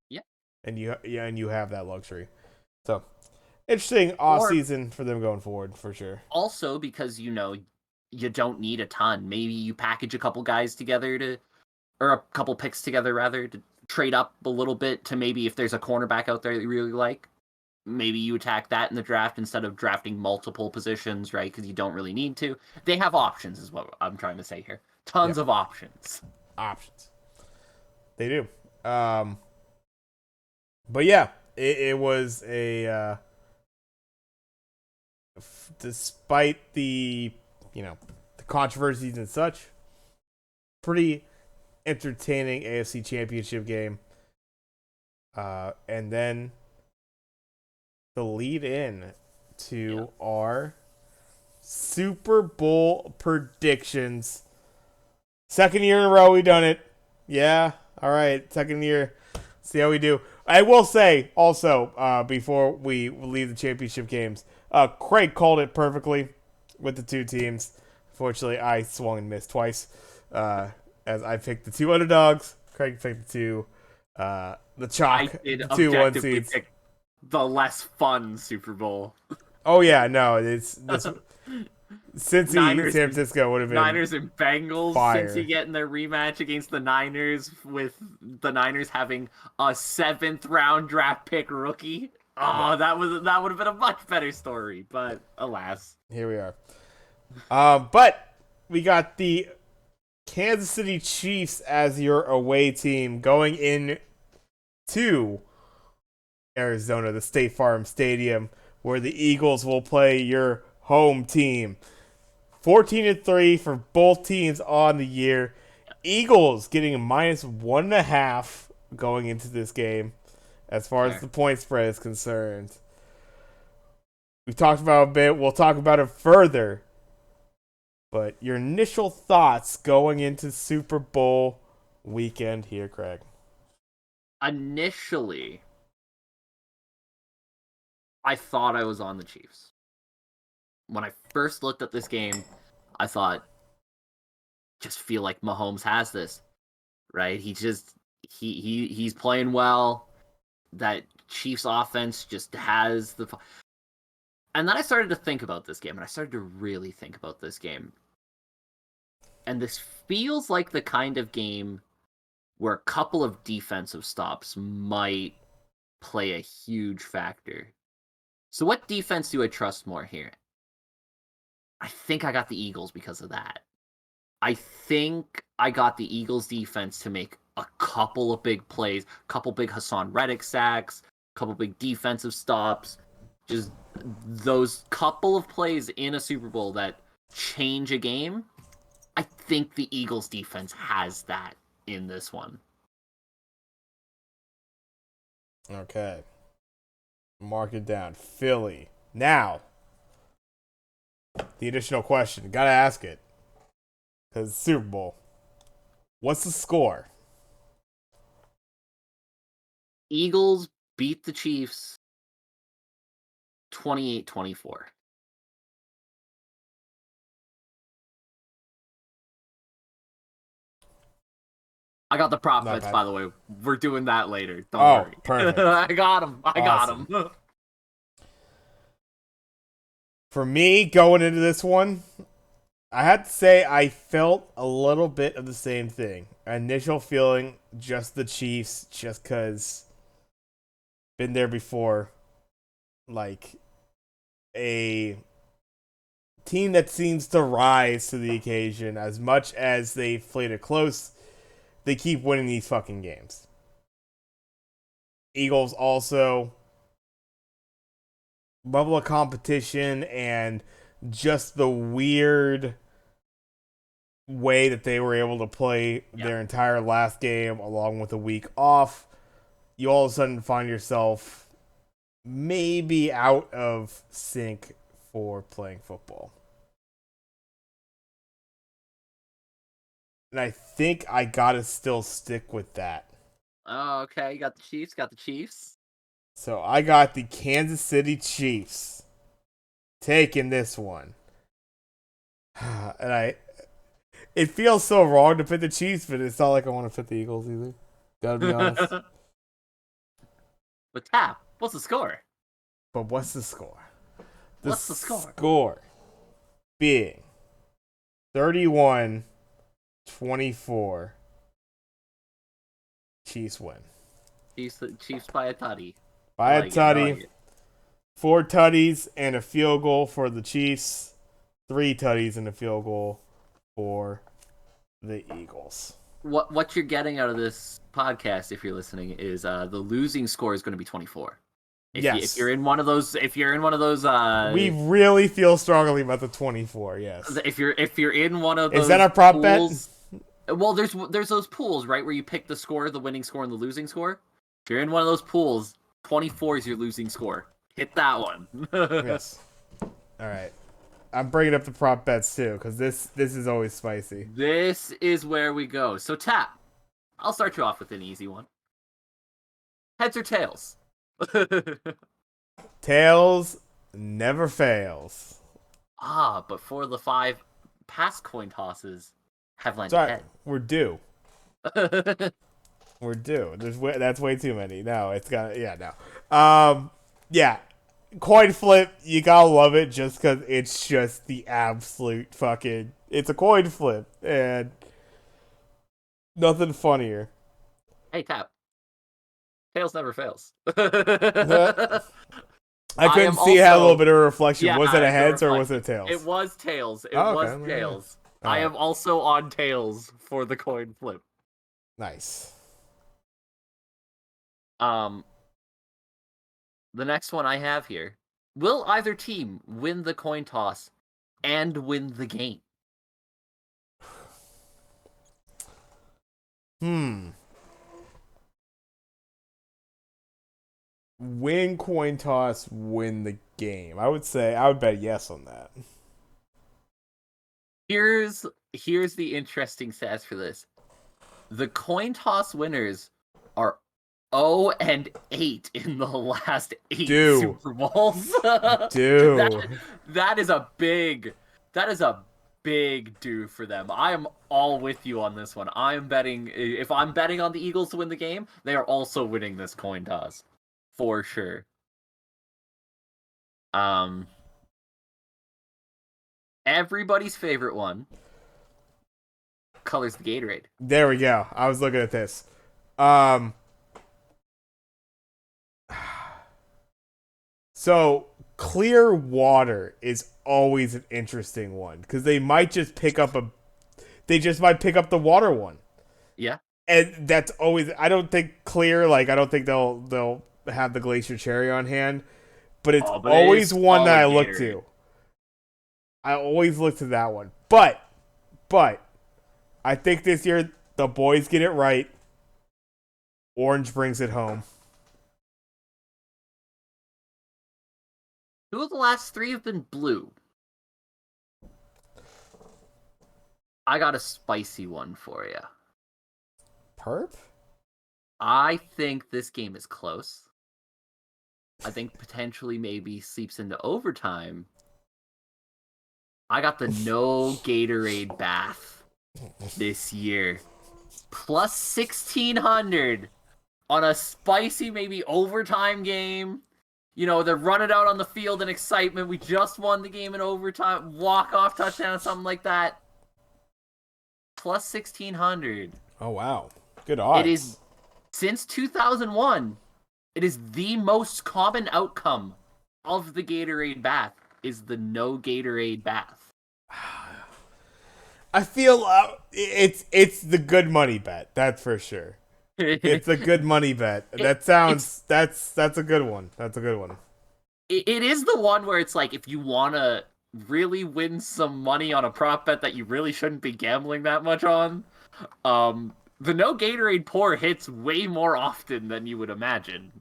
Yeah. And you have that luxury. So, interesting off Or season for them going forward for sure. also because you don't need a ton. Maybe you package a couple guys together or a couple picks together rather to trade up a little bit to maybe if there's a cornerback out there that you really like, maybe you attack that in the draft instead of drafting multiple positions, right? Because you don't really need to. They have options, is what I'm trying to say here. Tons of options. Options. They do. But yeah, it was a despite the the controversies and such, pretty entertaining AFC Championship game. And then the lead in to our Super Bowl predictions. Second year in a row we done it. Yeah, all right, second year. See how we do. I will say also before we leave the championship games, Craig called it perfectly with the two teams. Unfortunately, I swung and missed twice as I picked the two underdogs. Craig picked the chalk, the two 1 seeds. Pick the less fun Super Bowl. Oh yeah, no, it's this. Cincy, San Francisco would have been Niners and Bengals. fire. Cincy getting their rematch against the Niners, with the Niners having a 7th round draft pick rookie. Oh, that would have been a much better story, but alas. Here we are. But we got the Kansas City Chiefs as your away team going in to Arizona, the State Farm Stadium, where the Eagles will play your home team. 14-3 for both teams on the year. Eagles getting a -1.5 going into this game, as far as the point spread is concerned. We've talked about it a bit. We'll talk about it further. But your initial thoughts going into Super Bowl weekend here, Craig? Initially, I thought I was on the Chiefs. When I first looked at this game, I thought, just feel like Mahomes has this, right? He's playing well. That Chiefs offense just has the. And then I started to think about this game, and I started to really think about this game. And this feels like the kind of game where a couple of defensive stops might play a huge factor. So what defense do I trust more here? I think I got the Eagles because of that. I think I got the Eagles defense to make a couple of big plays, a couple big Hassan Reddick sacks, a couple big defensive stops. Just those couple of plays in a Super Bowl that change a game. I think the Eagles defense has that in this one. Okay. Mark it down. Philly. Now, the additional question. Gotta ask it. Because it's Super Bowl. What's the score? Eagles beat the Chiefs 28-24. I got the prop bets, by the way. We're doing that later. Don't worry. Perfect. I got him. I got him. For me, going into this one, I have to say I felt a little bit of the same thing. Initial feeling, just the Chiefs, just because been there before. Like a team that seems to rise to the occasion. As much as they've played it close, they keep winning these fucking games. Eagles also, level of competition and just the weird way that they were able to play their entire last game along with a week off. You all of a sudden find yourself maybe out of sync for playing football. And I think I gotta still stick with that. Oh, okay. You got the Chiefs. So I got the Kansas City Chiefs taking this one. And it feels so wrong to pick the Chiefs, but it's not like I want to pick the Eagles either. Gotta be honest. But Tap, what's the score? But what's the score? What's the score? Score being 31-24. Chiefs win. Chiefs by a tutty. By a tutty. 4 tutties and a field goal for the Chiefs. 3 tutties and a field goal for the Eagles. What you're getting out of this podcast, if you're listening, is the losing score is going to be 24. If you're in one of those, we really feel strongly about the 24. Yes. If you're in one of those, is that a prop pools, bet? Well, there's those pools, right, where you pick the score, the winning score, and the losing score. If you're in one of those pools, 24 is your losing score. Hit that one. Yes. All right. I'm bringing up the prop bets too, because this is always spicy. This is where we go. So Tap, I'll start you off with an easy one. Heads or tails? Tails never fails. But for the 5 past coin tosses have landed Sorry, head. we're due. We're due. That's way too many. No, it's got no. Yeah. Coin flip, you gotta love it just because it's just the absolute fucking. It's a coin flip and nothing funnier. Hey Tap, tails never fails. I couldn't see how a little bit of a reflection. Yeah, was it a heads or was it a tails? It was tails. It was tails. Yeah. I am also on tails for the coin flip. Nice. The next one I have here. Will either team win the coin toss and win the game? Win coin toss, win the game. I would bet yes on that. Here's the interesting stats for this. The coin toss winners are 0-8 in the last 8 Super Bowls. Dude. That is a big do for them. I am all with you on this one. If I'm betting on the Eagles to win the game, they are also winning this coin toss. For sure. Everybody's favorite one. Colors the Gatorade. There we go. I was looking at this. So clear water is always an interesting one because they might just pick up the water one. Yeah. And that's always. I don't think clear. Like I don't think they'll have the Glacier Cherry on hand, but it's always one that I look to. I always look to that one, but I think this year the boys get it right. Orange brings it home. 2 of the last 3 have been blue. I got a spicy one for you. Perp? I think this game is close. I think potentially maybe sleeps into overtime. I got the no Gatorade bath this year. Plus 1,600 on a spicy maybe overtime game. You know, they're running out on the field in excitement. We just won the game in overtime. Walk-off touchdown, something like that. Plus 1,600. Oh, wow. Good odds. It is, since 2001, it is the most common outcome of the Gatorade bath is the no Gatorade bath. I feel it's the good money bet. That's for sure. It's a good money bet. That's a good one. That's a good one. It is the one where it's like if you want to really win some money on a prop bet that you really shouldn't be gambling that much on, the no Gatorade pour hits way more often than you would imagine.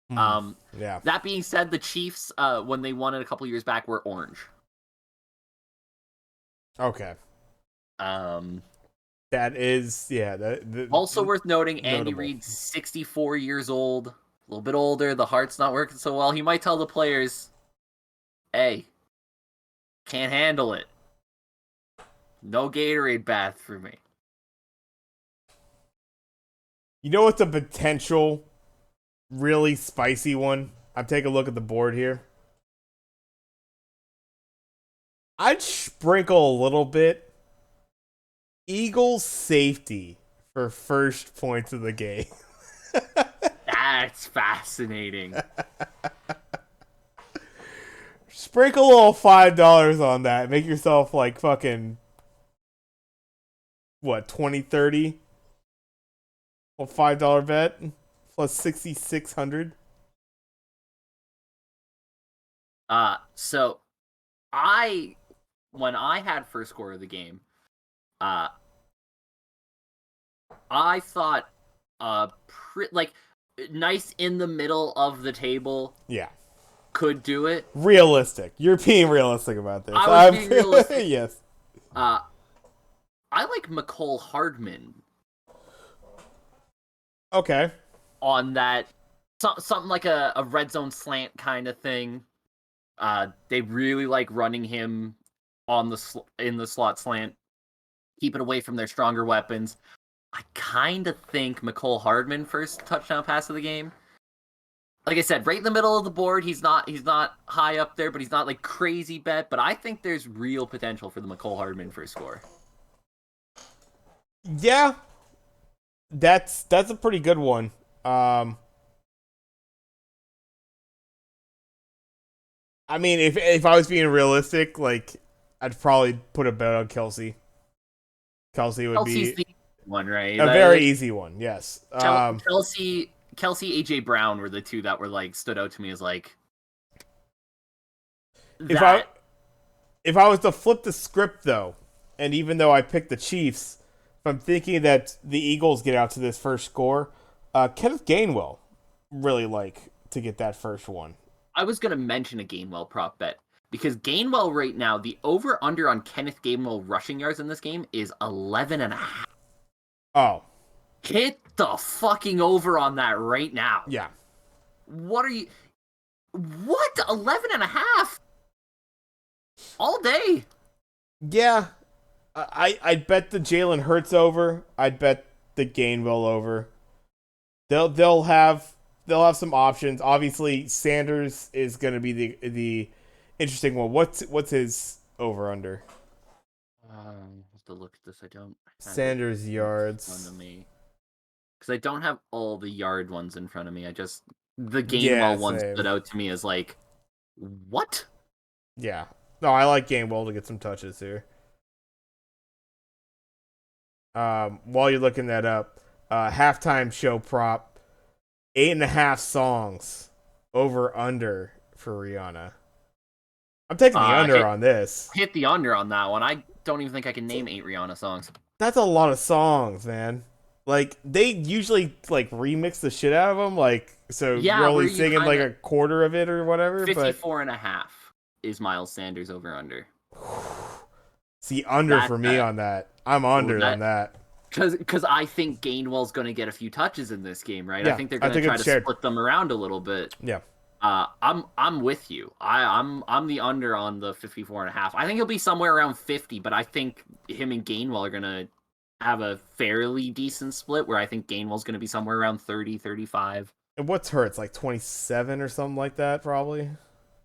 Yeah. That being said, the Chiefs, when they won it a couple years back, were orange. Okay. That is, yeah. Also worth noting, notable. Andy Reid's 64 years old, a little bit older. The heart's not working so well. He might tell the players, "Hey, Can't handle it. No Gatorade bath for me. You know what's a potential really spicy one? I'm taking a look at the board here. I'd sprinkle a little bit Eagles safety for first points of the game. That's fascinating. Sprinkle a little $5 on that. Make yourself like fucking what, 20, 30? A $5 bet plus 6,600. So when I had first score of the game, I thought like nice in the middle of the table. Yeah. Could do it. Realistic. You're being realistic about this. I was being realistic. Yes. I like McCole Hardman. Okay. On that, something like a red zone slant kind of thing. They really like running him on in the slot slant. Keep it away from their stronger weapons. I kind of think McCole Hardman first touchdown pass of the game. Like I said, right in the middle of the board. He's not high up there, but he's not like crazy bet. But I think there's real potential for the McCole Hardman first score. Yeah, that's a pretty good one. I mean, if I was being realistic, like I'd probably put a bet on Kelsey. Kelsey's be the one, right? A very easy one. Yes. Kelsey, AJ Brown were the two that were like stood out to me as like. If I was to flip the script though, and even though I picked the Chiefs, if I'm thinking that the Eagles get out to this first score, Kenneth Gainwell really like to get that first one. I was going to mention a Gainwell prop bet because Gainwell right now, the over-under on Kenneth Gainwell rushing yards in this game is 11.5. Oh. Hit the fucking over on that right now. Yeah. What? 11.5? All day. Yeah. I'd bet the Jalen Hurts over. I'd bet the Gainwell over. They'll have some options. Obviously, Sanders is going to be the interesting one. What's his over under? Have to look at this. I don't. Sanders yards. In front of me, because I don't have all the yard ones in front of me. I just the Gainwell one stood out to me as like, what? Yeah. No, I like Gainwell to get some touches here. While you're looking that up, halftime show prop, 8.5 songs over under for Rhianna. I'm taking the under on this. Hit the under on that one. I don't even think I can name 8 Rhianna songs. That's a lot of songs, man. Like they usually like remix the shit out of them, like so you're only singing like a quarter of it or whatever. 54.5 is Miles Sanders over under. See, under for me on that. I'm under on that. Because I think Gainwell's going to get a few touches in this game, right? Yeah, I think they're going to try to split them around a little bit. Yeah. I'm with you. I'm the under on the 54.5. I think he'll be somewhere around 50, but I think him and Gainwell are going to have a fairly decent split where I think Gainwell's going to be somewhere around 30, 35. And what's Hurts? Like 27 or something like that, probably?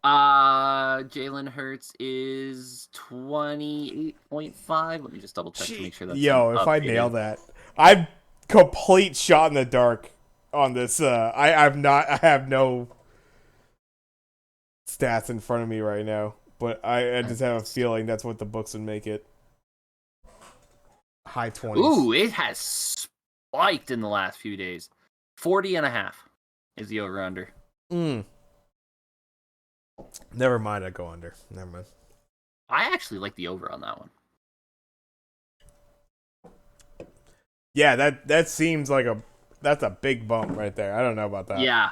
Jalen Hurts is 28.5. Let me just double check to make sure that's if I nail that. I'm complete shot in the dark on this. I have no stats in front of me right now, but I just have a feeling that's what the books would make it. High 20s. Ooh, it has spiked in the last few days. 40.5 is the over under. Never mind, I go under. Never mind. I actually like the over on that one. Yeah, that seems like that's a big bump right there. I don't know about that. Yeah.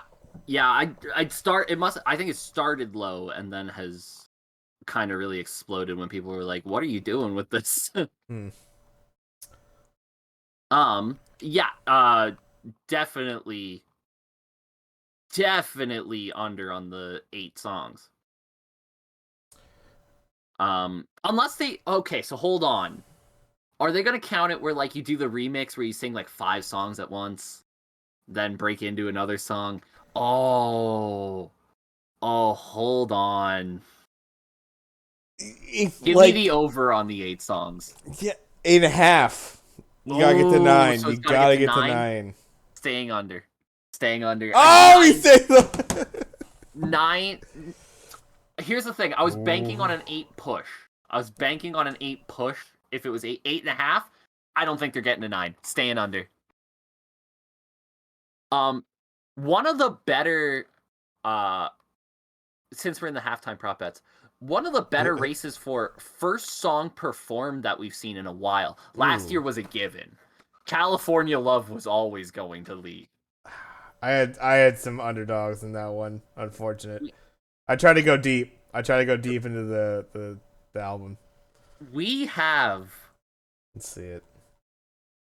I'd start. I think it started low and then has kind of really exploded when people were like, "What are you doing with this?" Yeah. Definitely under on the 8 songs. Unless they okay, so hold on. Are they gonna count it where like you do the remix where you sing like 5 songs at once, then break into another song? Oh, oh, hold on. If Give me like the over on the 8 songs. yeah, 8.5. You gotta get to Oh, 9. so You it's gotta get gotta to get to 9. 9. Staying under. Staying under. Oh, he said the 9. Here's the thing. I was banking on Ooh. an 8 push. I was banking on an 8 push. If it was 8.5, I don't think they're getting a 9. Staying under. Um, one of the better, uh, since we're in the halftime prop bets, one of the better races for first song performed that we've seen in a while. Last year was a given. California Love was always going to lead. I had some underdogs in that one. Unfortunate. I try to go deep. I try to go deep into the album. We have Let's see it.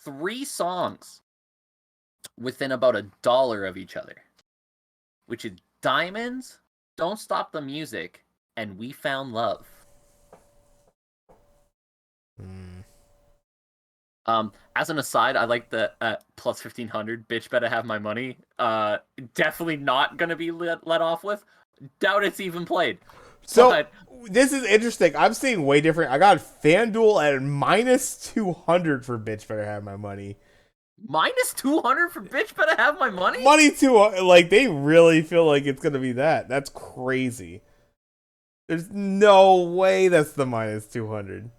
3 songs within about $1 of each other, which is Diamonds, Don't Stop the Music, and We Found Love. As an aside, I like the plus 1500. Bitch better have my money. Definitely not gonna be let off with. Doubt it's even played. So But this is interesting. I'm seeing way different. I got FanDuel at -200 for bitch better have my money. -200 for bitch better have my money. Money to like they really feel like it's gonna be that. That's crazy. There's no way that's the -200.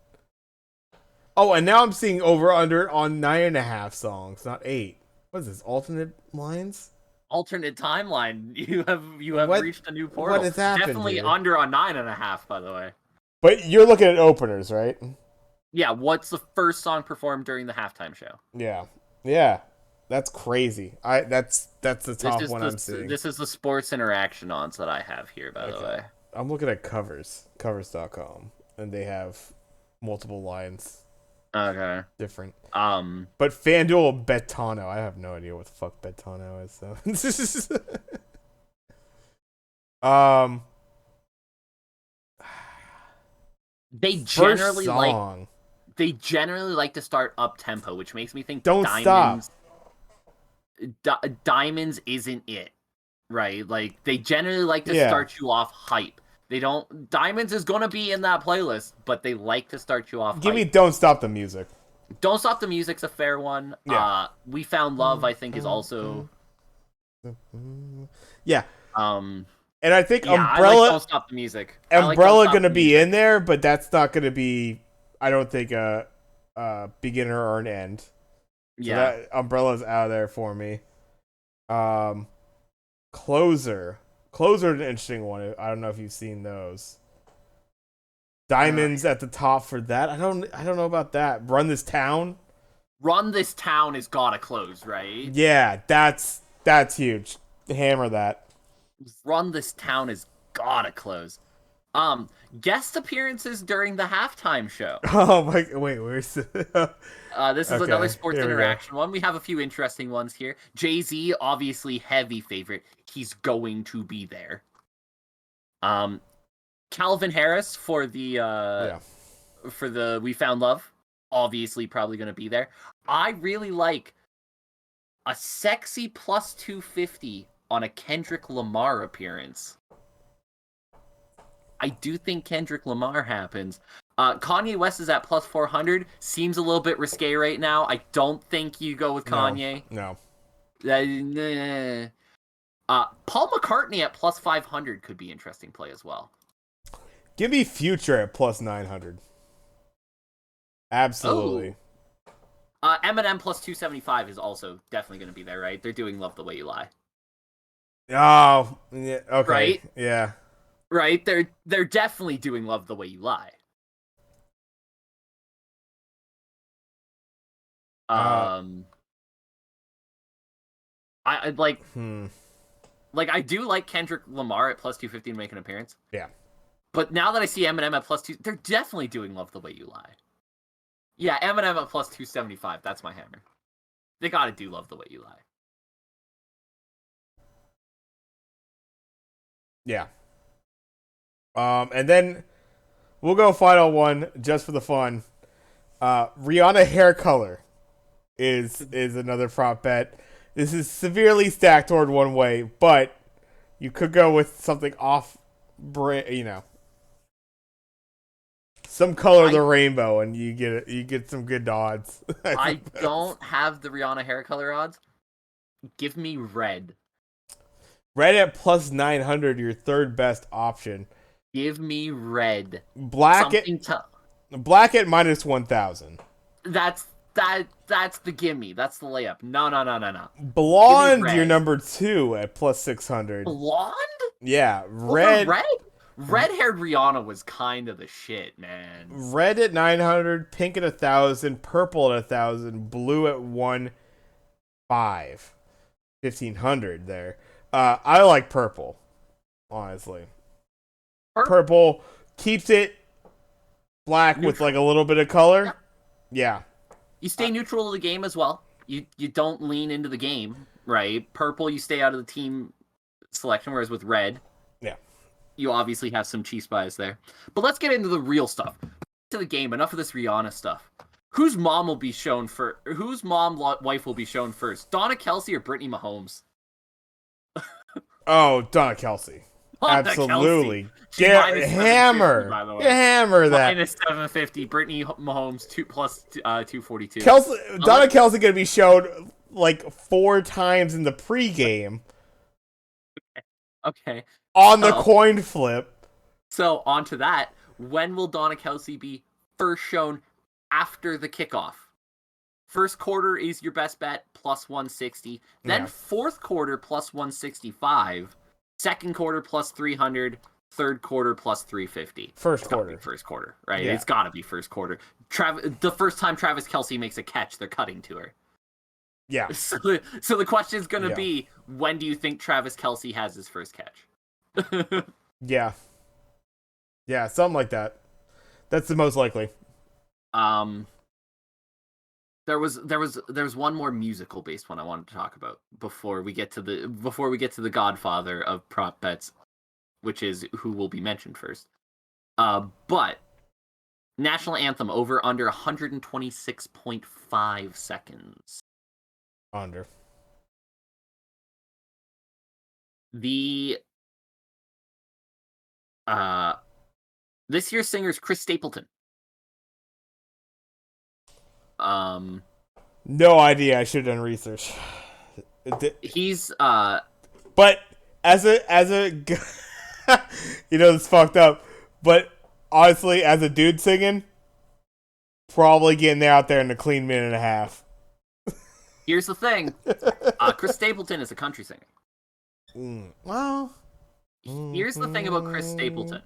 Oh, and now I'm seeing over under on 9.5 songs, not 8. What is this? Alternate lines? Alternate timeline. You have What? reached a new What portal. has happened Definitely here? under on 9.5. By the way. But you're looking at openers, right? Yeah. What's the first song performed during the halftime show? Yeah, yeah. That's crazy. That's the top one I'm seeing. This is the sports interaction odds that I have here. By the way. I'm looking at covers.com, and they have multiple lines. Okay. Different. Um. But FanDuel Betano, I have no idea what the fuck Betano is. So. They First generally song. like to start up tempo, which makes me think Don't Diamonds. Stop. Diamonds isn't it, right? Like they generally like to Yeah. start you off hype. They don't. Diamonds is gonna be in that playlist, but they like to start you off. Give me hype. Don't Stop the Music. Don't Stop the Music's a fair one. Yeah. We Found Love, I think, is also. Yeah. And I think I Umbrella. like Don't Stop the Music. Umbrella gonna be in there, but that's not gonna be. I don't think a beginner or an end. So that Umbrella's out of there for me. Closer. Closer is an interesting one. I don't know if you've seen those. Diamonds at the top for that. I don't know about that. Run This Town. Run This Town is gotta close, right? Yeah, that's huge. Hammer that. Run This Town is gotta close. Guest appearances during the halftime show. Oh my! Wait, where's this is another sports interaction one. We have a few interesting ones here. Jay-Z, obviously heavy favorite. He's going to be there. Calvin Harris for the We Found Love, obviously probably going to be there. I really like a sexy plus 250 on a Kendrick Lamar appearance. I do think Kendrick Lamar happens. Kanye West is at plus 400. Seems a little bit risque right now. I don't think you go with Kanye. No. Paul McCartney at plus 500 could be interesting play as well. Give me Future at plus 900. Absolutely. Eminem plus 275 is also definitely going to be there, right? They're doing Love the Way You Lie. Oh, yeah, okay. Right? Yeah. Right? They're definitely doing Love the Way You Lie. I like I do like Kendrick Lamar at plus 250 to make an appearance. Yeah. But now that I see Eminem at plus 2, they're definitely doing Love the Way You Lie. Yeah, Eminem at plus 275. That's my hammer. They got to do Love the Way You Lie. Yeah. And then We'll go final one just for the fun. Rhianna hair color is another prop bet. This is severely stacked toward one way, but you could go with something off, some color of the rainbow, and you get some good odds. I don't have the Rhianna hair color odds. Give me red. Red at plus 900, your third best option. Give me red. Black at minus 1,000. That's the gimme. That's the layup. No. Blonde, your number 2 at plus 600. Blonde? Yeah, red. Red-haired Rhianna was kind of the shit, man. Red at 900, pink at 1,000, purple at 1,000, blue at 1,500 there. I like purple, honestly. Purple keeps it black neutral, with like a little bit of color. Yeah. You stay neutral to the game as well. You don't lean into the game, right? Purple, you stay out of the team selection, whereas with red, you obviously have some Chiefs bias there. But let's get into the real stuff. To the game. Enough of this Rhianna stuff. Whose mom will be shown first? Whose wife will be shown first? Donna Kelsey or Brittany Mahomes? Oh, Donna Kelsey. Absolutely. Hammer that. Minus 750. Brittany Mahomes plus 242. Donna Kelsey going to be showed like 4 times in the pregame. Okay. On the coin flip. So, on to that. When will Donna Kelsey be first shown after the kickoff? First quarter is your best bet, plus 160. Then fourth quarter, plus 165. Second quarter, plus 300. Third quarter, plus 350. First quarter, right? Yeah. It's got to be first quarter. The first time Travis Kelsey makes a catch, they're cutting to her. Yeah. So the question is going to be, when do you think Travis Kelsey has his first catch? Yeah, something like that. That's the most likely. There was one more musical based one I wanted to talk about before we get to the godfather of prop bets, which is who will be mentioned first. But national anthem over under 126.5 seconds. Under. This year's singer is Chris Stapleton. No idea. I should have done research. He's but as a it's fucked up. But honestly, as a dude singing, probably getting out there in a clean minute and a half. Here's the thing. Chris Stapleton is a country singer. Well, here's the thing about Chris Stapleton.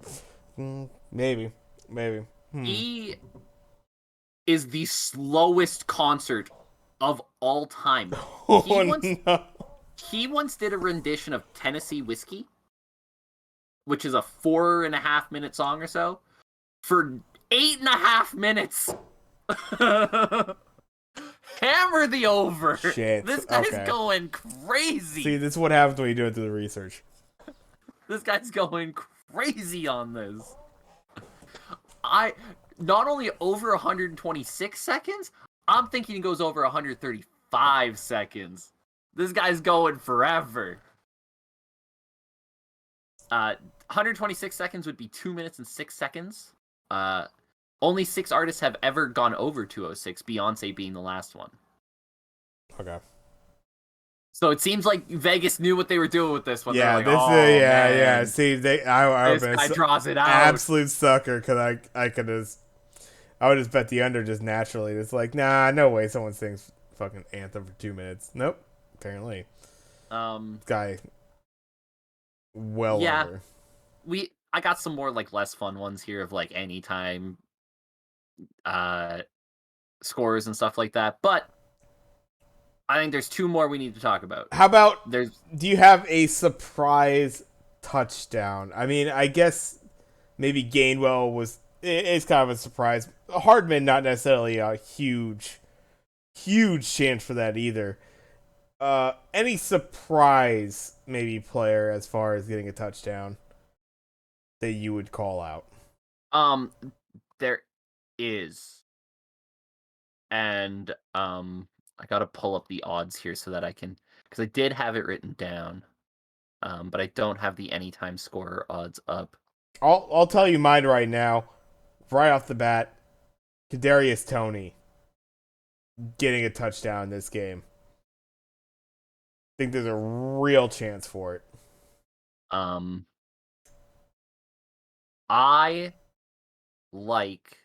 Maybe. He is the slowest concert of all time. He once did a rendition of Tennessee Whiskey, which is a 4.5-minute song or so, for 8.5 minutes. Hammer the over. Shit. This guy's going crazy. See, this is what happens when you do it through the research. This guy's going crazy on this. Not only over 126 seconds, I'm thinking he goes over 135 seconds. This guy's going forever. 126 seconds would be 2 minutes and 6 seconds. Only 6 artists have ever gone over 206, Beyonce being the last one. Okay. So it seems like Vegas knew what they were doing with this one. Yeah, this man. See, this guy draws it out. Absolute sucker, because I would just bet the under just naturally. It's like, nah, no way someone sings fucking Anthem for 2 minutes. Nope, apparently. Guy, over. I got some more like less fun ones here of like anytime scores and stuff like that, but I think there's 2 more we need to talk about. How about do you have a surprise touchdown? I mean, I guess maybe Gainwell is kind of a surprise. Hardman, not necessarily a huge chance for that either. Any surprise maybe player as far as getting a touchdown that you would call out? Um, there is, and I gotta pull up the odds here so that I can, because I did have it written down, but I don't have the anytime scorer odds up. I'll tell you mine right now, right off the bat. Kadarius Toney getting a touchdown in this game. I think there's a real chance for it. Um, I like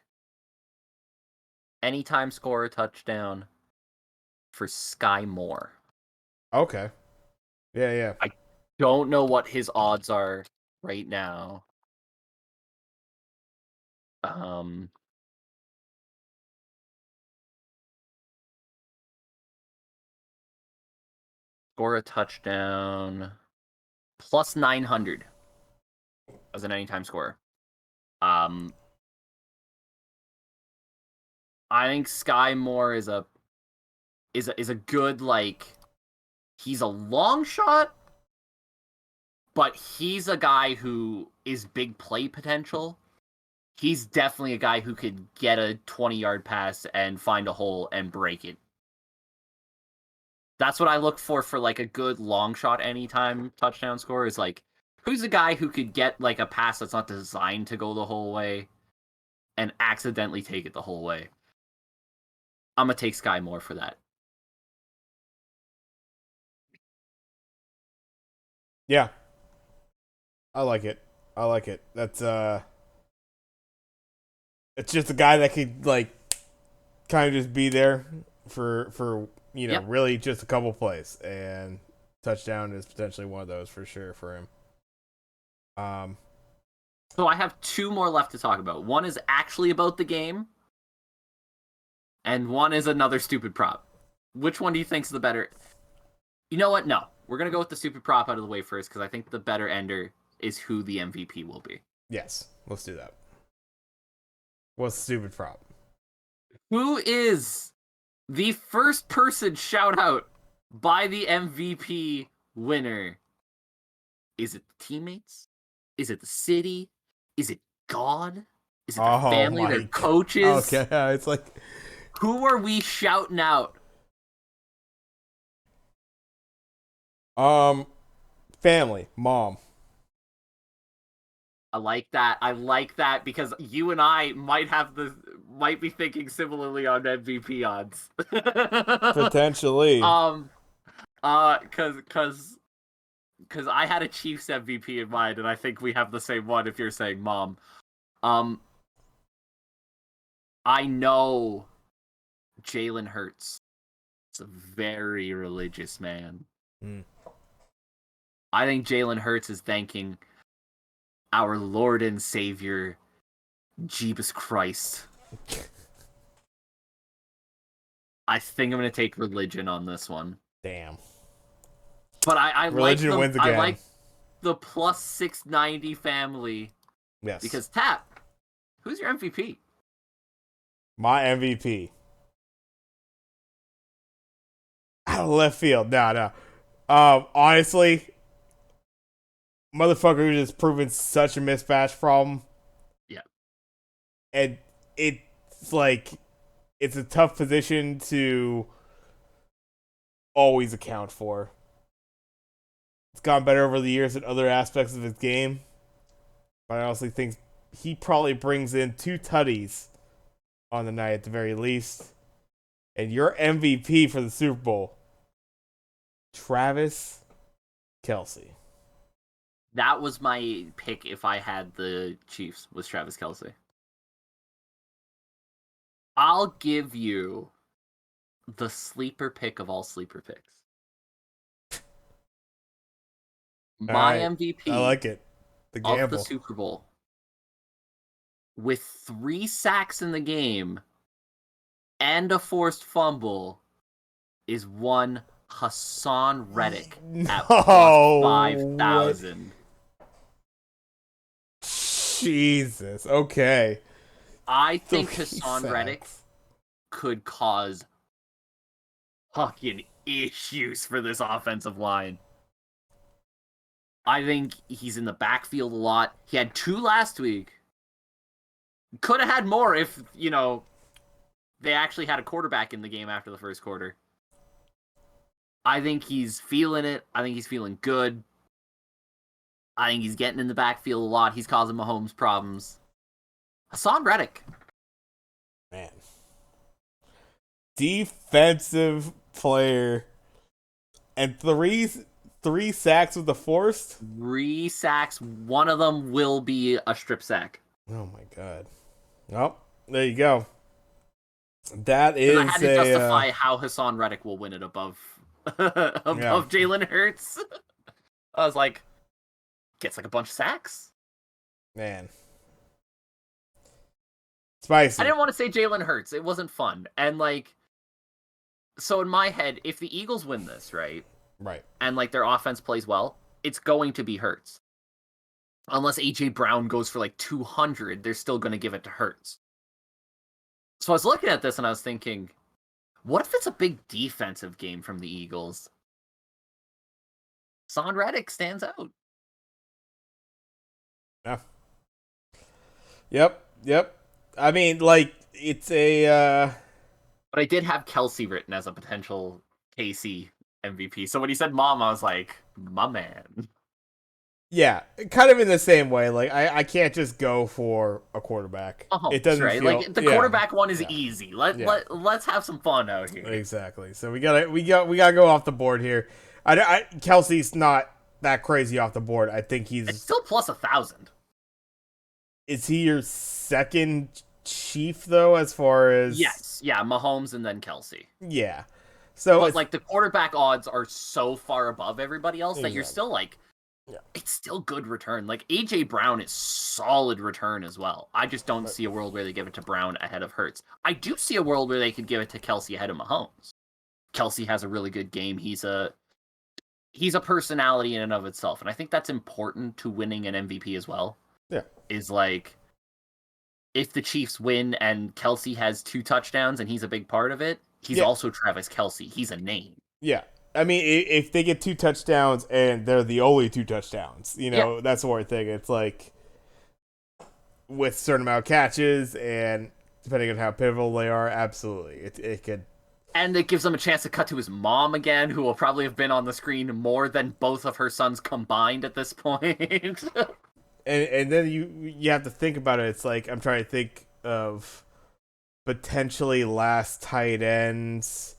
anytime scorer touchdown for Sky Moore. Okay. Yeah, yeah. I don't know what his odds are right now. Um, Score a touchdown plus 900 as an anytime scorer. Um, I think Sky Moore is a good, like, he's a long shot, but he's a guy who is big play potential. He's definitely a guy who could get a 20-yard pass and find a hole and break it. That's what I look for like a good long shot anytime touchdown score, is like, who's a guy who could get like a pass that's not designed to go the whole way and accidentally take it the whole way. I'm gonna take Sky Moore for that. Yeah. I like it. I like it. That's it's just a guy that could like kind of just be there for Yep. really just a couple plays, and touchdown is potentially one of those for sure for him. Um, So I have two more left to talk about. One is actually about the game, and one is another stupid prop. Which one do you think's the better? You know what? No, we're gonna go with the stupid prop out of the way first, because I think the better ender is who the MVP will be. yes, let's do that. What's the stupid prop? Who is the first person shout out by the MVP winner? Is it the teammates? Is it the city? Is it God? Is it their Oh family, my their god. coaches? Okay, it's like Who are we shouting out? um family, mom. I like that. I like that because you and I might be thinking similarly on MVP odds. Potentially. um cuz I had a Chiefs MVP in mind, and I think we have the same one if you're saying mom. Um I know Jalen Hurts is a very religious man. Mm. I think Jalen Hurts is thanking our Lord and Savior, Jeebus Christ. I think I'm gonna take religion on this one. Damn. But I like Religion wins I again. like the plus 690 family, Yes. because Tap, who's your MVP? My MVP. Out of left field. No. Honestly, motherfucker who's just proven such a mismatch problem. Yeah. And it's like it's a tough position to always account for. It's gotten better over the years in other aspects of his game. But I honestly think he probably brings in two tutties on the night at the very least. And your MVP for the Super Bowl, Travis Kelce. That was my pick if I had the Chiefs, was Travis Kelce. I'll give you the sleeper pick of all sleeper picks. All My right. I MVP like it. The of the gamble. Super Bowl, with 3 sacks in the game and a forced fumble, is one Hassan Reddick at plus No way. 5,000. Jesus. Okay. I think 3 Hassan Reddick sacks. could cause fucking issues for this offensive line. I think he's in the backfield a lot. He had 2 last week. Could have had more if, they actually had a quarterback in the game after the first quarter. I think he's feeling it. I think he's feeling good. I think he's getting in the backfield a lot. He's causing Mahomes problems. Hassan Reddick. Man. Defensive player. And three sacks with the forced? 3 sacks. One of them will be a strip sack. Oh my god. Well, there you go. That is I had to justify how Hassan Reddick will win it above Jalen Hurts. I was like, gets like a bunch of sacks. Man. Spicy. I didn't want to say Jalen Hurts. It wasn't fun. And so in my head, if the Eagles win this, right? Right. And their offense plays well, it's going to be Hurts. Unless AJ Brown goes for 200, they're still going to give it to Hurts. So I was looking at this and I was thinking, what if it's a big defensive game from the Eagles? Hassan Reddick stands out. Yeah. Yep. I mean, it's a... But I did have Kelsey written as a potential KC MVP. So when he said mom, I was like, my man. Yeah, kind of in the same way. I can't just go for a quarterback. It doesn't feel... the quarterback one is easy. Let's have some fun out here. Exactly. So we gotta go off the board here. Kelsey's not that crazy off the board. I think it's still plus 1,000. Is he your second chief though, as far as... Yes. Yeah, Mahomes and then Kelsey. Yeah. So but the quarterback odds are so far above everybody else that you're still it's still good return. AJ Brown is solid return as well. I just don't see a world where they give it to Brown ahead of Hurts. I do see a world where they could give it to Kelsey ahead of Mahomes. Kelsey has a really good game. He's a personality in and of itself, and I think that's important to winning an MVP as well. Yeah. Is if the Chiefs win and Kelsey has 2 touchdowns and he's a big part of it, he's also Travis Kelsey. He's a name. Yeah. I mean, if they get 2 touchdowns and they're the only 2 touchdowns, that's the one thing. It's with a certain amount of catches and depending on how pivotal they are, absolutely. It could... And it gives them a chance to cut to his mom again, who will probably have been on the screen more than both of her sons combined at this point. and then you have to think about it. It's I'm trying to think of potentially last tight ends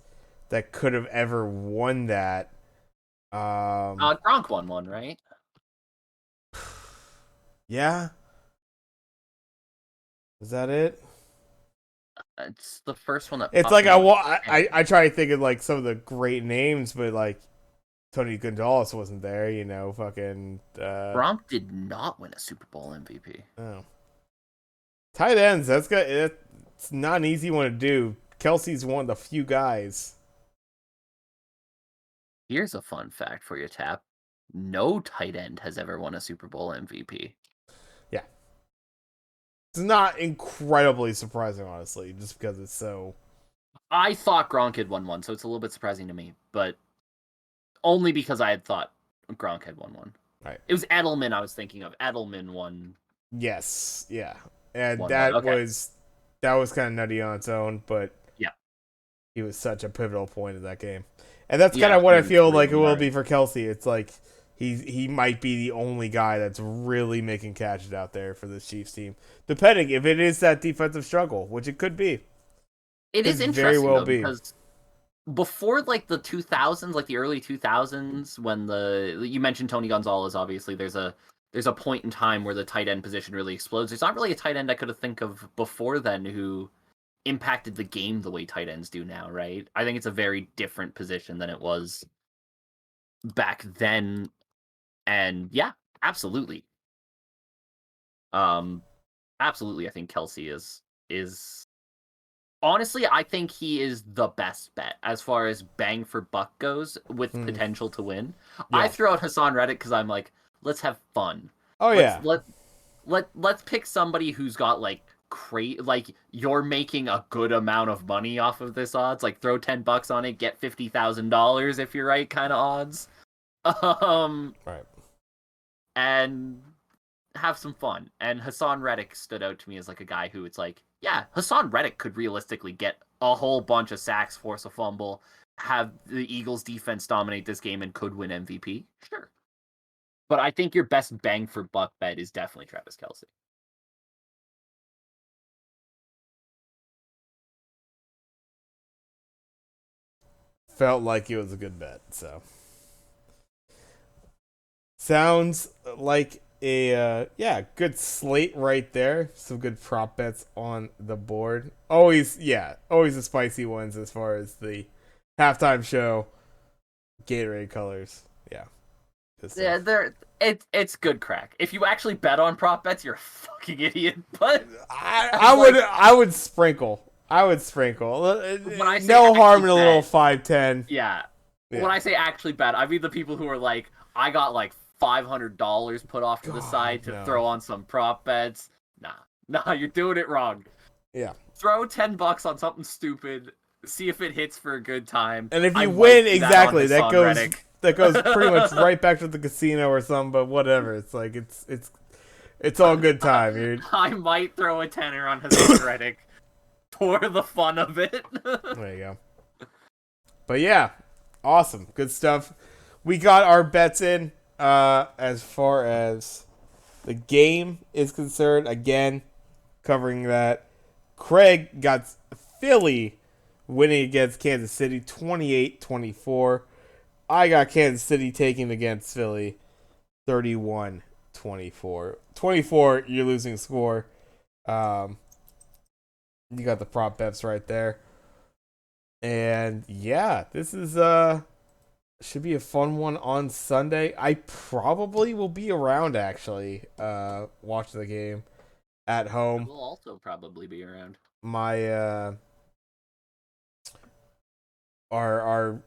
that could have ever won that. Gronk won one, right? Yeah. Is that it? It's the first one that... It's I try to think of some of the great names, but Tony Gonzalez wasn't there, fucking... Gronk did not win a Super Bowl MVP. Oh. Tight ends, it's not an easy one to do. Kelsey's one of the few guys. Here's a fun fact for you, Tap. No tight end has ever won a Super Bowl MVP. Yeah. It's not incredibly surprising, honestly, just because it's so... I thought Gronk had won one, so it's a little bit surprising to me, but only because I had thought Gronk had won one. Right. It was Edelman I was thinking of. Edelman won. Yes, yeah. And that was kind of nutty on its own, but yeah, he was such a pivotal point of that game. And that's kind of what I feel like it will be for Kelsey. It's he might be the only guy that's really making catches out there for this Chiefs team. Depending if it is that defensive struggle, which it could be. It is interesting very well because before the 2000s, the early 2000s, when you mentioned Tony Gonzalez, obviously there's a point in time where the tight end position really explodes. There's not really a tight end I could have think of before then who impacted the game the way tight ends do now, right? I think it's a very different position than it was back then. And yeah, absolutely. Absolutely, I think Kelsey is honestly, I think he is the best bet as far as bang for buck goes with potential to win. Yeah. I throw out Hassan Reddick because I'm let's have fun. Let's pick somebody who's got you're making a good amount of money off of this odds. Throw $10 on it, get $50,000 if you're right, kind of odds. Right. And have some fun. And Hassan Reddick stood out to me as like a guy who it's like, yeah, Hassan Reddick could realistically get a whole bunch of sacks, force a fumble, have the Eagles defense dominate this game, and could win MVP. Sure. But I think your best bang for buck bet is definitely Travis Kelce. Felt like it was a good bet, so. Sounds like a good slate right there. Some good prop bets on the board. Always the spicy ones as far as the halftime show, Gatorade colors. Yeah. Yeah, it's good crack. If you actually bet on prop bets, you're a fucking idiot. But I would sprinkle. When I say no harm in a bet, little 5-10. Yeah. When I say actually bet, I mean the people who are like, I got like $500 put off to the side to throw on some prop bets. Nah, you're doing it wrong. Yeah. Throw $10 on something stupid, see if it hits for a good time. And if you win, exactly, that goes pretty much right back to the casino or something, but whatever. It's like it's all good time, dude. I might throw a tenner on Hassan Reddick for the fun of it. There you go. But yeah, awesome. Good stuff. We got our bets in as far as the game is concerned. Again, covering that. Craig got Philly winning against Kansas City 28-24. I got Kansas City taking against Philly 31-24. 24, you're losing score. You got the prop bets right there. And yeah, this is should be a fun one on Sunday. I probably will be around actually, watching the game at home. We'll also probably be around. My our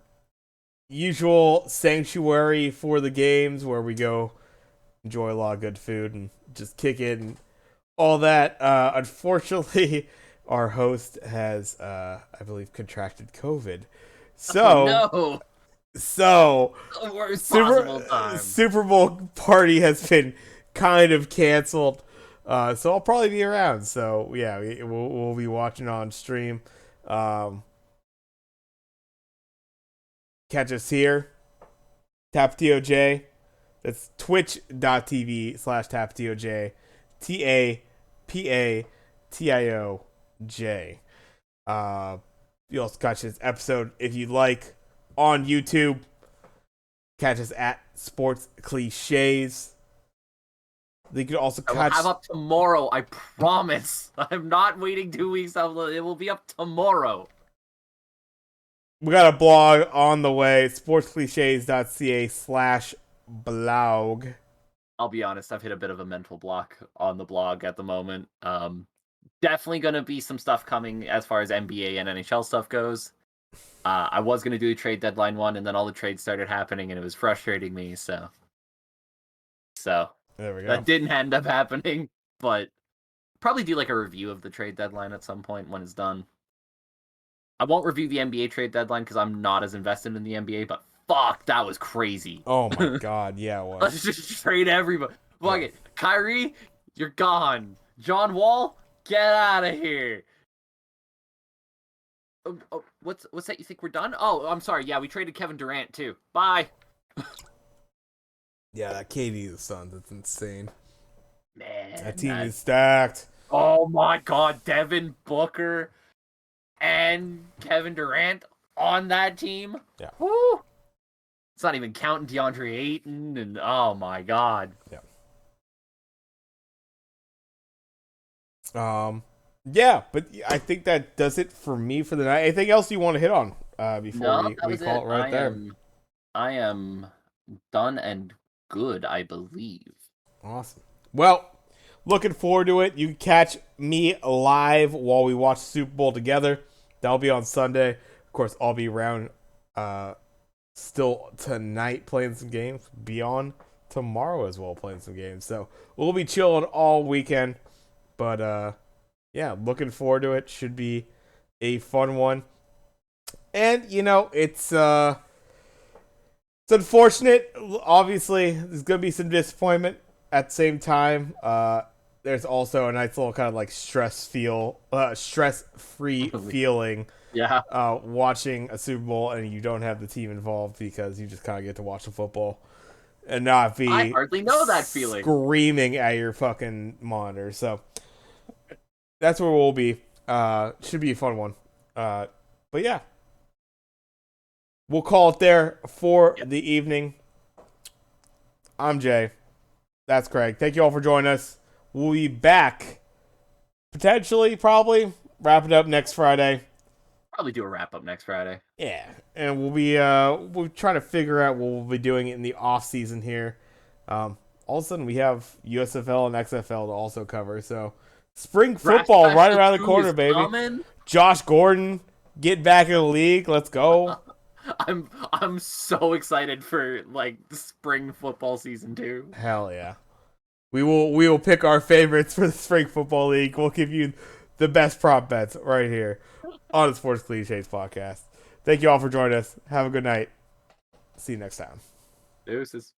usual sanctuary for the games where we go enjoy a lot of good food and just kick it and all that. Unfortunately, our host has, I believe, contracted COVID. So, the worst possible time. Super Bowl party has been kind of canceled. So I'll probably be around. So yeah, we'll be watching on stream. Catch us here, TapTOJ. That's twitch.tv/TapTOJ. TAPATIOJ. You also catch this episode if you like on YouTube. Catch us at Sports Clichés. You can also catch. I will have up tomorrow. I promise. I'm not waiting 2 weeks. It will be up tomorrow. We got a blog on the way. sportscliches.ca/blog. I'll be honest. I've hit a bit of a mental block on the blog at the moment. Definitely going to be some stuff coming as far as NBA and NHL stuff goes. I was going to do a trade deadline one, and then all the trades started happening, and it was frustrating me. So There we go. that didn't end up happening, but probably do like a review of the trade deadline at some point when it's done. I won't review the NBA trade deadline because I'm not as invested in the NBA, but fuck, that was crazy. Oh my god, yeah, it was. Let's just trade everybody. Fuck it. Kyrie, you're gone. John Wall, get out of here. Oh, what's that? You think we're done? Oh, I'm sorry. Yeah, we traded Kevin Durant too. Bye. Yeah, that KD the Suns, that's insane. Man, that team is stacked. Oh my god, Devin Booker and Kevin Durant on that team. Yeah. Woo! It's not even counting DeAndre Ayton and oh my god. Yeah. Yeah, but I think that does it for me for the night. Anything else you want to hit on before we call it right there? I am done and good, I believe. Awesome. Well, looking forward to it. You can catch me live while we watch the Super Bowl together. That'll be on Sunday. Of course, I'll be around still tonight playing some games. Be on tomorrow as well playing some games. So we'll be chilling all weekend. But yeah, looking forward to it. Should be a fun one. And, you know, it's unfortunate. Obviously, there's going to be some disappointment. at the same time, there's also a nice little kind of like stress-free feeling Yeah, watching a Super Bowl and you don't have the team involved because you just kind of get to watch the football and not I be hardly know that feeling. screaming at your fucking monitor. So that's where we'll be. Should be a fun one. But yeah, we'll call it there for Yep. the evening. I'm Jay. That's Craig. Thank you all for joining us. We'll be back potentially, probably wrap it up next Friday. Probably do a wrap up next Friday. Yeah, and we'll try to figure out what we'll be doing in the off season here. All of a sudden we have USFL and XFL to also cover. So spring Draft football right Special around the 2 corner, is baby. coming. Josh Gordon get back in the league. Let's go. I'm so excited for like the spring football season 2. Hell yeah. We will pick our favorites for the spring football league. We'll give you the best prop bets right here on the Sports Cliches podcast. Thank you all for joining us. Have a good night. See you next time. Deuces.